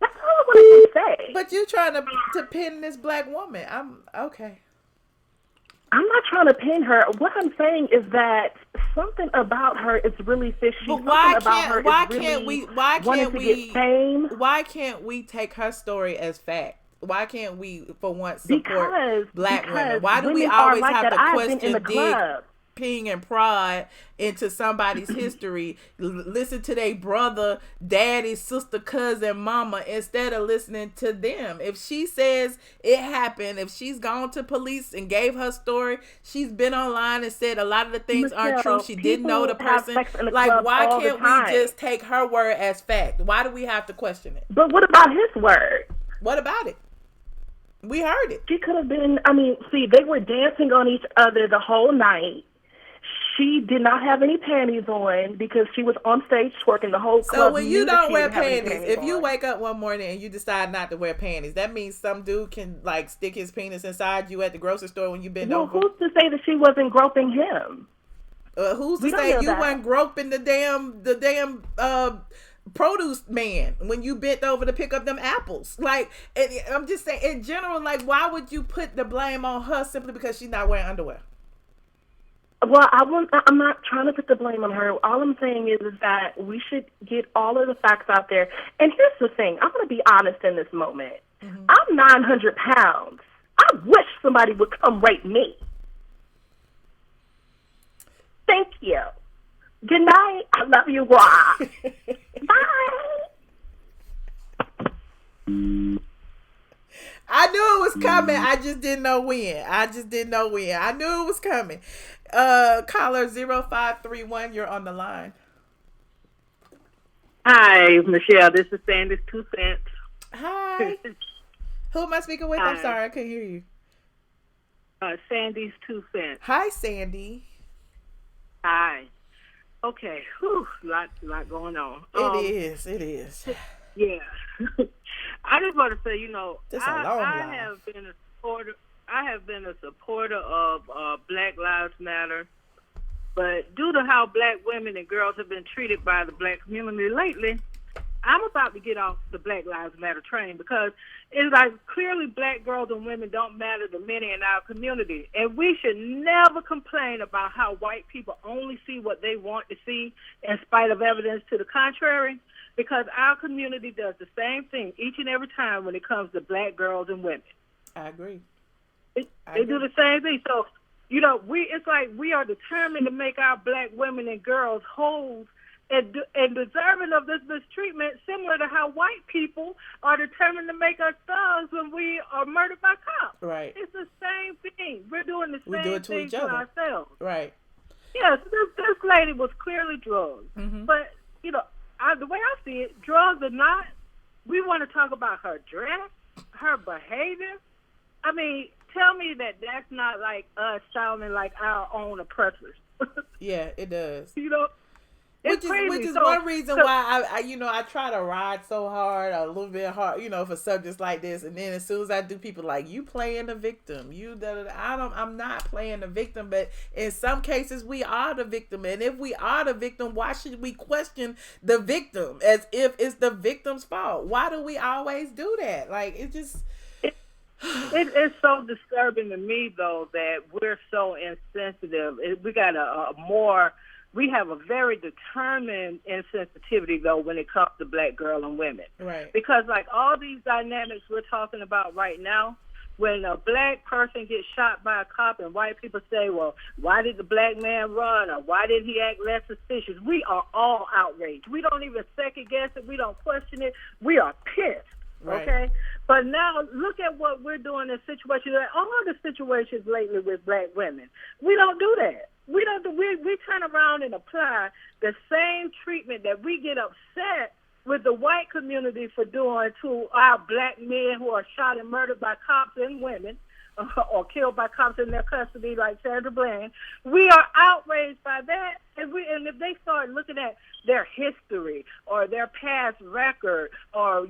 [SPEAKER 14] that's all I wanted to say.
[SPEAKER 1] But you're trying to pin this black woman. I'm okay.
[SPEAKER 14] I'm not trying to pin her. What I'm saying is that something about her is really fishy.
[SPEAKER 1] But why can't we take her story as fact? Why can't we, for once, support black women? Why do we always have to question, ping and prod into somebody's history, listen to their brother, daddy, sister, cousin, mama, instead of listening to them? If she says it happened, if she's gone to police and gave her story, she's been online and said a lot of the things aren't true, she didn't know the person, like, why can't we just take her word as fact? Why do we have to question it?
[SPEAKER 14] But what about his word?
[SPEAKER 1] What about it? We heard it.
[SPEAKER 14] She could have been, I mean, see, they were dancing on each other the whole night. She did not have any panties on because she was on stage twerking the whole club.
[SPEAKER 1] So when you don't wear panties, if you wake up one morning and you decide not to wear panties, that means some dude can, like, stick his penis inside you at the grocery store when you bend over?
[SPEAKER 14] Who's to say that she wasn't groping him?
[SPEAKER 1] Who's to say you weren't groping the damn produce man when you bent over to pick up them apples? Like, I'm just saying, in general, like, why would you put the blame on her simply because she's not wearing underwear?
[SPEAKER 14] Well, I'm not trying to put the blame on her. All I'm saying is that we should get all of the facts out there. And here's the thing. I'm going to be honest in this moment. I'm 900 pounds. I wish somebody would come rape me. Thank you. Good night. I love you, Rob. Bye.
[SPEAKER 1] I knew it was coming. I just didn't know when. I knew it was coming. Caller 0531, you're on the line.
[SPEAKER 15] Hi, Michelle. This is Sandy's 2 cents.
[SPEAKER 1] Hi. Who am I speaking with?
[SPEAKER 15] Hi.
[SPEAKER 1] I'm sorry, I couldn't hear you.
[SPEAKER 15] Sandy's 2 cents.
[SPEAKER 1] Hi, Sandy.
[SPEAKER 15] Hi. Okay. Whew, lot going on.
[SPEAKER 1] It is.
[SPEAKER 15] Yeah. I just want to say,
[SPEAKER 1] I
[SPEAKER 15] have been a supporter. I have been a supporter of Black Lives Matter, but due to how Black women and girls have been treated by the Black community lately, I'm about to get off the Black Lives Matter train because it's like clearly Black girls and women don't matter to many in our community, and we should never complain about how white people only see what they want to see in spite of evidence to the contrary. Because our community does the same thing each and every time when it comes to Black girls and women.
[SPEAKER 1] I agree.
[SPEAKER 15] They do the same thing. So, it's like we are determined to make our Black women and girls whole and deserving of this mistreatment, similar to how white people are determined to make us thugs when we are murdered by cops.
[SPEAKER 1] Right.
[SPEAKER 15] It's the same thing. We're doing the
[SPEAKER 1] We
[SPEAKER 15] same
[SPEAKER 1] do it to
[SPEAKER 15] thing
[SPEAKER 1] each
[SPEAKER 15] to
[SPEAKER 1] other.
[SPEAKER 15] ourselves.
[SPEAKER 1] Right.
[SPEAKER 15] Yes, this lady was clearly drugged. But, the way I see it, drugs or not, we want to talk about her dress, her behavior. I mean, tell me that that's not like us sounding like our own oppressors.
[SPEAKER 1] Yeah, it does.
[SPEAKER 15] It's
[SPEAKER 1] Which is one reason why I try to ride so hard, a little bit hard, for subjects like this. And then as soon as I do, people like, you playing the victim. I'm not playing the victim, but in some cases we are the victim. And if we are the victim, why should we question the victim as if it's the victim's fault? Why do we always do that? Like, it just...
[SPEAKER 15] It is so disturbing to me, though, that we're so insensitive. We have a very determined insensitivity, though, when it comes to Black girls and women.
[SPEAKER 1] Right.
[SPEAKER 15] Because, like, all these dynamics we're talking about right now, when a Black person gets shot by a cop and white people say, well, why did the Black man run, or why did he act less suspicious? We are all outraged. We don't even second guess it. We don't question it. We are pissed.
[SPEAKER 1] Right.
[SPEAKER 15] Okay? But now look at what we're doing in situations, all the situations lately with Black women. We don't do that. We turn around and apply the same treatment that we get upset with the white community for doing to our Black men who are shot and murdered by cops and women, or killed by cops in their custody, like Sandra Bland. We are outraged by that, and if they start looking at their history or their past record, or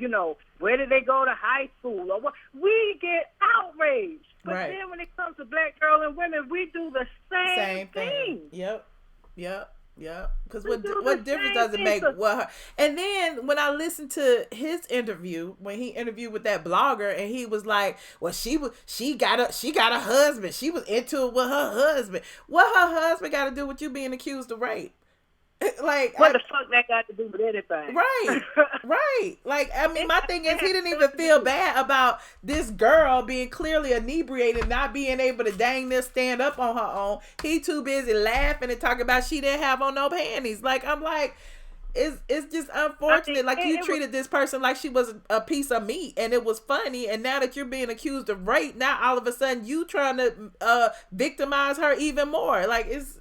[SPEAKER 15] where did they go to high school, or what, we get outraged. But then when it comes to Black girls and women, we do the same thing.
[SPEAKER 1] Yep. Because what difference does it make? And then when I listened to his interview, when he interviewed with that blogger, and he was like, "Well, she got a husband. She was into it with her husband. What her husband got to do with you being accused of rape?" Like,
[SPEAKER 15] what the fuck that got to do with anything?
[SPEAKER 1] Right. Like, I mean, my thing is, he didn't even feel bad about this girl being clearly inebriated, not being able to dang near stand up on her own. He too busy laughing and talking about she didn't have on no panties. Like, I'm like, it's just unfortunate. Like, you treated this person like she was a piece of meat, and it was funny. And now that you're being accused of rape, now all of a sudden you trying to victimize her even more. Like, it's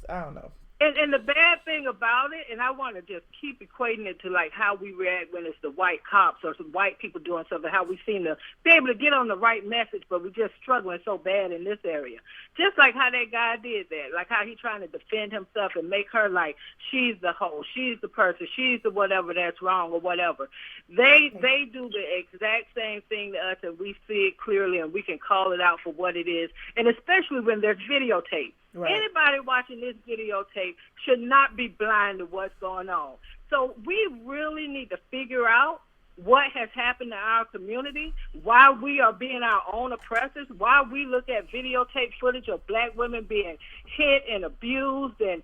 [SPEAKER 1] I don't know.
[SPEAKER 15] And the bad thing about it, and I want to just keep equating it to like how we react when it's the white cops or some white people doing something, how we seem to be able to get on the right message, but we're just struggling so bad in this area. Just like how that guy did that, like how he's trying to defend himself and make her like she's the hoe, she's the person, she's the whatever that's wrong or whatever. They do the exact same thing to us, and we see it clearly, and we can call it out for what it is, and especially when there's videotape. Right. Anybody watching this videotape should not be blind to what's going on. So we really need to figure out what has happened to our community, why we are being our own oppressors, why we look at videotape footage of Black women being hit and abused and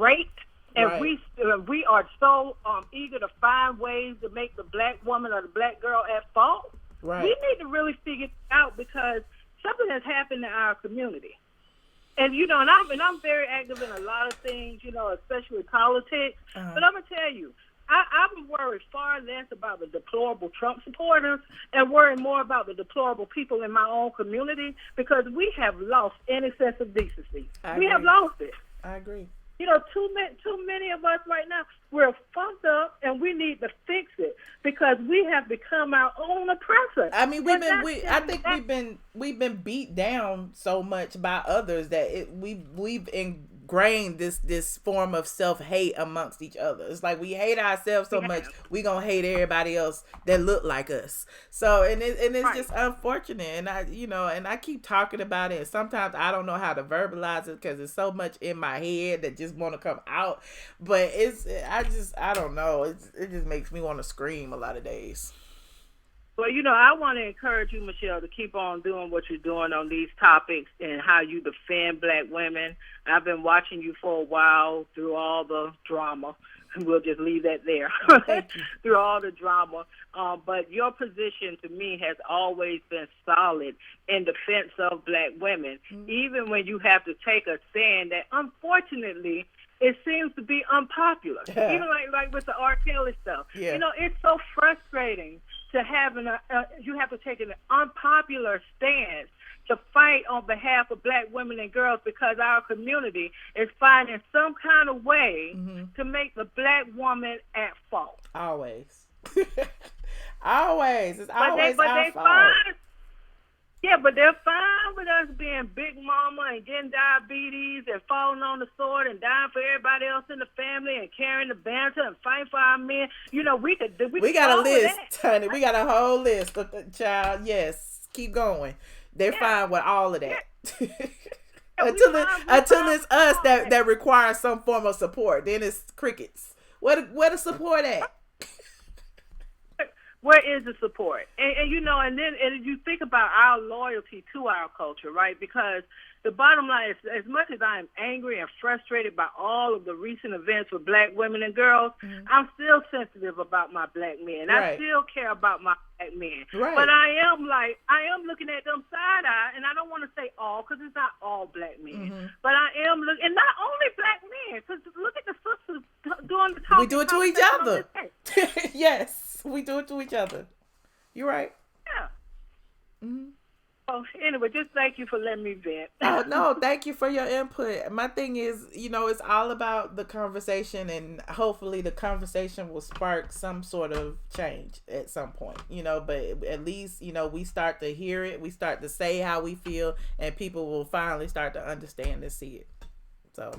[SPEAKER 15] raped. And we are so eager to find ways to make the Black woman or the Black girl at fault.
[SPEAKER 1] Right.
[SPEAKER 15] We need to really figure it out because something has happened in our community. And, you know, and I'm very active in a lot of things, you know, especially politics. But I'm going to tell you, I'm worried far less about the deplorable Trump supporters and worried more about the deplorable people in my own community because we have lost any sense of decency. We have lost it.
[SPEAKER 1] I agree.
[SPEAKER 15] You know, too many of us right now, we're fucked up and we need to fix it because we have become our own oppressor.
[SPEAKER 1] I mean, we've been beat down so much by others that we've ingrained this form of self-hate amongst each other. It's like we hate ourselves so much, we gonna hate everybody else that look like us. So and it's just unfortunate. And I keep talking about it. And sometimes I don't know how to verbalize it because it's so much in my head that just want to come out. But I don't know. It just makes me want to scream a lot of days.
[SPEAKER 15] Well, you know, I want to encourage you, Michelle, to keep on doing what you're doing on these topics and how you defend black women. I've been watching you for a while through all the drama. We'll just leave that there. Through all the drama. But your position to me has always been solid in defense of black women, even when you have to take a stand that, unfortunately, it seems to be unpopular. Even like with the R. Kelly stuff. Yeah. You know, it's so frustrating to you have to take an unpopular stance to fight on behalf of black women and girls because our community is finding some kind of way to make the black woman at fault.
[SPEAKER 1] Always. Always. It's always our fault.
[SPEAKER 15] Yeah, but they're fine with us being big mama and getting diabetes and falling on the sword and dying for everybody else in the family and carrying the banter and fighting for our men. You know, we got a
[SPEAKER 1] list, honey. We got a whole list of child. Yes, keep going. They're fine with all of that. Until it's us that requires some form of support. Then it's crickets. Where the support at?
[SPEAKER 15] Where is the support? And you know, and you think about our loyalty to our culture, right? Because the bottom line is, as much as I am angry and frustrated by all of the recent events with black women and girls, I'm still sensitive about my black men. Right. I still care about my black men. Right. But I am looking at them side eye, and I don't want to say all, because it's not all black men. But I am looking, and not only black men, because look at the sisters doing the talking.
[SPEAKER 1] We do it to each other. Yes, we do it to each other. You're right.
[SPEAKER 15] Yeah. Oh, anyway, just thank you for letting me vent.
[SPEAKER 1] No, thank you for your input. My thing is, you know, it's all about the conversation, and hopefully the conversation will spark some sort of change at some point, you know, but at least, you know, we start to hear it, we start to say how we feel, and people will finally start to understand and see it. So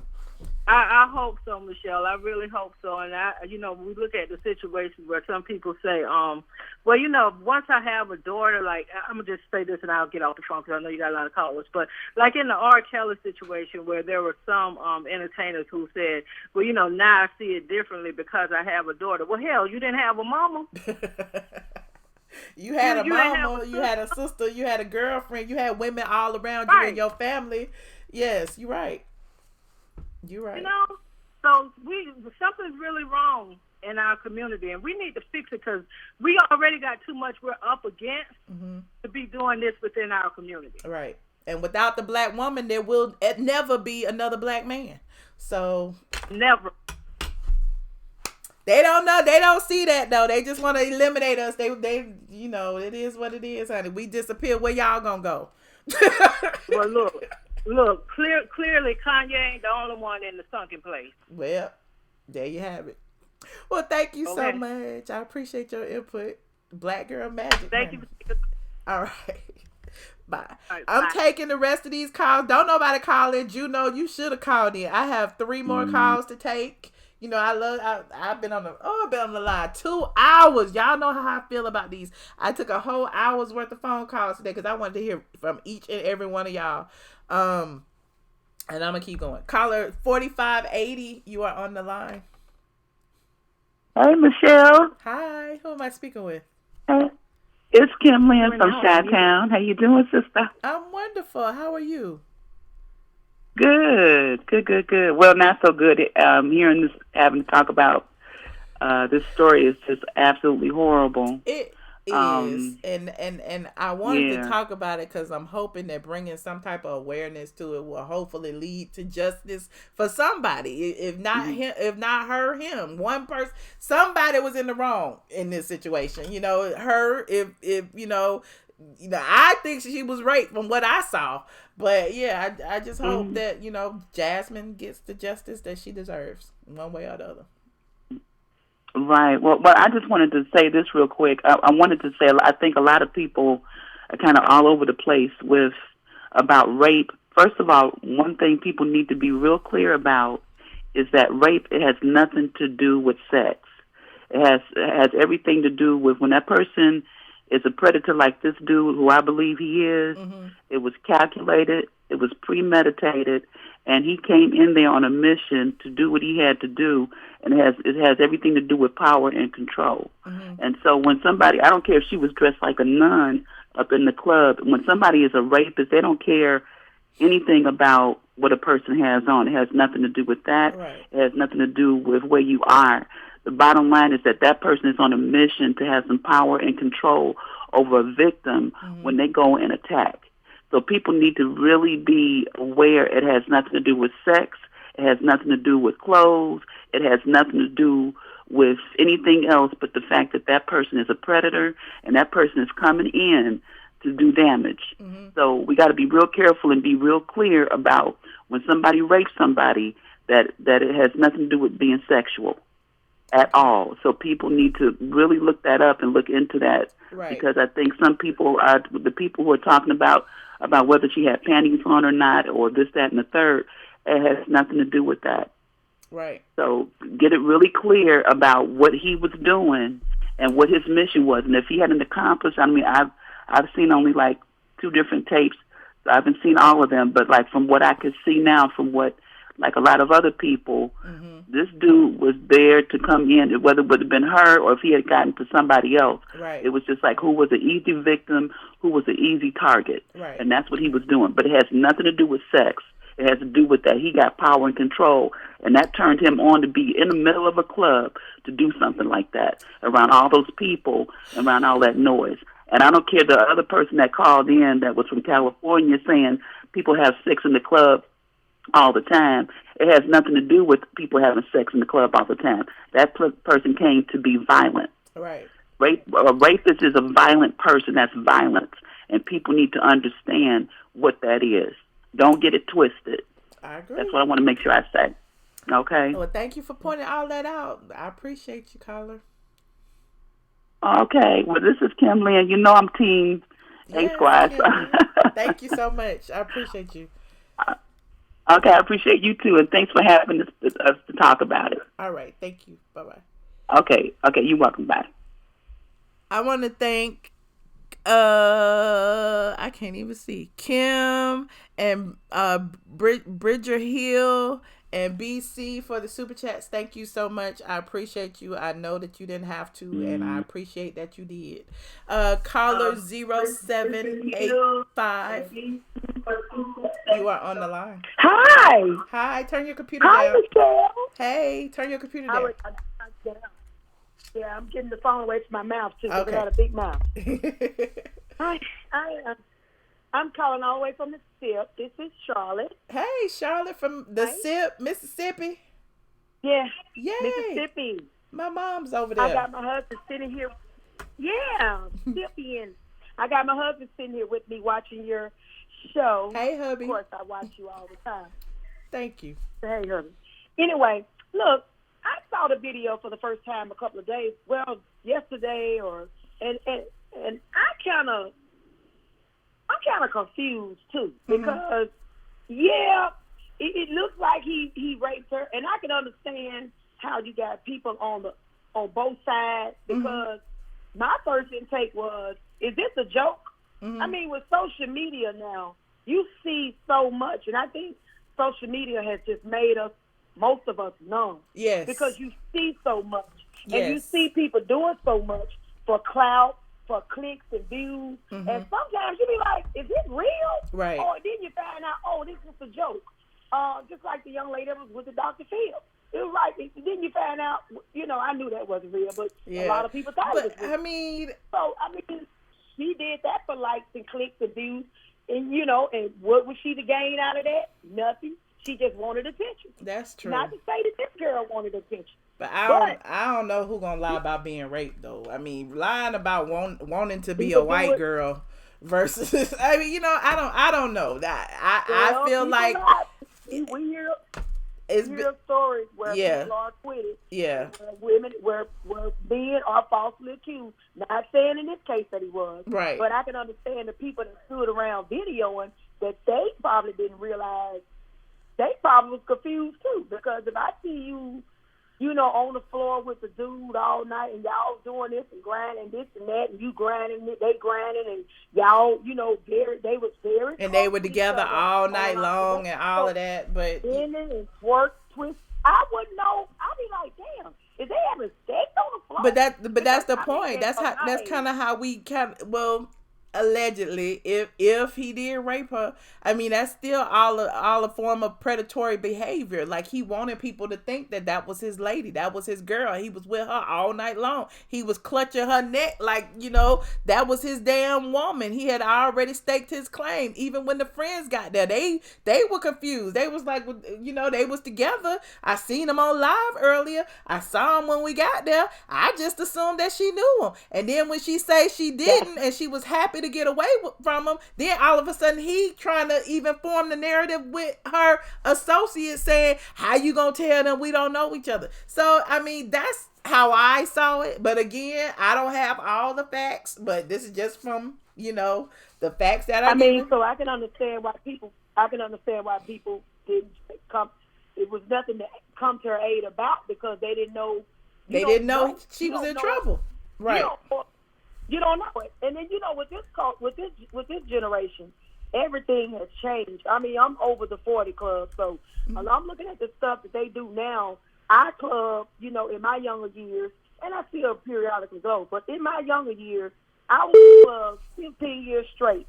[SPEAKER 15] I hope so, Michelle. I really hope so. And you know, we look at the situation where some people say, well, you know, once I have a daughter, like, I'm gonna just say this and I'll get off the phone because I know you got a lot of callers. But like in the R. Kelly situation, where there were some entertainers who said, well, you know, now I see it differently because I have a daughter. Well, hell, you didn't have a mama.
[SPEAKER 1] You had a mama, you had a sister, you had a girlfriend, you had women all around you in your family. Yes, you're right. You're right.
[SPEAKER 15] You know, so something's really wrong in our community, and we need to fix it because we already got too much we're up against to be doing this within our community.
[SPEAKER 1] Right. And without the black woman, there will never be another black man. So
[SPEAKER 15] never.
[SPEAKER 1] They don't know. They don't see that though. They just want to eliminate us. They, you know, it is what it is, honey. We disappear. Where y'all gonna go?
[SPEAKER 15] Well, look. Clearly, Kanye ain't the only one in the sunken place.
[SPEAKER 1] Well, there you have it. Well, thank you so much. I appreciate your input. Black Girl Magic.
[SPEAKER 15] Thank you.
[SPEAKER 1] All right. Bye. I'm taking the rest of these calls. Don't nobody call in. Juno, you should have called in. I have 3 more calls to take. You know, I've been on the line 2 hours. Y'all know how I feel about these. I took a whole hour's worth of phone calls today because I wanted to hear from each and every one of y'all. And I'm gonna keep going. Caller 4580, you are on the line.
[SPEAKER 16] Hey, Michelle.
[SPEAKER 1] Hi. Who am I speaking with?
[SPEAKER 16] Hey. It's Kim Lynn from Chi-Town. How you doing, sister?
[SPEAKER 1] I'm wonderful. How are you?
[SPEAKER 16] Good. Well, not so good. Hearing this, having to talk about this story is just absolutely horrible.
[SPEAKER 1] is, and I wanted to
[SPEAKER 16] Yeah.
[SPEAKER 1] talk about it because I'm hoping that bringing some type of awareness to it will hopefully lead to justice for somebody. If not him, if not her, him. One person, somebody was in the wrong in this situation. You know, her. If I think she was raped from what I saw. But yeah, I just hope that Jasmine gets the justice that she deserves, one way or the other.
[SPEAKER 16] Right. Well, I just wanted to say this real quick. I wanted to say I think a lot of people are kind of all over the place about rape. First of all, one thing people need to be real clear about is that rape, it has nothing to do with sex. It has everything to do with when that person is a predator like this dude, who I believe he is. It was calculated, it was premeditated, and he came in there on a mission to do what he had to do, and it has everything to do with power and control. And so when somebody, I don't care if she was dressed like a nun up in the club, when somebody is a rapist, they don't care anything about what a person has on. It has nothing to do with that.
[SPEAKER 1] Right.
[SPEAKER 16] It has nothing to do with where you are. The bottom line is that person is on a mission to have some power and control over a victim when they go and attack. So people need to really be aware it has nothing to do with sex. It has nothing to do with clothes. It has nothing to do with anything else but the fact that person is a predator and that person is coming in to do damage. So we got to be real careful and be real clear about when somebody rapes somebody that it has nothing to do with being sexual at all. So people need to really look that up and look into that.
[SPEAKER 1] Right.
[SPEAKER 16] Because I think some people are, the people who are talking about whether she had panties on or not, or this, that, and the third, it has nothing to do with that.
[SPEAKER 1] Right.
[SPEAKER 16] So get it really clear about what he was doing and what his mission was. And if he hadn't accomplished, I mean, I've seen only like 2 different tapes. So I haven't seen all of them, but like from what I could see now, from what like a lot of other people, this dude was there to come in, whether it would have been her or if he had gotten to somebody else.
[SPEAKER 1] Right.
[SPEAKER 16] It was just like who was an easy victim, who was an easy target.
[SPEAKER 1] Right.
[SPEAKER 16] And that's what he was doing. But it has nothing to do with sex. It has to do with that he got power and control, and that turned him on to be in the middle of a club to do something like that, around all those people, around all that noise. And I don't care the other person that called in that was from California saying people have sex in the club all the time. It has nothing to do with people having sex in the club all the time. That person came to be violent.
[SPEAKER 1] Right.
[SPEAKER 16] A rapist is a violent person. That's violence. And people need to understand what that is. Don't get it twisted.
[SPEAKER 1] I agree.
[SPEAKER 16] That's what I want to make sure I say. Okay?
[SPEAKER 1] Well, thank you for pointing all that out. I appreciate you, caller.
[SPEAKER 16] Okay. Well, this is Kim Lynn. You know I'm team A-Squad.
[SPEAKER 1] Thank you so much. I appreciate you.
[SPEAKER 16] Okay, I appreciate you too, and thanks for having us to talk about it.
[SPEAKER 1] All right, thank you. Bye-bye.
[SPEAKER 16] Okay, you're welcome. Bye.
[SPEAKER 1] I want to thank, I can't even see, Kim and Bridger Hill and BC for the super chats. Thank you so much. I appreciate you. I know that you didn't have to, and I appreciate that you did. Caller 0785. You are on the line.
[SPEAKER 17] Hi.
[SPEAKER 1] Turn your computer
[SPEAKER 17] Hi,
[SPEAKER 1] down.
[SPEAKER 17] Michelle.
[SPEAKER 1] Hey, turn your computer down.
[SPEAKER 17] Yeah, I'm getting the phone away from my mouth too.
[SPEAKER 1] Okay.
[SPEAKER 17] I got a big mouth. I'm calling all the way from Mississippi. This is Charlotte.
[SPEAKER 1] Hey, Charlotte from the SIP, Mississippi.
[SPEAKER 17] Yeah.
[SPEAKER 1] Yay.
[SPEAKER 17] Mississippi.
[SPEAKER 1] My mom's over there.
[SPEAKER 17] I got my husband sitting here. Yeah, Mississippian. I got my husband sitting here with me watching your show.
[SPEAKER 1] Hey, hubby.
[SPEAKER 17] Of course, I watch you all the time.
[SPEAKER 1] Thank you.
[SPEAKER 17] Hey, hubby. Anyway, look, I saw the video for the first time a couple of days. Well, yesterday, and I'm kind of confused too because it looks like he raped her, and I can understand how you got people on both sides because my first intake was, is this a joke? I mean, with social media now, you see so much, and I think social media has just made most of us numb.
[SPEAKER 1] Yes.
[SPEAKER 17] Because you see so much,
[SPEAKER 1] Yes.
[SPEAKER 17] and you see people doing so much for clout, for clicks and views, and sometimes you be like, is it real?
[SPEAKER 1] Right.
[SPEAKER 17] Or then you find out, oh, this is a joke. Just like the young lady that was with the Dr. Phil. It was like, then you find out, I knew that wasn't real, but a lot of people thought it was real.
[SPEAKER 1] I mean,
[SPEAKER 17] she did that for likes and clicks and views, and and what was she to gain out of that? Nothing. She just wanted attention.
[SPEAKER 1] That's true.
[SPEAKER 17] Not to say that this girl wanted attention.
[SPEAKER 1] But I don't know who gonna lie about being raped though. I mean, lying about wanting to be a white girl versus I mean, I don't know that. I feel like
[SPEAKER 17] we hear stories where people are acquitted.
[SPEAKER 1] Yeah.
[SPEAKER 17] Where men are falsely accused. Not saying in this case that he was.
[SPEAKER 1] Right.
[SPEAKER 17] But I can understand the people that stood around videoing that they probably didn't realize. They probably was confused too, because if I see you, on the floor with the dude all night and y'all doing this and grinding this and that and you grinding it, they grinding and y'all, they was very
[SPEAKER 1] and they were together all night long and all of that, but
[SPEAKER 17] and twerk, twist. I wouldn't know. I'd be like, damn, is they having sex on the floor? But
[SPEAKER 1] that's the point. That's kind of how we allegedly, if he did rape her, I mean, that's still all a form of predatory behavior. Like, he wanted people to think that was his lady, that was his girl. He was with her all night long. He was clutching her neck like, that was his damn woman. He had already staked his claim. Even when the friends got there, they were confused. They was like, they was together. I seen them on live earlier. I saw him when we got there. I just assumed that she knew him. And then when she say she didn't and she was happy to get away from him, then all of a sudden he trying to even form the narrative with her associate saying, how you gonna tell them we don't know each other? So I mean, that's how I saw it. But again, I don't have all the facts, but this is just from the facts that I
[SPEAKER 17] mean, so I can understand why people didn't come. It was nothing to come to her aid about, because they didn't know.
[SPEAKER 1] They didn't know she was in trouble. Right.
[SPEAKER 17] You don't know it. And then with this generation, everything has changed. I mean, I'm over the 40 club, so I'm looking at the stuff that they do now. Our club, in my younger years, and I still periodically go, but in my younger years, I was in club 15 years straight,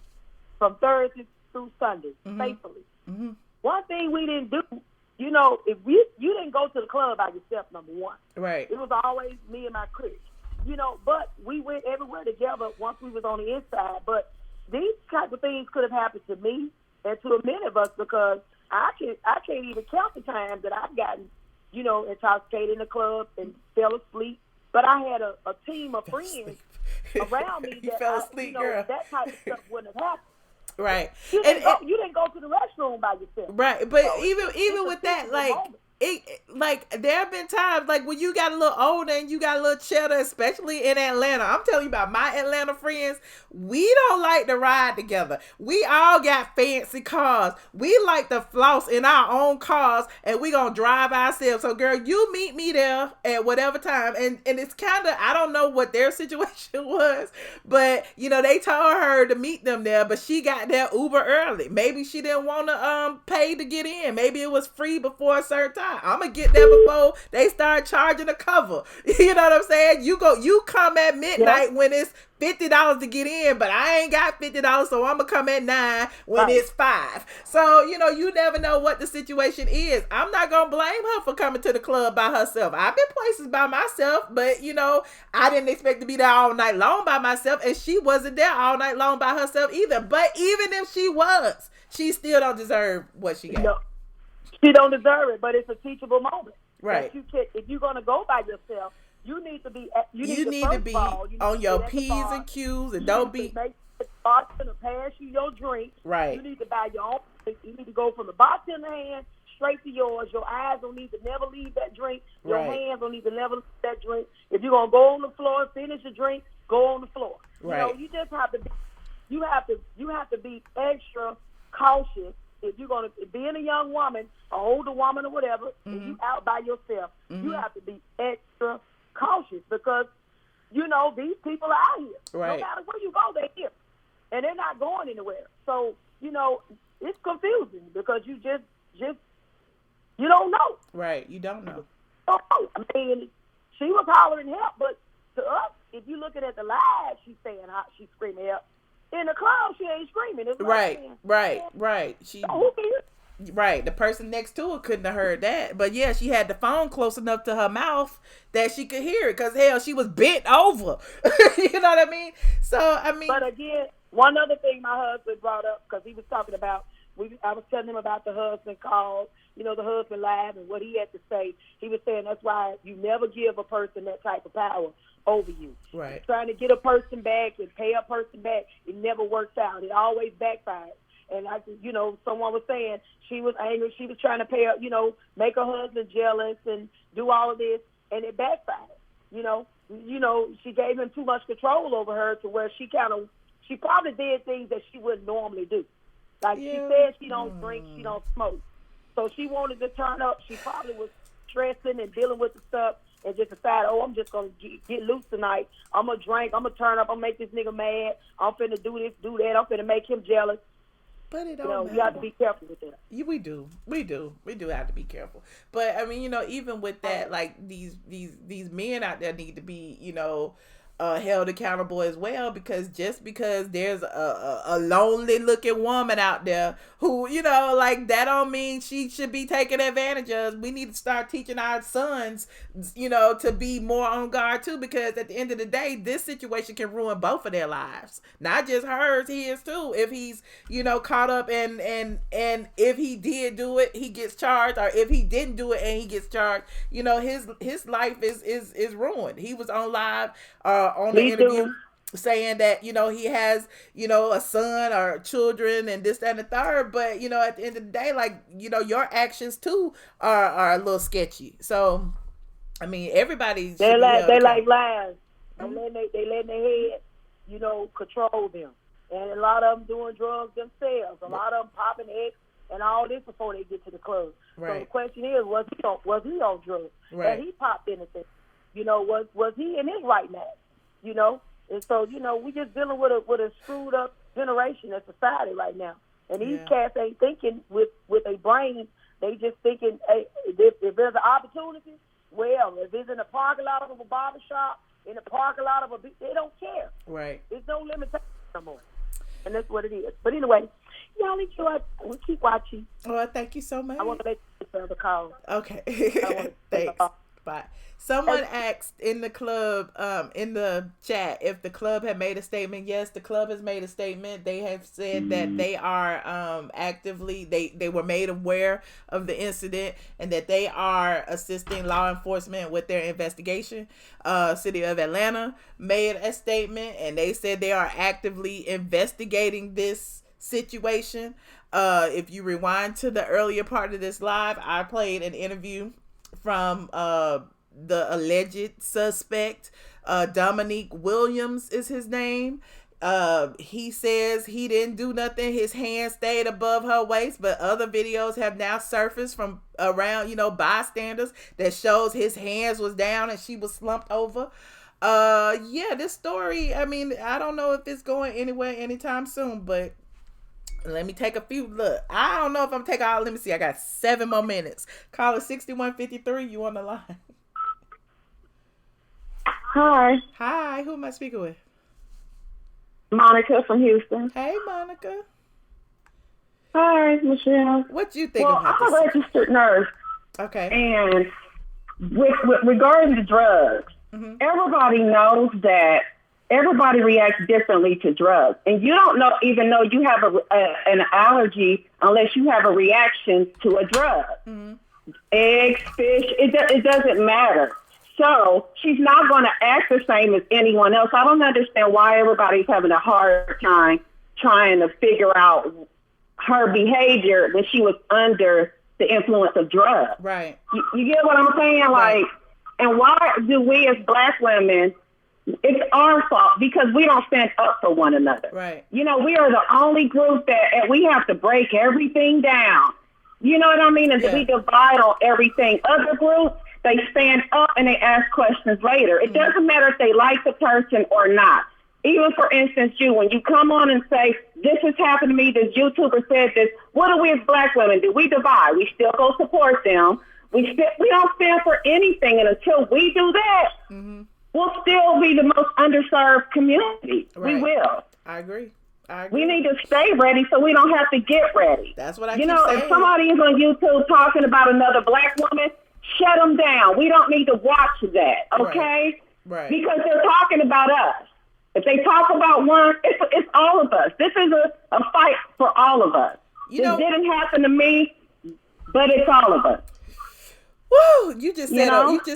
[SPEAKER 17] from Thursday through Sunday, faithfully.
[SPEAKER 1] Mm-hmm.
[SPEAKER 17] One thing we didn't do, if you didn't go to the club by yourself, number one.
[SPEAKER 1] Right.
[SPEAKER 17] It was always me and my clique. But we went everywhere together once we was on the inside. But these type of things could have happened to me and to many of us, because I can't even count the times that I've gotten, intoxicated in the club and fell asleep. But I had a team of friends around me that
[SPEAKER 1] fell asleep, girl.
[SPEAKER 17] That type of stuff wouldn't have happened.
[SPEAKER 1] Right.
[SPEAKER 17] You didn't go to the restroom by yourself.
[SPEAKER 1] Right. But so even with that, there have been times like when you got a little older and you got a little cheddar, especially in Atlanta. I'm telling you about my Atlanta friends. We don't like to ride together. We all got fancy cars. We like to floss in our own cars, and we gonna drive ourselves. So girl, you meet me there at whatever time. And it's kind of, I don't know what their situation was, but they told her to meet them there, but she got there uber early. Maybe she didn't want to pay to get in. Maybe it was free before a certain time. I'm gonna get there before they start charging a cover. You know what I'm saying? You come at midnight when it's $50 to get in, but I ain't got $50, so I'm gonna come at 9 when it's 5. So you never know what the situation is. I'm not gonna blame her for coming to the club by herself. I've been places by myself, but I didn't expect to be there all night long by myself, and she wasn't there all night long by herself either. But even if she was, she still don't deserve what she got.
[SPEAKER 17] No. She don't deserve it, but it's a teachable moment.
[SPEAKER 1] Right.
[SPEAKER 17] If you're gonna go by yourself, you need to be. You need to be
[SPEAKER 1] on your P's and Q's, and don't be.
[SPEAKER 17] Make the bartender pass you your drink.
[SPEAKER 1] Right.
[SPEAKER 17] You need to buy your own. You need to go from the bartender hand straight to yours. Your eyes don't need to never leave that drink. Your hands don't need to never leave that drink. If you're gonna go on the floor and finish your drink, go on the floor.
[SPEAKER 1] Right.
[SPEAKER 17] You just have to. You have to be extra cautious. If you're going to, being a young woman, an older woman or whatever, and you out by yourself, you have to be extra cautious, because, these people are out here.
[SPEAKER 1] Right.
[SPEAKER 17] No matter where you go, they're here. And they're not going anywhere. So, it's confusing, because you just you don't know.
[SPEAKER 1] Right. You don't know.
[SPEAKER 17] I mean, she was hollering help, but to us, if you're looking at the live, she's saying she's screaming help. In the club, she ain't screaming. It's
[SPEAKER 1] right. She.
[SPEAKER 17] So who cares?
[SPEAKER 1] Right. The person next to her couldn't have heard that. But yeah, she had the phone close enough to her mouth that she could hear it. Because, hell, she was bent over. You know what I mean? So, I mean.
[SPEAKER 17] But again, one other thing my husband brought up, because he was talking about, I was telling him about the husband call, the husband live and what he had to say. He was saying that's why you never give a person that type of power over you.
[SPEAKER 1] Right.
[SPEAKER 17] Trying to get a person back and pay a person back, it never works out. It always backfires. And someone was saying she was angry. She was trying to pay her, make her husband jealous and do all of this, and it backfired. She gave him too much control over her to where she probably did things that she wouldn't normally do. Like she said, she don't drink, she don't smoke. So she wanted to turn up. She probably was stressing and dealing with the stuff, and just decided, I'm just gonna get loose tonight. I'm gonna drink. I'm gonna turn up. I'm gonna make this nigga mad. I'm finna do this, do that. I'm finna make him jealous.
[SPEAKER 1] But it don't
[SPEAKER 17] you have to be careful with that.
[SPEAKER 1] We do have to be careful. But I mean, even with that, like these men out there need to be, held accountable as well, because just because there's a lonely looking woman out there who, like that don't mean she should be taken advantage of. We need to start teaching our sons, to be more on guard too, because at the end of the day, this situation can ruin both of their lives, not just hers, his too. If he's, caught up and if he did do it, he gets charged, or if he didn't do it and he gets charged, his life is ruined. He was on live on the interview saying that, he has, a son or children and this, that, and the third. But, at the end of the day, like, your actions too are a little sketchy. So, I mean, everybody should
[SPEAKER 17] they like lies.
[SPEAKER 1] Mm-hmm.
[SPEAKER 17] They letting their head, control them. And a lot of them doing drugs themselves. A lot of them popping X and all this before they get to the club.
[SPEAKER 1] Right.
[SPEAKER 17] So the question is, was he on drugs?
[SPEAKER 1] Right.
[SPEAKER 17] And he popped anything? Was he in his right mind? And so, we just dealing with a screwed up generation in society right now. And these cats ain't thinking with a brain. They just thinking, hey, if there's an opportunity, well, if it's in the parking lot of a barbershop, in the parking lot of they don't care.
[SPEAKER 1] Right.
[SPEAKER 17] There's no limitation no more. And that's what it is. But anyway, y'all enjoy. We'll keep watching.
[SPEAKER 1] Well, thank you so much.
[SPEAKER 17] I want to make another call.
[SPEAKER 1] Okay. Thanks. Bye. Someone asked in the club, in the chat, if the club had made a statement. Yes, the club has made a statement. They have said that they are actively, they were made aware of the incident and that they are assisting law enforcement with their investigation. City of Atlanta made a statement and they said they are actively investigating this situation. If you rewind to the earlier part of this live, I played an interview from the alleged suspect. Dominique Williams is his name. He says he didn't do nothing. His hand stayed above her waist, but other videos have now surfaced from around, bystanders that shows his hands was down and she was slumped over. This story, I mean, I don't know if it's going anywhere anytime soon, but let me take a few. Look, I don't know if I'm taking all. Let me see. I got 7 more minutes. Caller 6153. You on the line? Hi. Who am I speaking with?
[SPEAKER 7] Monica from Houston.
[SPEAKER 1] Hey, Monica.
[SPEAKER 7] Hi, Michelle.
[SPEAKER 1] What you think
[SPEAKER 7] about
[SPEAKER 1] this?
[SPEAKER 7] I'm a registered nurse.
[SPEAKER 1] Okay.
[SPEAKER 7] And with regarding the drugs, everybody knows that everybody reacts differently to drugs, and you don't even know you have an allergy unless you have a reaction to a drug. Eggs, fish, it doesn't matter. So she's not going to act the same as anyone else. I don't understand why everybody's having a hard time trying to figure out her behavior when she was under the influence of drugs.
[SPEAKER 1] Right.
[SPEAKER 7] You get what I'm saying?
[SPEAKER 1] Right.
[SPEAKER 7] Like, and why do we as black women? It's our fault because we don't stand up for one another.
[SPEAKER 1] Right.
[SPEAKER 7] We are the only group that we have to break everything down. You know what I mean? And we divide on everything. Other groups, they stand up and they ask questions later. It doesn't matter if they like the person or not. Even for instance, when you come on and say, this has happened to me, this YouTuber said this, what do we as black women do? We divide. We still go support them. We don't stand for anything. And until we do that, we'll still be the most underserved community.
[SPEAKER 1] Right.
[SPEAKER 7] We will.
[SPEAKER 1] I agree.
[SPEAKER 14] We need to stay ready so we don't have to get ready.
[SPEAKER 1] That's what I
[SPEAKER 14] keep
[SPEAKER 1] saying.
[SPEAKER 14] If somebody is on YouTube talking about another black woman, shut them down. We don't need to watch that, okay?
[SPEAKER 1] Right.
[SPEAKER 14] Because they're talking about us. If they talk about one, it's all of us. This is a fight for all of us. This didn't happen to me, but it's all of us.
[SPEAKER 1] Woo! You just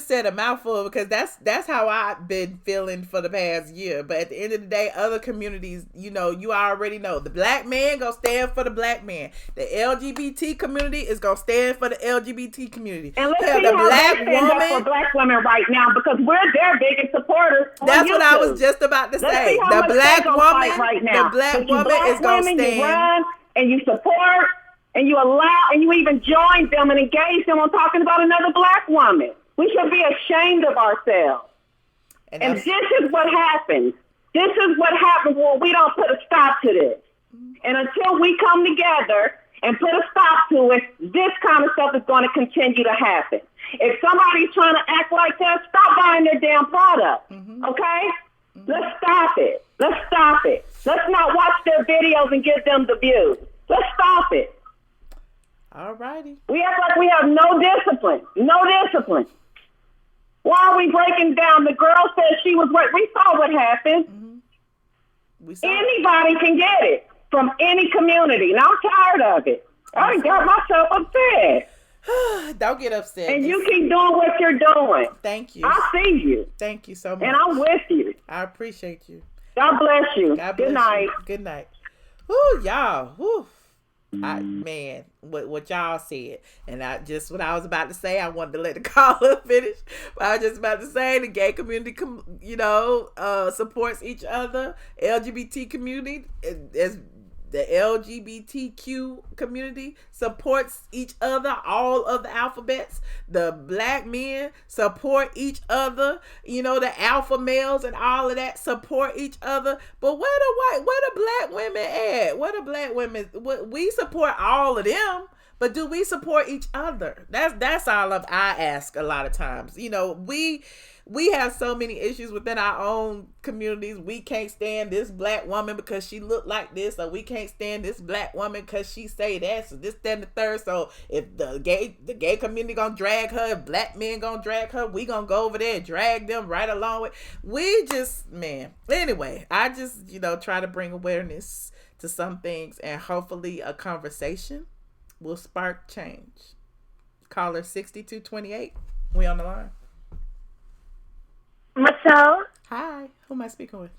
[SPEAKER 1] said a mouthful, because that's how I've been feeling for the past year. But at the end of the day, other communities, you already know the black man gonna stand for the black man. The LGBT community is gonna stand for the LGBT community.
[SPEAKER 14] And let's see how they stand up for black women right now, because we're their biggest supporters.
[SPEAKER 1] That's what I was just about to say. The black woman
[SPEAKER 14] right now.
[SPEAKER 1] The black woman is gonna stand.
[SPEAKER 14] You run and you support. And you allow, and you even join them and engage them on talking about another black woman. We should be ashamed of ourselves. And this is what happens. This is what happens when we don't put a stop to this. And until we come together and put a stop to it, this kind of stuff is going to continue to happen. If somebody's trying to act like that, stop buying their damn product. Okay? Let's stop it. Let's stop it. Let's not watch their videos and give them the views. Let's stop it.
[SPEAKER 1] All righty.
[SPEAKER 14] We act like we have no discipline. No discipline. Why are we breaking down? The girl said she was what we saw what happened. Anybody can get it from any community. And I'm tired of it. I done got myself upset.
[SPEAKER 1] Don't get upset.
[SPEAKER 14] And you keep doing what you're doing.
[SPEAKER 1] Thank you.
[SPEAKER 14] I see you.
[SPEAKER 1] Thank you so much.
[SPEAKER 14] And I'm with you.
[SPEAKER 1] I appreciate you.
[SPEAKER 14] God bless you.
[SPEAKER 1] God bless
[SPEAKER 14] Good night.
[SPEAKER 1] You. Good night. Woo, y'all. Woo. Man, what y'all said, and what I was about to say, I wanted to let the caller finish, but I was just about to say the gay community, supports each other. LGBT community, as the LGBTQ community supports each other, all of the alphabets. The black men support each other. The alpha males and all of that support each other. But where the black women at? Where the black women? We support all of them, but do we support each other? That's all I ask a lot of times. We have so many issues within our own communities. We can't stand this black woman because she look like this, or we can't stand this black woman because she say that, so this, that, and the third. So if the gay community gonna drag her, if black men gonna drag her, we gonna go over there and drag them right along with. Anyway, I just try to bring awareness to some things, and hopefully a conversation will spark change. Caller 6228. We on the line.
[SPEAKER 14] Michelle?
[SPEAKER 1] Hi. Who am I speaking with?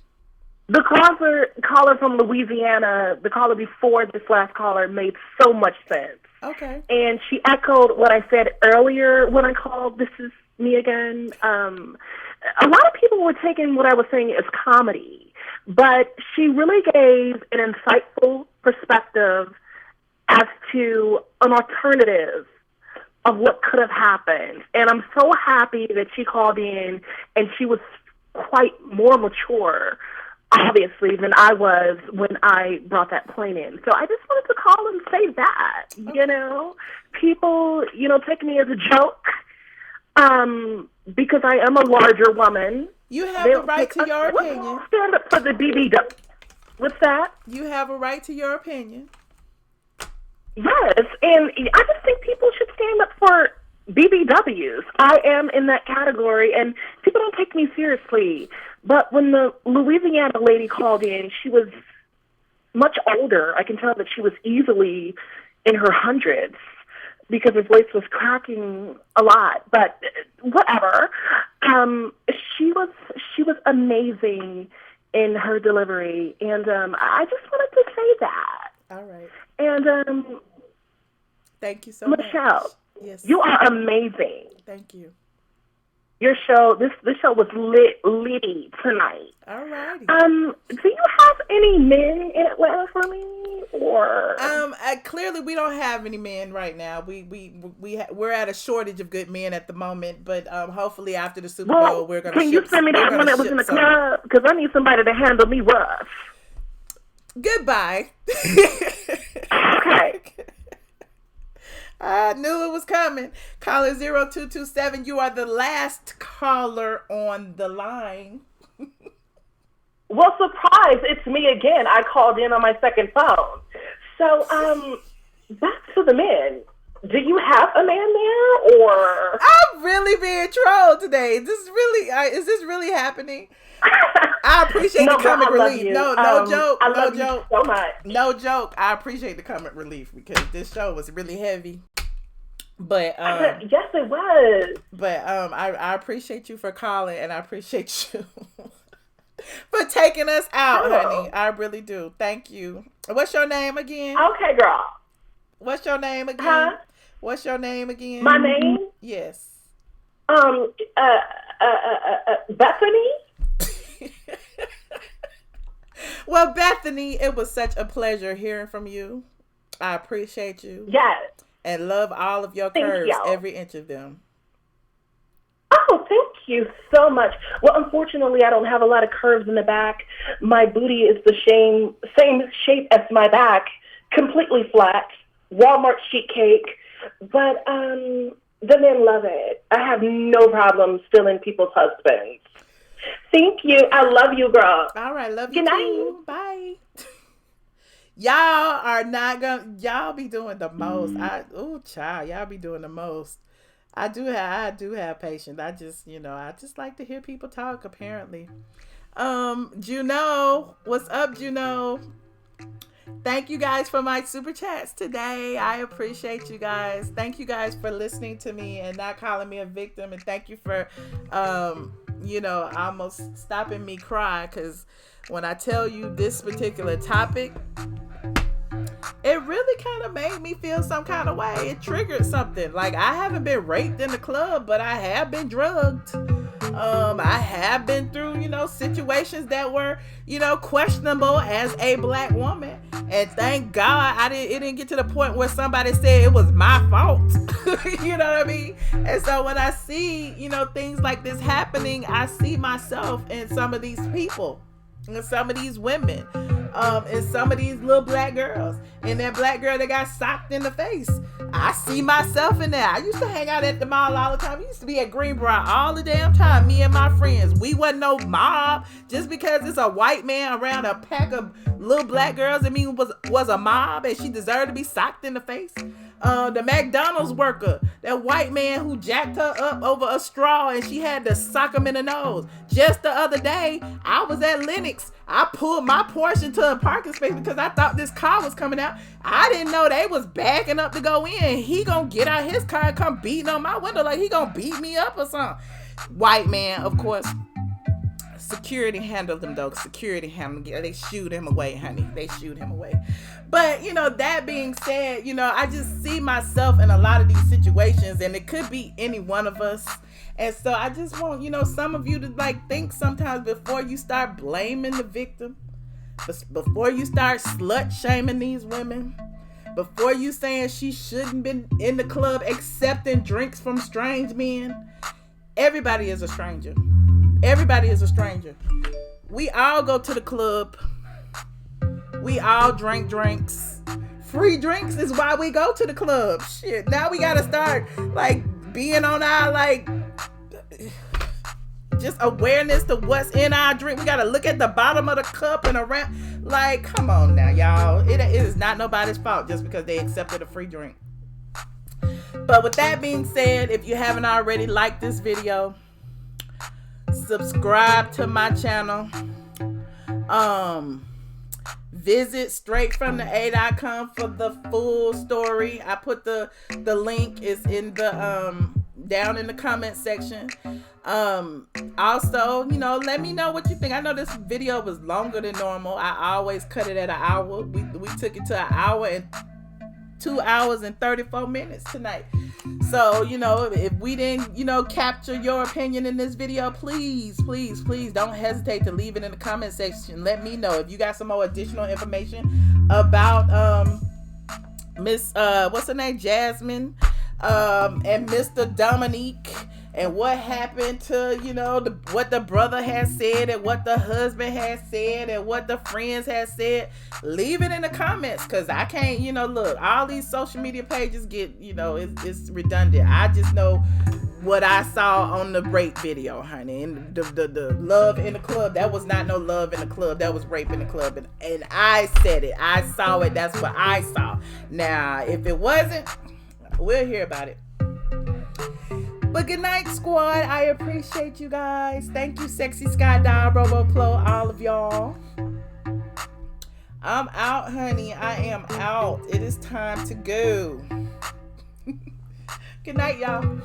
[SPEAKER 14] The caller from Louisiana, the caller before this last caller, made so much sense.
[SPEAKER 1] Okay.
[SPEAKER 14] And she echoed what I said earlier when I called. This is me again. A lot of people were taking what I was saying as comedy, but she really gave an insightful perspective as to an alternative of what could have happened. And I'm so happy that she called in, and she was quite more mature, obviously, than I was when I brought that point in. So I just wanted to call and say that, people, take me as a joke, because I am a larger woman.
[SPEAKER 1] You have a right to your opinion.
[SPEAKER 14] Stand up for the BBW. What's that?
[SPEAKER 1] You have a right to your opinion.
[SPEAKER 14] Yes, and I just think people should stand up for BBWs. I am in that category, and people don't take me seriously. But when the Louisiana lady called in, she was much older. I can tell that she was easily in her hundreds because her voice was cracking a lot. But whatever. She was amazing in her delivery, and I just wanted to say that.
[SPEAKER 1] All right.
[SPEAKER 14] And
[SPEAKER 1] thank you so
[SPEAKER 14] much. Michelle, yes, you are amazing.
[SPEAKER 1] Thank you.
[SPEAKER 14] Your show, this show was litty tonight.
[SPEAKER 1] All righty.
[SPEAKER 14] Do you have any men in Atlanta for me, or?
[SPEAKER 1] Clearly we don't have any men right now. We're at a shortage of good men at the moment, but hopefully after the Super Bowl we're gonna.
[SPEAKER 14] Can you send me that one that was in the club? Because I need somebody to handle me rough.
[SPEAKER 1] Goodbye.
[SPEAKER 14] Okay.
[SPEAKER 1] I knew it was coming. Caller 0227. You are the last caller on the line.
[SPEAKER 14] Well, surprise, it's me again. I called in on my second phone. So, back to the men. Do you have a man there, or?
[SPEAKER 1] I'm really being trolled today. Is this really happening? I appreciate the comic relief. No joke.
[SPEAKER 14] I love you so much.
[SPEAKER 1] No joke. I appreciate the comic relief because this show was really heavy. But
[SPEAKER 14] yes, it was.
[SPEAKER 1] But I appreciate you for calling, and I appreciate you for taking us out, honey. I really do. Thank you. What's your name again?
[SPEAKER 14] Okay, girl.
[SPEAKER 1] What's your name again?
[SPEAKER 14] Huh?
[SPEAKER 1] What's your name again?
[SPEAKER 14] My name?
[SPEAKER 1] Yes.
[SPEAKER 14] Bethany.
[SPEAKER 1] Well, Bethany, it was such a pleasure hearing from you. I appreciate you.
[SPEAKER 14] Yes.
[SPEAKER 1] And love all of your curves, every inch of them.
[SPEAKER 14] Oh, thank you so much. Well, unfortunately, I don't have a lot of curves in the back. My booty is the same shape as my back, completely flat, Walmart sheet cake. But the men love it. I have no problem stealing people's husbands. Thank you. I love you, girl.
[SPEAKER 1] All right, love you
[SPEAKER 14] Good night.
[SPEAKER 1] too. Bye. Y'all be doing the most. Child, y'all be doing the most. I do have patience. I just like to hear people talk, apparently. Juno, what's up, Juno? Thank you guys for my super chats today. I appreciate you guys. Thank you guys for listening to me and not calling me a victim. And thank you for, almost stopping me cry. Because when I tell you this particular topic, it really kind of made me feel some kind of way. It triggered something. Like, I haven't been raped in the club, but I have been drugged. I have been through, situations that were, questionable as a black woman. And thank God it didn't get to the point where somebody said it was my fault. You know what I mean? And so when I see, things like this happening, I see myself in some of these people. And some of these women, and some of these little black girls, and that black girl that got socked in the face. I see myself in that. I used to hang out at the mall all the time. We used to be at Greenbrier all the damn time, me and my friends. We wasn't no mob. Just because it's a white man around a pack of little black girls, it mean was a mob and she deserved to be socked in the face. The McDonald's worker, that white man who jacked her up over a straw and she had to sock him in the nose. Just the other day, I was at Lennox. I pulled my Porsche to a parking space because I thought this car was coming out. I didn't know they was backing up to go in. He gonna get out his car and come beating on my window like he gonna beat me up or something. White man, of course. Security handled him though. Security handled him. They shooed him away, honey. They shoot him away. But, that being said, I just see myself in a lot of these situations, and it could be any one of us. And so I just want, some of you to think sometimes before you start blaming the victim, before you start slut shaming these women, before you saying she shouldn't been in the club accepting drinks from strange men. Everybody is a stranger. Everybody is a stranger. We all go to the club. We all drink drinks. Free drinks is why we go to the club. Shit. Now we gotta start being on our just awareness to what's in our drink. We gotta look at the bottom of the cup and around. Come on now, y'all. It is not nobody's fault just because they accepted a free drink. But with that being said, if you haven't already liked this video, subscribe to my channel. Visit straightfromtheA.com for the full story. I put the link is in the down in the comment section. Also, let me know what you think. I know this video was longer than normal. I always cut it at an hour. We took it to an hour and 2 hours and 34 minutes tonight. So, if we didn't, capture your opinion in this video, please don't hesitate to leave it in the comment section. Let me know if you got some more additional information about Miss what's her name, Jasmine, and Mr. Dominique, and what happened to, what the brother has said and what the husband has said and what the friends have said. Leave it in the comments, because I can't, look, all these social media pages get, it's redundant. I just know what I saw on the rape video, honey. And the love in the club, that was not no love in the club. That was rape in the club. And I said it. I saw it. That's what I saw. Now, if it wasn't, we'll hear about it. But good night, squad. I appreciate you guys. Thank you, Sexy Sky Dial, RoboPlo, all of y'all. I'm out, honey. I am out. It is time to go. Good night, y'all.